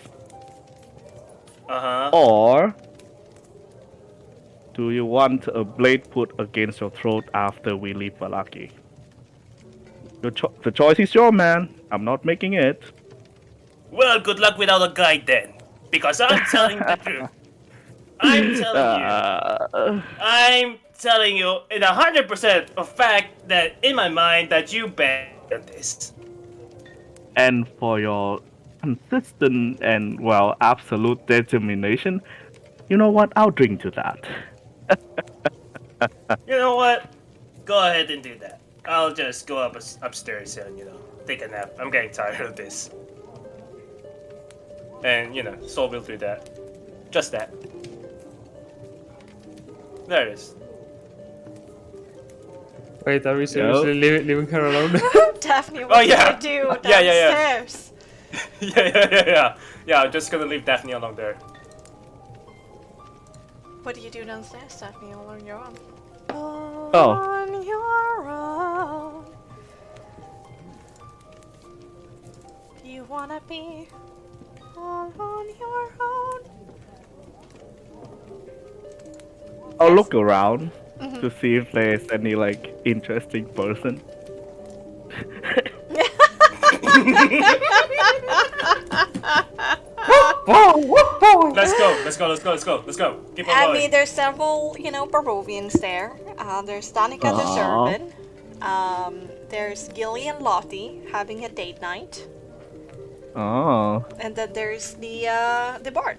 or do you want a blade put against your throat after we leave Valaki? The choice is yours, man. I'm not making it.
Well, good luck without a guide then. Because I'm telling the truth. I'm telling you in 100% of fact that in my mind that you bet on this.
And for your consistent and, well, absolute determination, you know what? I'll drink to that.
You know what? Go ahead and do that. I'll just go upstairs and, take a nap. I'm getting tired of this. And, Soul will do that. Just that. There it is.
Wait, are we seriously leaving her alone?
Daphne, what do you do downstairs?
Yeah, I'm just gonna leave Daphne alone there.
What do you do downstairs, Daphne, all on your own?
Oh.
On your own. Do you wanna be all on your own?
I'll look around to see if there's any, like, interesting person.
Let's go. Keep on
I
going.
mean, there's several, Barovians there. There's Danica the Servant. There's Gilly and Lottie having a date night.
Oh.
And then there's the bard.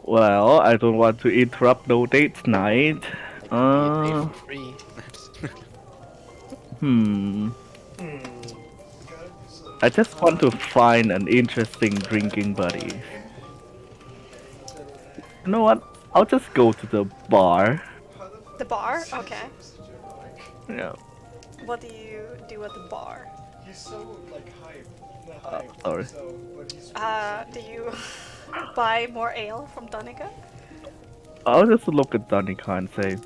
Well, I don't want to interrupt no date night.
Free.
I just want to find an interesting drinking buddy. You know what? I'll just go to the bar.
The bar? Okay.
Yeah.
What do you do at the bar?
He's so like hype. Not hype.
Sorry.
So, but he's
Do you buy more ale from Danica?
I'll just look at Danica and say,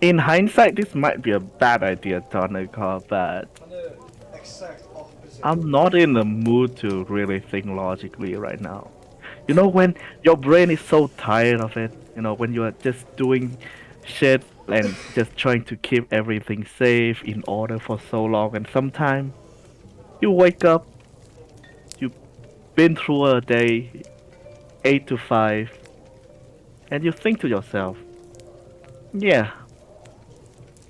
in hindsight, this might be a bad idea, Danica, but
on the exact opposite.
I'm not in the mood to really think logically right now. You know, when your brain is so tired of it, when you are just doing shit and just trying to keep everything safe in order for so long, and sometimes you wake up, you've been through a day, 8 to 5, and you think to yourself, yeah,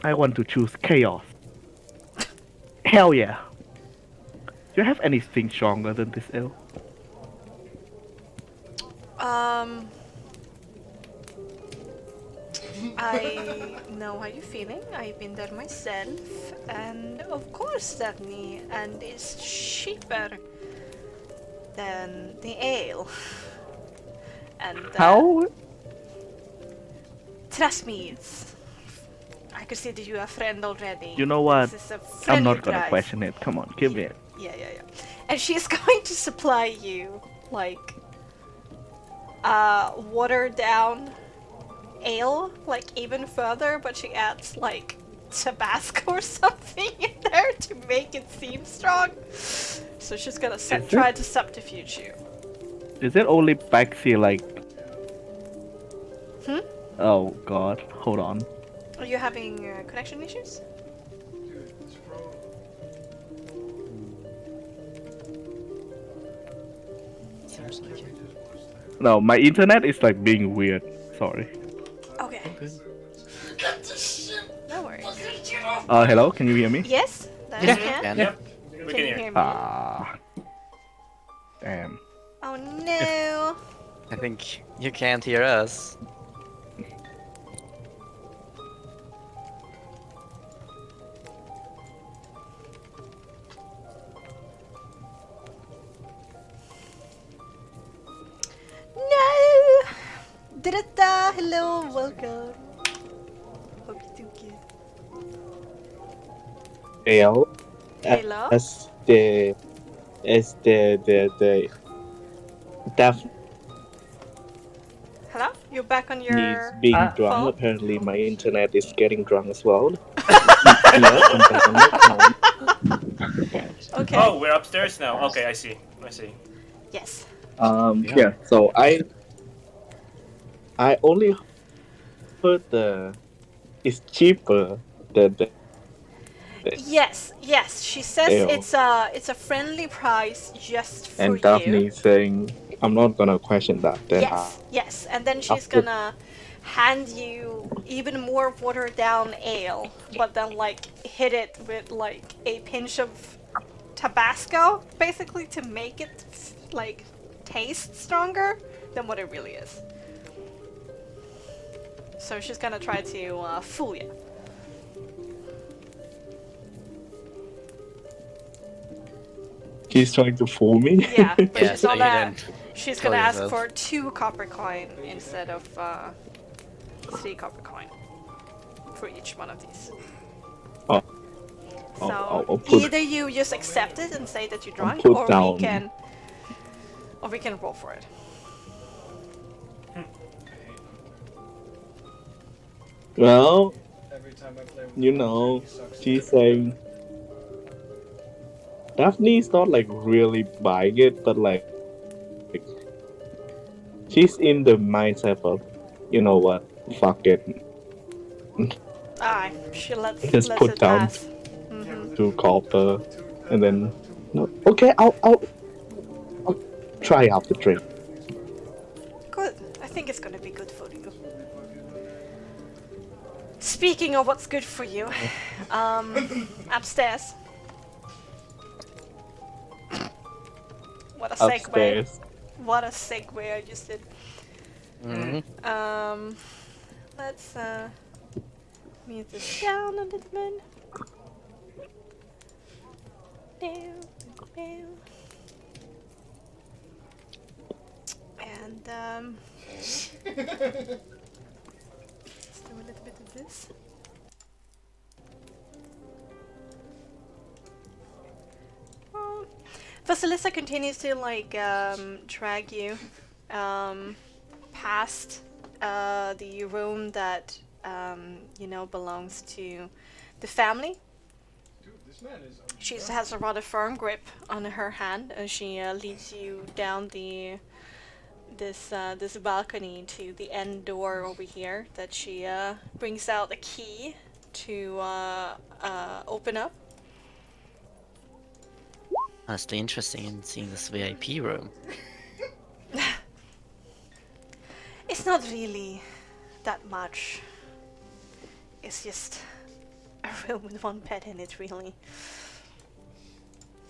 I want to choose chaos. Hell yeah. Do you have anything stronger than this ale?
I know how you're feeling. I've been there myself, and of course, Daphne, and it's cheaper than the ale. And
How?
trust me, I could see that you are a friend already.
You know what?
This is a
I'm
friendly
not gonna
price.
question it. Come on, give me it.
Yeah. And she's going to supply you, like, watered down ale, like, even further, but she adds, like, Tabasco or something in there to make it seem strong. So she's gonna try to subterfuge you.
Is it only Bexxy, like... Oh god, hold on.
Are you having connection issues?
Dude, this bro.
No, my internet is like being weird. Sorry.
Okay. No worries.
Hello, can you hear me?
Yes? That
Yeah.
you can?
And
Yep, we
Can
can
you
hear.
hear me?
Damn.
Oh no!
I think you can't hear us.
No! Da-da-da! Hello, welcome. Hope you do good.
Ale
Hello?
as the Daphne
Hello? You're back on
is
your...
being
Ah.
drunk.
phone?
Apparently, my internet is getting drunk as well. Yes, I'm back on my phone.
Okay.
Oh, we're upstairs now. Okay, I see. I see.
Yes.
Yeah. So I only heard it's cheaper than the
Yes, yes. She says
ale,
it's a friendly price just for
and
you.
Daphne saying I'm not gonna question that. Then
Yes, yes. And then she's
after
gonna hand you even more watered down ale, but then like hit it with like a pinch of Tabasco, basically to make it like taste stronger than what it really is. So she's gonna try to fool you.
she's trying to fool me.
Yeah, but
Yeah,
she's
so
gonna
you don't
she's
kill
gonna ask
yourself.
for 2 copper coin instead of 3 copper coin for each one of these.
Oh,
So
I'll put
either you just accept it and say that you're
I'll
drunk,
put
or
down.
we can roll for it.
Well,
Every time I play with
you
him,
know,
he sucks.
she's saying Daphne's not like really buying it, but like she's in the mindset of, you know what, fuck it,
Aye, she lets
just put
it
down
pass. Mm-hmm.
2 copper, and then no, okay, I'll try out the drink.
Good. I think it's gonna be good for you. Speaking of what's good for you, upstairs. What a segue.
Upstairs.
What a segue I just did.
Mhm.
Let's mute this down a little bit. And let's do a little bit of this. Vasilisa continues to like drag you past the room that belongs to the family.
Dude, this man is
She has a rather firm grip on her hand, and she leads you down this balcony to the end door over here. That she brings out a key to open up.
Honestly interesting in seeing this VIP room.
It's not really that much. It's just a room with one bed in it, really.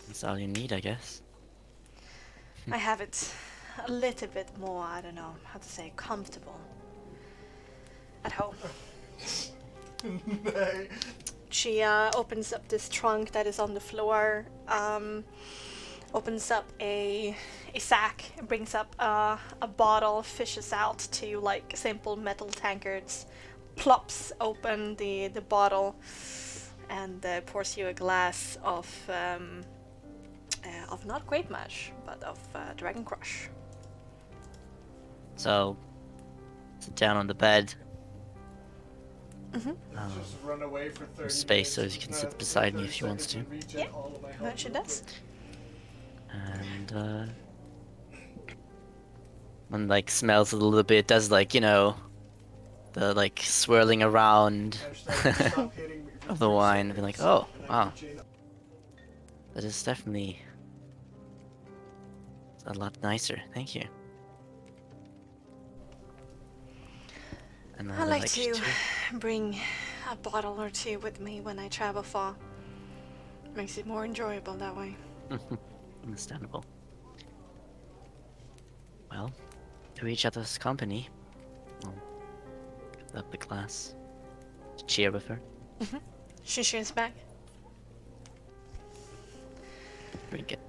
That's all you need, I guess.
I have it a little bit more, I don't know how to say, comfortable at home. She opens up this trunk that is on the floor, opens up a sack, brings up a bottle, fishes out 2 like simple metal tankards, plops open the bottle, and pours you a glass of not Great Mash, but of Dragon Crush.
So, sit down on the bed.
Mm-hmm.
just run away for 30
Space so
minutes,
he can
and
sit
have
beside me
30
if he wants
seconds
to.
regen
Yeah,
all of my
that
health.
she does.
And, when, like, smells a little bit, does, like, the, like, swirling around
Hashtag stop hitting me for
of the
3
wine, and be
seconds,
like, oh,
and I
wow,
regen
that is definitely a lot nicer. Thank you. And
I like to
too.
bring a bottle or 2 with me when I travel far. Makes it more enjoyable that way.
Understandable. Well, to each other's company. I'll give up the glass to cheer with her.
She shoots back.
Drink it.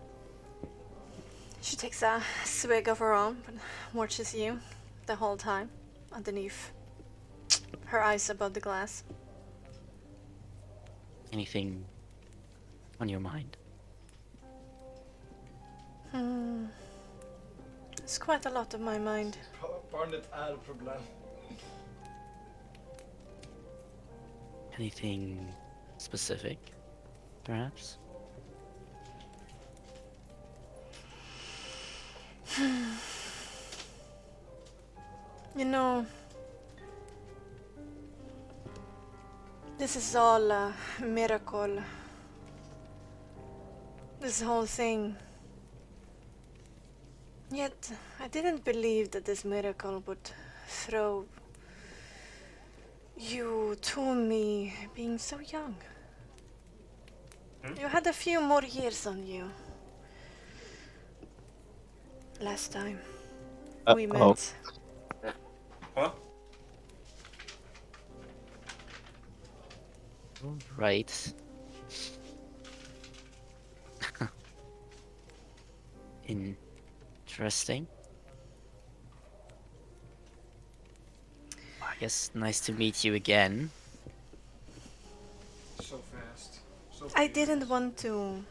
She takes a swig of her own, but watches you the whole time, underneath her eyes above the glass.
Anything on your mind?
It's quite a lot on my mind.
Barnet är problem.
Anything specific, perhaps?
You know, this is all a miracle. This whole thing. Yet, I didn't believe that this miracle would throw you to me being so young. You had a few more years on you. Last time we
Uh-oh.
met.
What?
Right. Interesting. I guess nice to meet you again.
So fast. So
I
fast.
didn't want to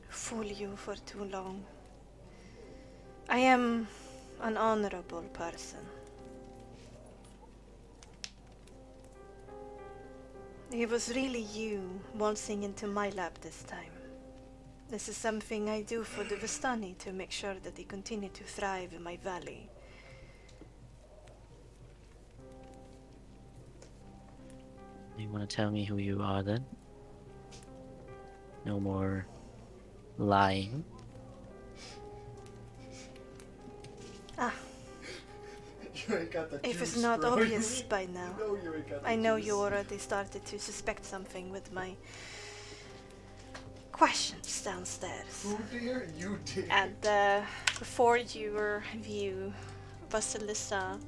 fool you for too long. I am an honorable person. It was really you waltzing into my lab this time. This is something I do for the Vistani to make sure that they continue to thrive in my valley.
You want to tell me who you are then? No more lying.
Ah,
You ain't got the
if it's
juice,
not
bro.
obvious by now.
You know you ain't got the
I know
juice.
you already started to suspect something with my questions downstairs.
Who dear? You did.
And before your view, Vasilisa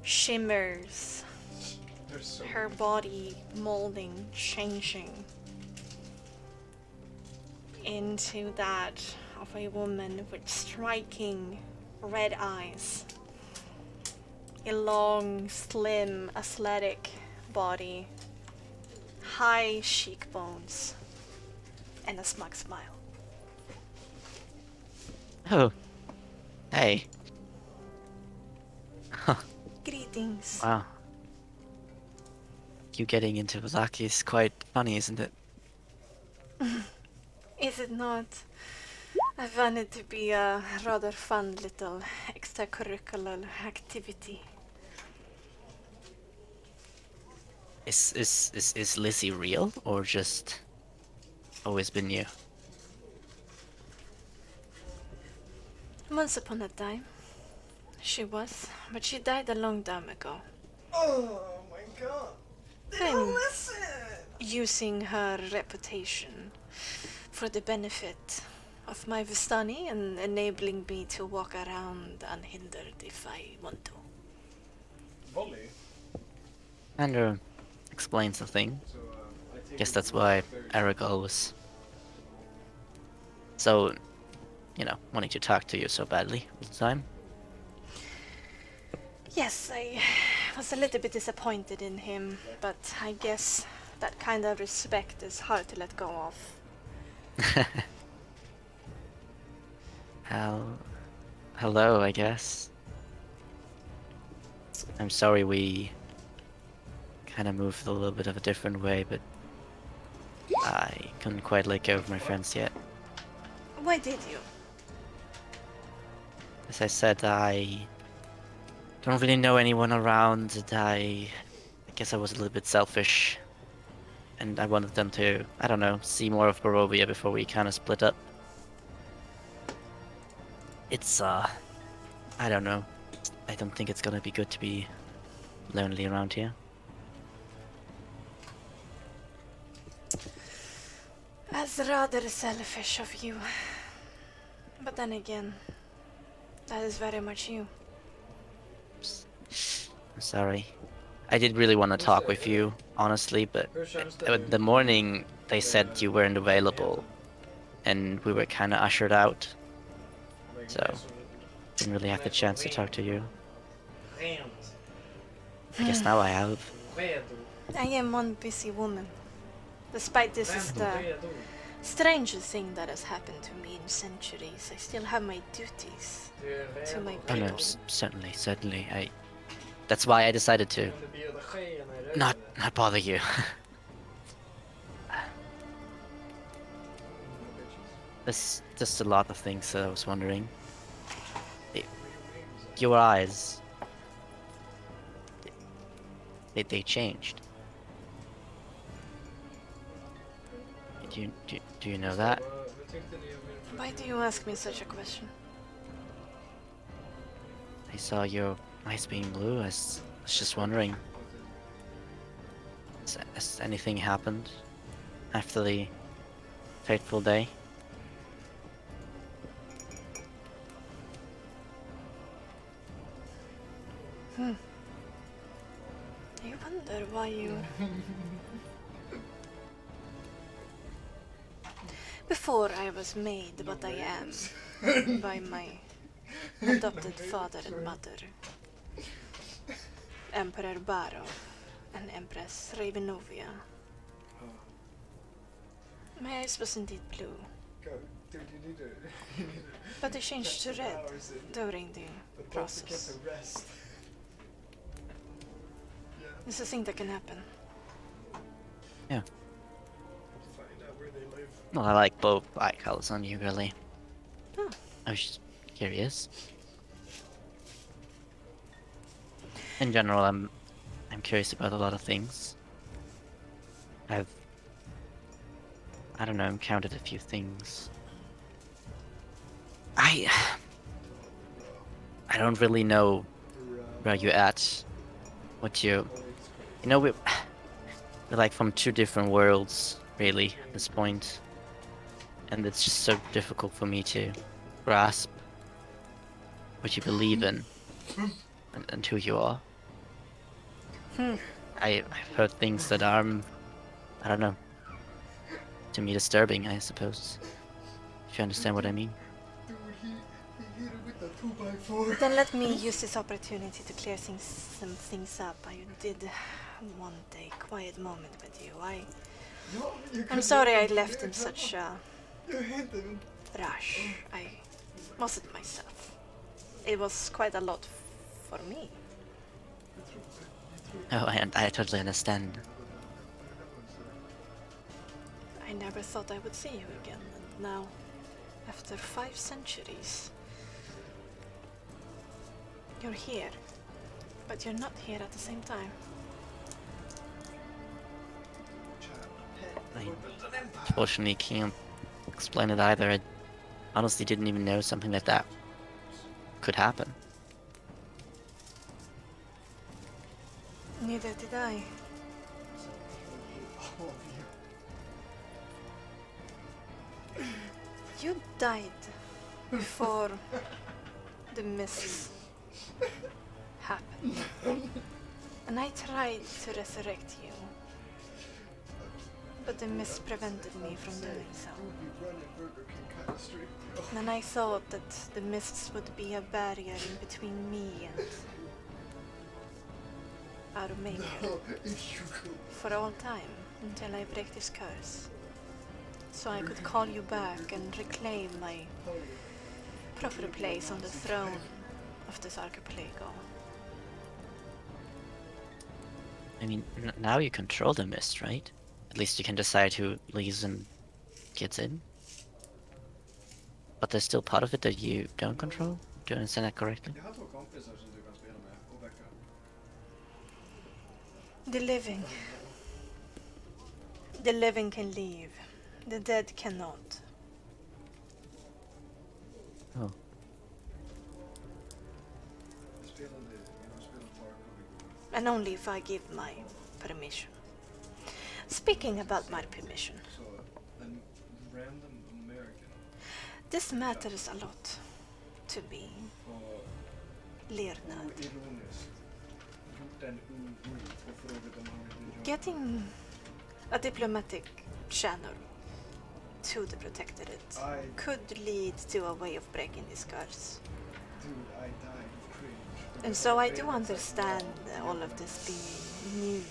shimmers,
There's so
her
many.
body molding, changing into that of a woman with striking red eyes, a long, slim, athletic body, high cheekbones, and a smug smile.
Oh. Hey.
Greetings.
Wow. You getting into Ozaki is quite funny, isn't it?
Is it not? I found it to be a rather fun little extracurricular activity.
Is Lizzie real or just always been you?
Once upon a time, she was, but she died a long time ago.
Oh my god.
I'm
Listen.
using her reputation for the benefit of my Vistani and enabling me to walk around unhindered if I want to.
Volley.
Andrew explains the thing.
So, I take
Guess
it
that's
you
why
very-
Aragal was so, wanting to talk to you so badly all the time.
Yes, I was a little bit disappointed in him, but I guess that kind of respect is hard to let go of.
Hello, I guess. I'm sorry we kind of moved a little bit of a different way, but I couldn't quite let go of my friends yet.
Why did you?
As I said, I don't really know anyone around, and I guess I was a little bit selfish. And I wanted them to, I don't know, see more of Barovia before we kind of split up. It's, I don't know. I don't think it's gonna be good to be lonely around here.
That's rather selfish of you. But then again, that is very much you.
I'm sorry. I did really want to talk with you, honestly, but the morning they said you weren't available, and we were kind of ushered out, so didn't really have the chance to talk to you. I guess now I have.
I am one busy woman. Despite this is the strangest thing that has happened to me in centuries, I still have my duties to my
Oh
people.
no, certainly. That's why I decided to not bother you. There's just a lot of things that I was wondering. Your eyes, they changed. Do you know that?
Why do you ask me such a question?
I saw your eyes being blue. I was just wondering. Has anything happened after the fateful day?
I wonder why you... Before I was made what I am by my adopted father and mother, Emperor Barov and Empress Ravenovia. My eyes was indeed blue, but they changed to red during the process. It's a thing that can happen.
Yeah. Well, I like both eye colors on you, really.
Oh.
I was just curious. In general, I'm curious about a lot of things. I don't know, encountered a few things. I don't really know where you're at. What you know, we're like from two different worlds, really, at this point. And it's just so difficult for me to grasp what you believe in and who you are. I've heard things that are, I don't know, to me disturbing, I suppose. If you understand what I mean.
Then let me use this opportunity to clear some things up. I did want a quiet moment with you. I'm sorry I left in such a rush. I wasn't myself. It was quite a lot for me.
Oh, I totally understand.
I never thought I would see you again, and now, after 5 centuries, you're here, but you're not here at the same time.
I unfortunately can't explain it either. I honestly didn't even know something like that could happen.
Neither did I. You died before the mists happened. And I tried to resurrect you. But the mist prevented me from doing so. And I thought that the mists would be a barrier in between me and our maker for all time, until I break this curse. So I could call you back and reclaim my proper place on the throne of this archipelago.
I mean, now you control the mist, right? At least you can decide who leaves and gets in. But there's still part of it that you don't control? Do I understand that correctly?
The living. The living can leave. The dead cannot.
Oh.
And only if I give my permission. Speaking about my permission. This matters a lot to me, Leonard. Getting a diplomatic channel to the Protectorate could lead to a way of breaking this curse. And so I do understand all of this being new,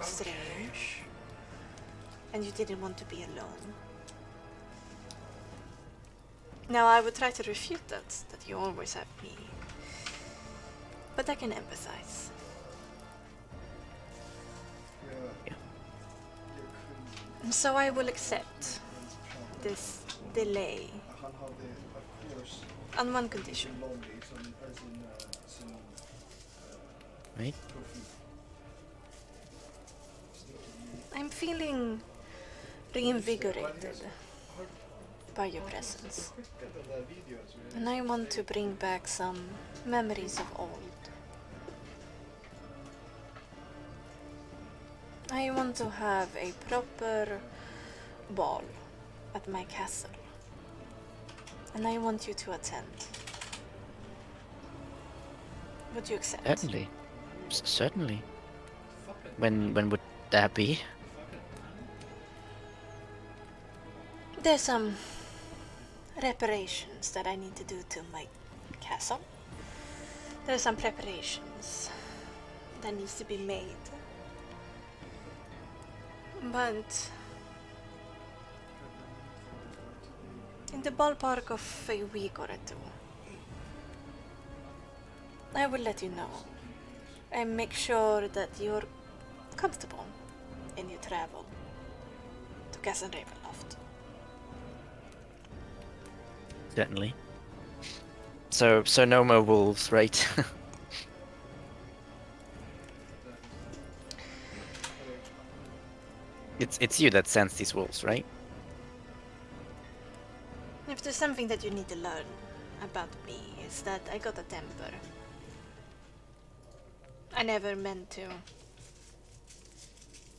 strange, and you didn't want to be alone. Now I would try to refute that you always have me. But I can empathize. So I will accept this delay on one condition.
Right?
I'm feeling reinvigorated by your presence. And I want to bring back some memories of old. I want to have a proper ball at my castle. And I want you to attend. Would you accept?
Certainly. Certainly. When would that be?
There's some reparations that I need to do to my castle. There's some preparations that needs to be made. But in the ballpark of a week or two, I will let you know and make sure that you're comfortable in your travel to Castle Ravenloft.
Certainly. So no more wolves, right? It's you that sends these wolves, right?
If there's something that you need to learn about me, is that I got a temper. I never meant to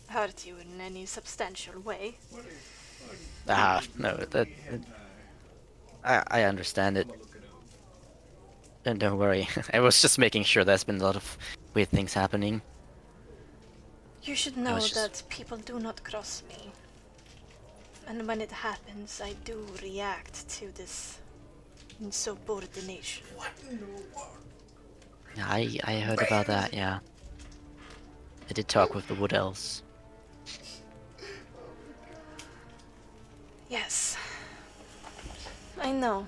hurt you in any substantial way.
No, I understand it. And don't worry, I was just making sure there's been a lot of weird things happening.
You should know that people do not cross me. And when it happens, I do react to this insubordination.
Yeah, I heard about that, yeah. I did talk with the wood elves.
Yes. I know.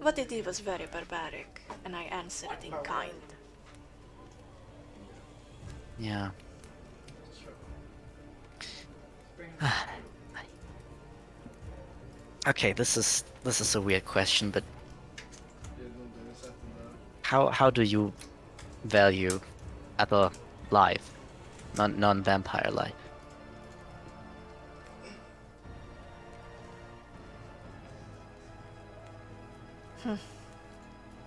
What they did was very barbaric, and I answered in kind.
Yeah. Okay, this is a weird question, but how do you value other life, non-vampire life?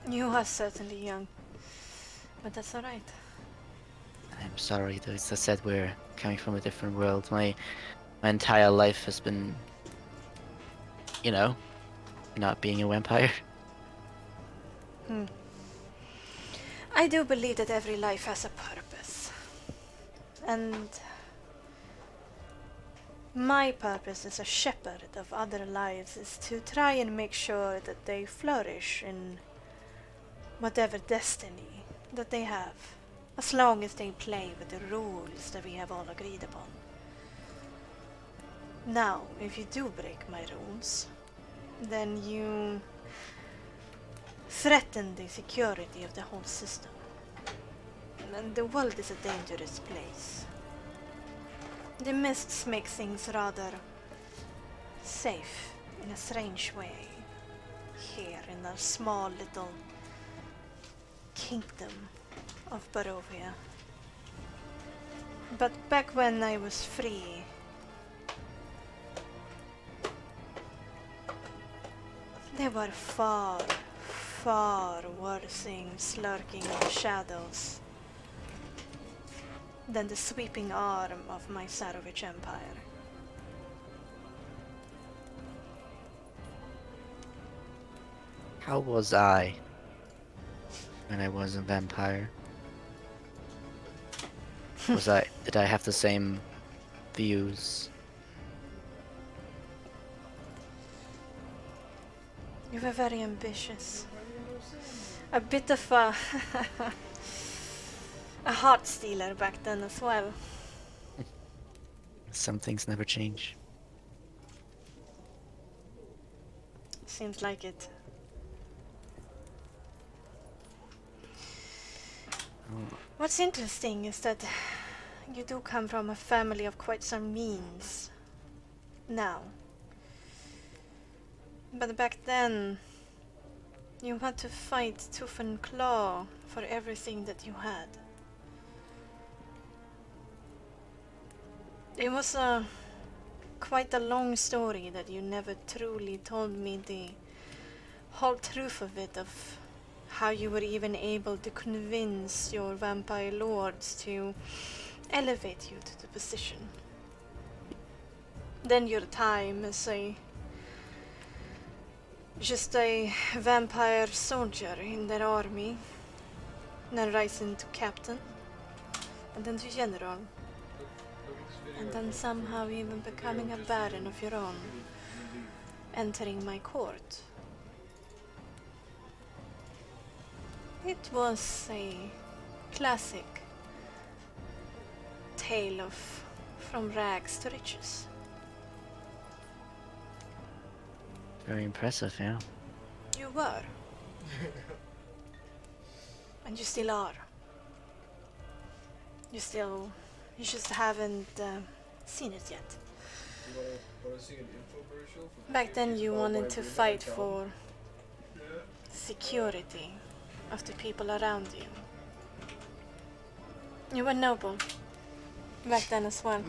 You are certainly young, but that's alright.
I'm sorry, though. As I said, we're coming from a different world. My entire life has been, you know, not being a vampire.
I do believe that every life has a purpose. And my purpose as a shepherd of other lives is to try and make sure that they flourish in whatever destiny that they have, as long as they play with the rules that we have all agreed upon. Now, if you do break my rules, then you threaten the security of the whole system. And the world is a dangerous place. The mists make things rather safe in a strange way here in our small little kingdom of Barovia. But back when I was free, there were far, far worse things lurking in the shadows than the sweeping arm of my Sarovich Empire.
How was I when I was a vampire? Did I have the same views?
You were very ambitious. A bit of a a heart stealer back then as well.
Some things never change.
Seems like it. What's interesting is that you do come from a family of quite some means. Now. But back then, you had to fight tooth and claw for everything that you had. It was quite a long story that you never truly told me the whole truth of it, of how you were even able to convince your vampire lords to elevate you to the position. Then your time as just a vampire soldier in their army, then rising to captain, and then to general, and then somehow even becoming a baron of your own, entering my court. It was a classic tale of from rags to riches.
Very impressive, yeah.
You were. And you still are. You just haven't seen it yet. Back then you wanted to fight for security of the people around you. You were noble back then as well.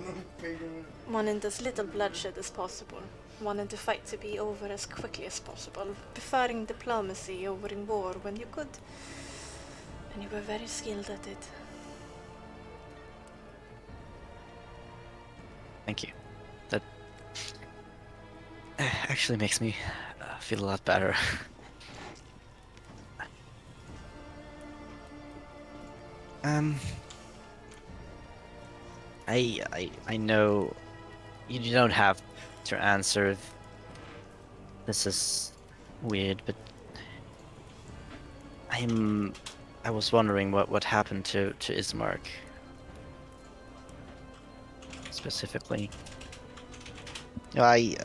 Wanted as little bloodshed as possible. Wanted the fight to be over as quickly as possible. Preferring diplomacy over in war when you could. And you were very skilled at it.
Thank you. That actually makes me feel a lot better. I know you don't have to answer. This is weird, but I was wondering what happened to Ismark specifically. You know, I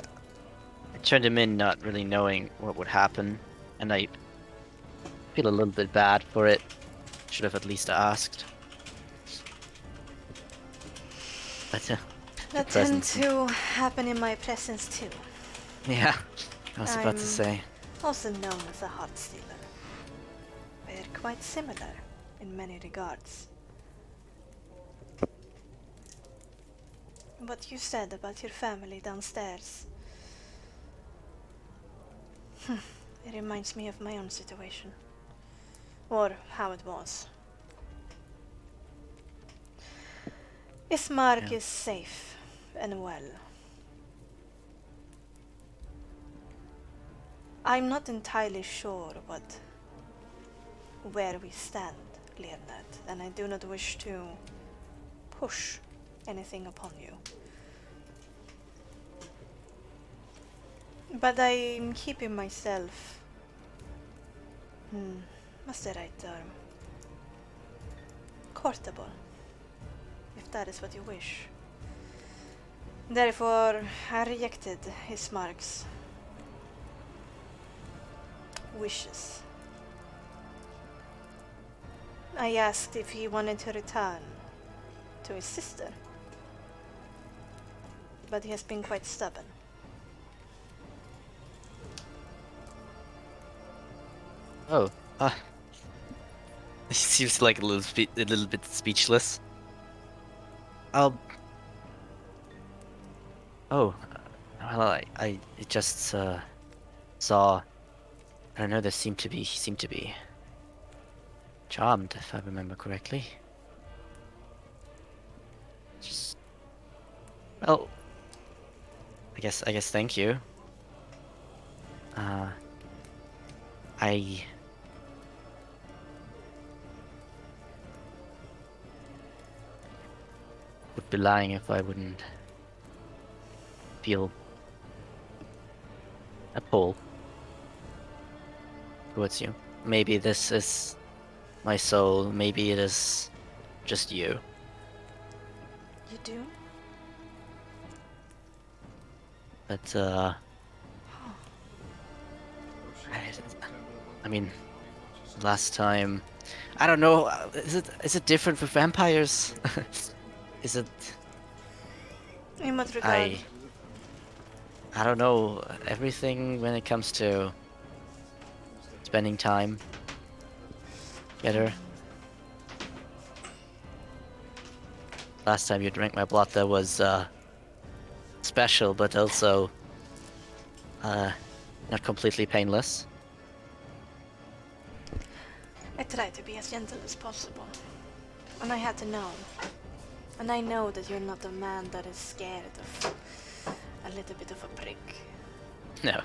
turned him in not really knowing what would happen, and I feel a little bit bad for it. Should have at least asked. But
That tends to happen in my presence too.
yeah, I was about to
I'm
say.
Also known as a heart stealer. We're quite similar in many regards. What you said about your family downstairs. It reminds me of my own situation. Or how it was. Ismark is safe and well. I'm not entirely sure where we stand, Leonard, and I do not wish to push anything upon you. But I'm keeping myself, what's the right term? Courtable, if that is what you wish. Therefore, I rejected Ismark's wishes. I asked if he wanted to return to his sister, but he has been quite stubborn.
Oh, he seems like a little bit speechless. Oh, well, I just saw. I don't know. He seemed to be charmed, if I remember correctly. Just, well, I guess thank you. I would be lying if I wouldn't feel a pull towards you. Maybe this is my soul, maybe it is just you.
You do?
But I mean, last time, I don't know. Is it different for vampires?
Is it?
In what regard?
I don't know. Everything when it comes to spending time together. Last time you drank my blood, that was special, but also not completely painless.
I try to be as gentle as possible. And I had to know. And I know that you're not a man that is scared of a little bit of a prick.
No.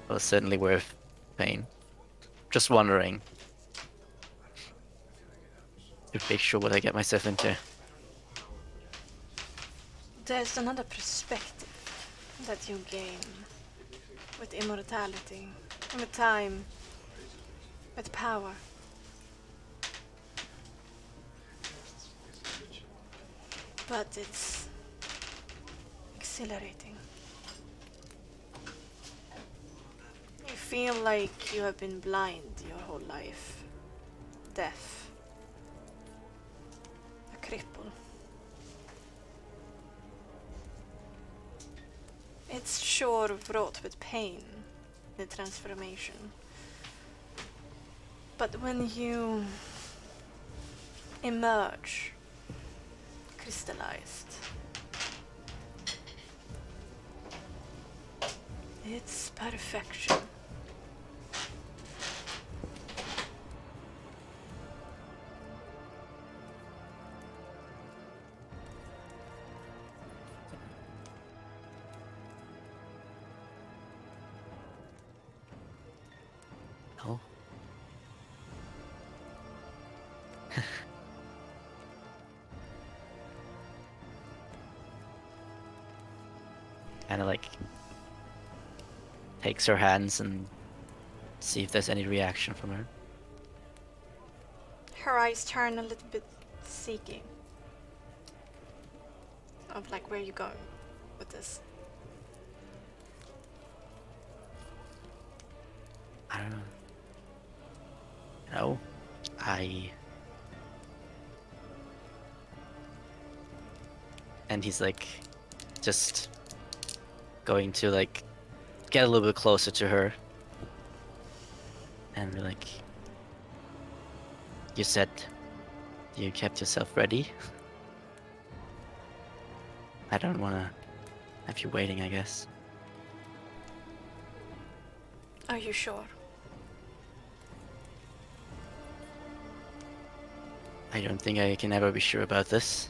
It was certainly worth pain. Just wondering. To make sure what I get myself into.
There's another perspective that you gain with immortality, with time, with power. But it's exhilarating. You feel like you have been blind your whole life, deaf, a cripple. It's sure fraught with pain, the transformation. But when you emerge, crystallized, it's perfection.
Oh. Kind of like takes her hands and see if there's any reaction from her.
Her eyes turn a little bit seeking. Of like, where are you going with this?
I don't know. No, and he's like just going to like get a little bit closer to her and be like, you said you kept yourself ready. I don't want to have you waiting, I guess.
Are you sure?
I don't think I can ever be sure about this.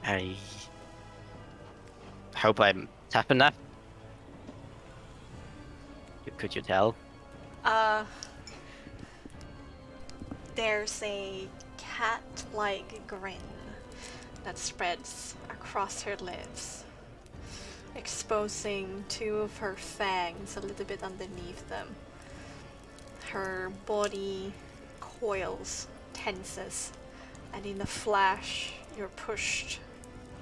I hope I'm tapping that. Could you tell?
There's a cat-like grin that spreads across her lips, exposing two of her fangs a little bit underneath them. Her body coils, tenses, and in a flash, you're pushed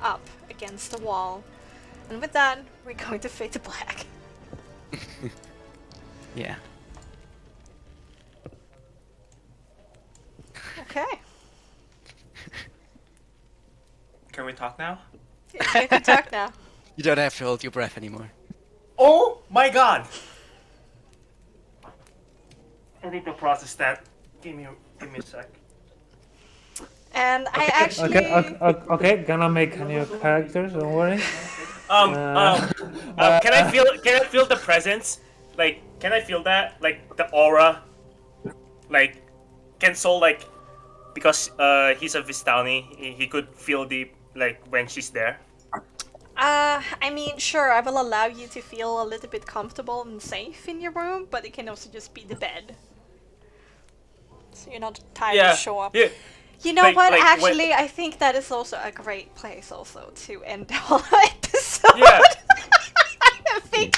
up against the wall. And with that, we're going to fade to black.
Yeah.
Okay.
Can we talk now?
You can talk now.
You don't have to hold your breath anymore.
Oh my god! I need to process that. Give me a sec.
And I actually...
Okay, gonna make a new character, don't worry.
Can I feel the presence? Like, can I feel that? Like, the aura? Like, can Soul, like, because he's a Vistani, he could feel the, like, when she's there?
I mean, sure, I will allow you to feel a little bit comfortable and safe in your room, but it can also just be the bed. So you're not entirely sure.
Yeah.
You know
Like-
what,
like
actually, I think that is also a great place also to end the whole episode.
Yeah.
I think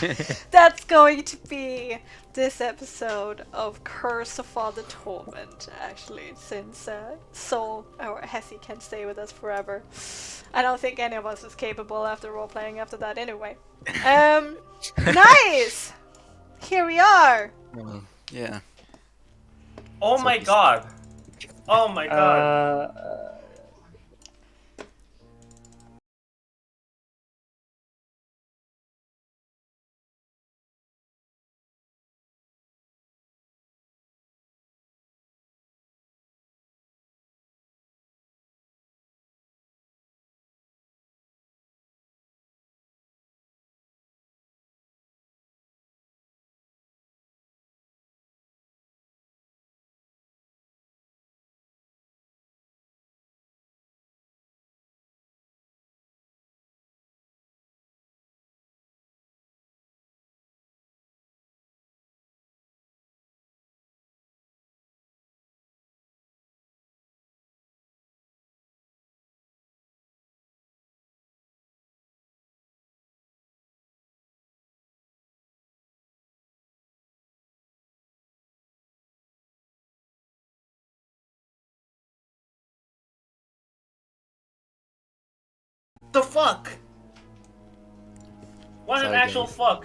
that's going to be this episode of Curse of Father Torment, actually, since Soul or Hessie can stay with us forever. I don't think any of us is capable after role-playing after that anyway. Nice! Here we are!
Yeah.
Oh my god! Oh my god. The fuck? What an
Sorry,
actual
guys.
fuck?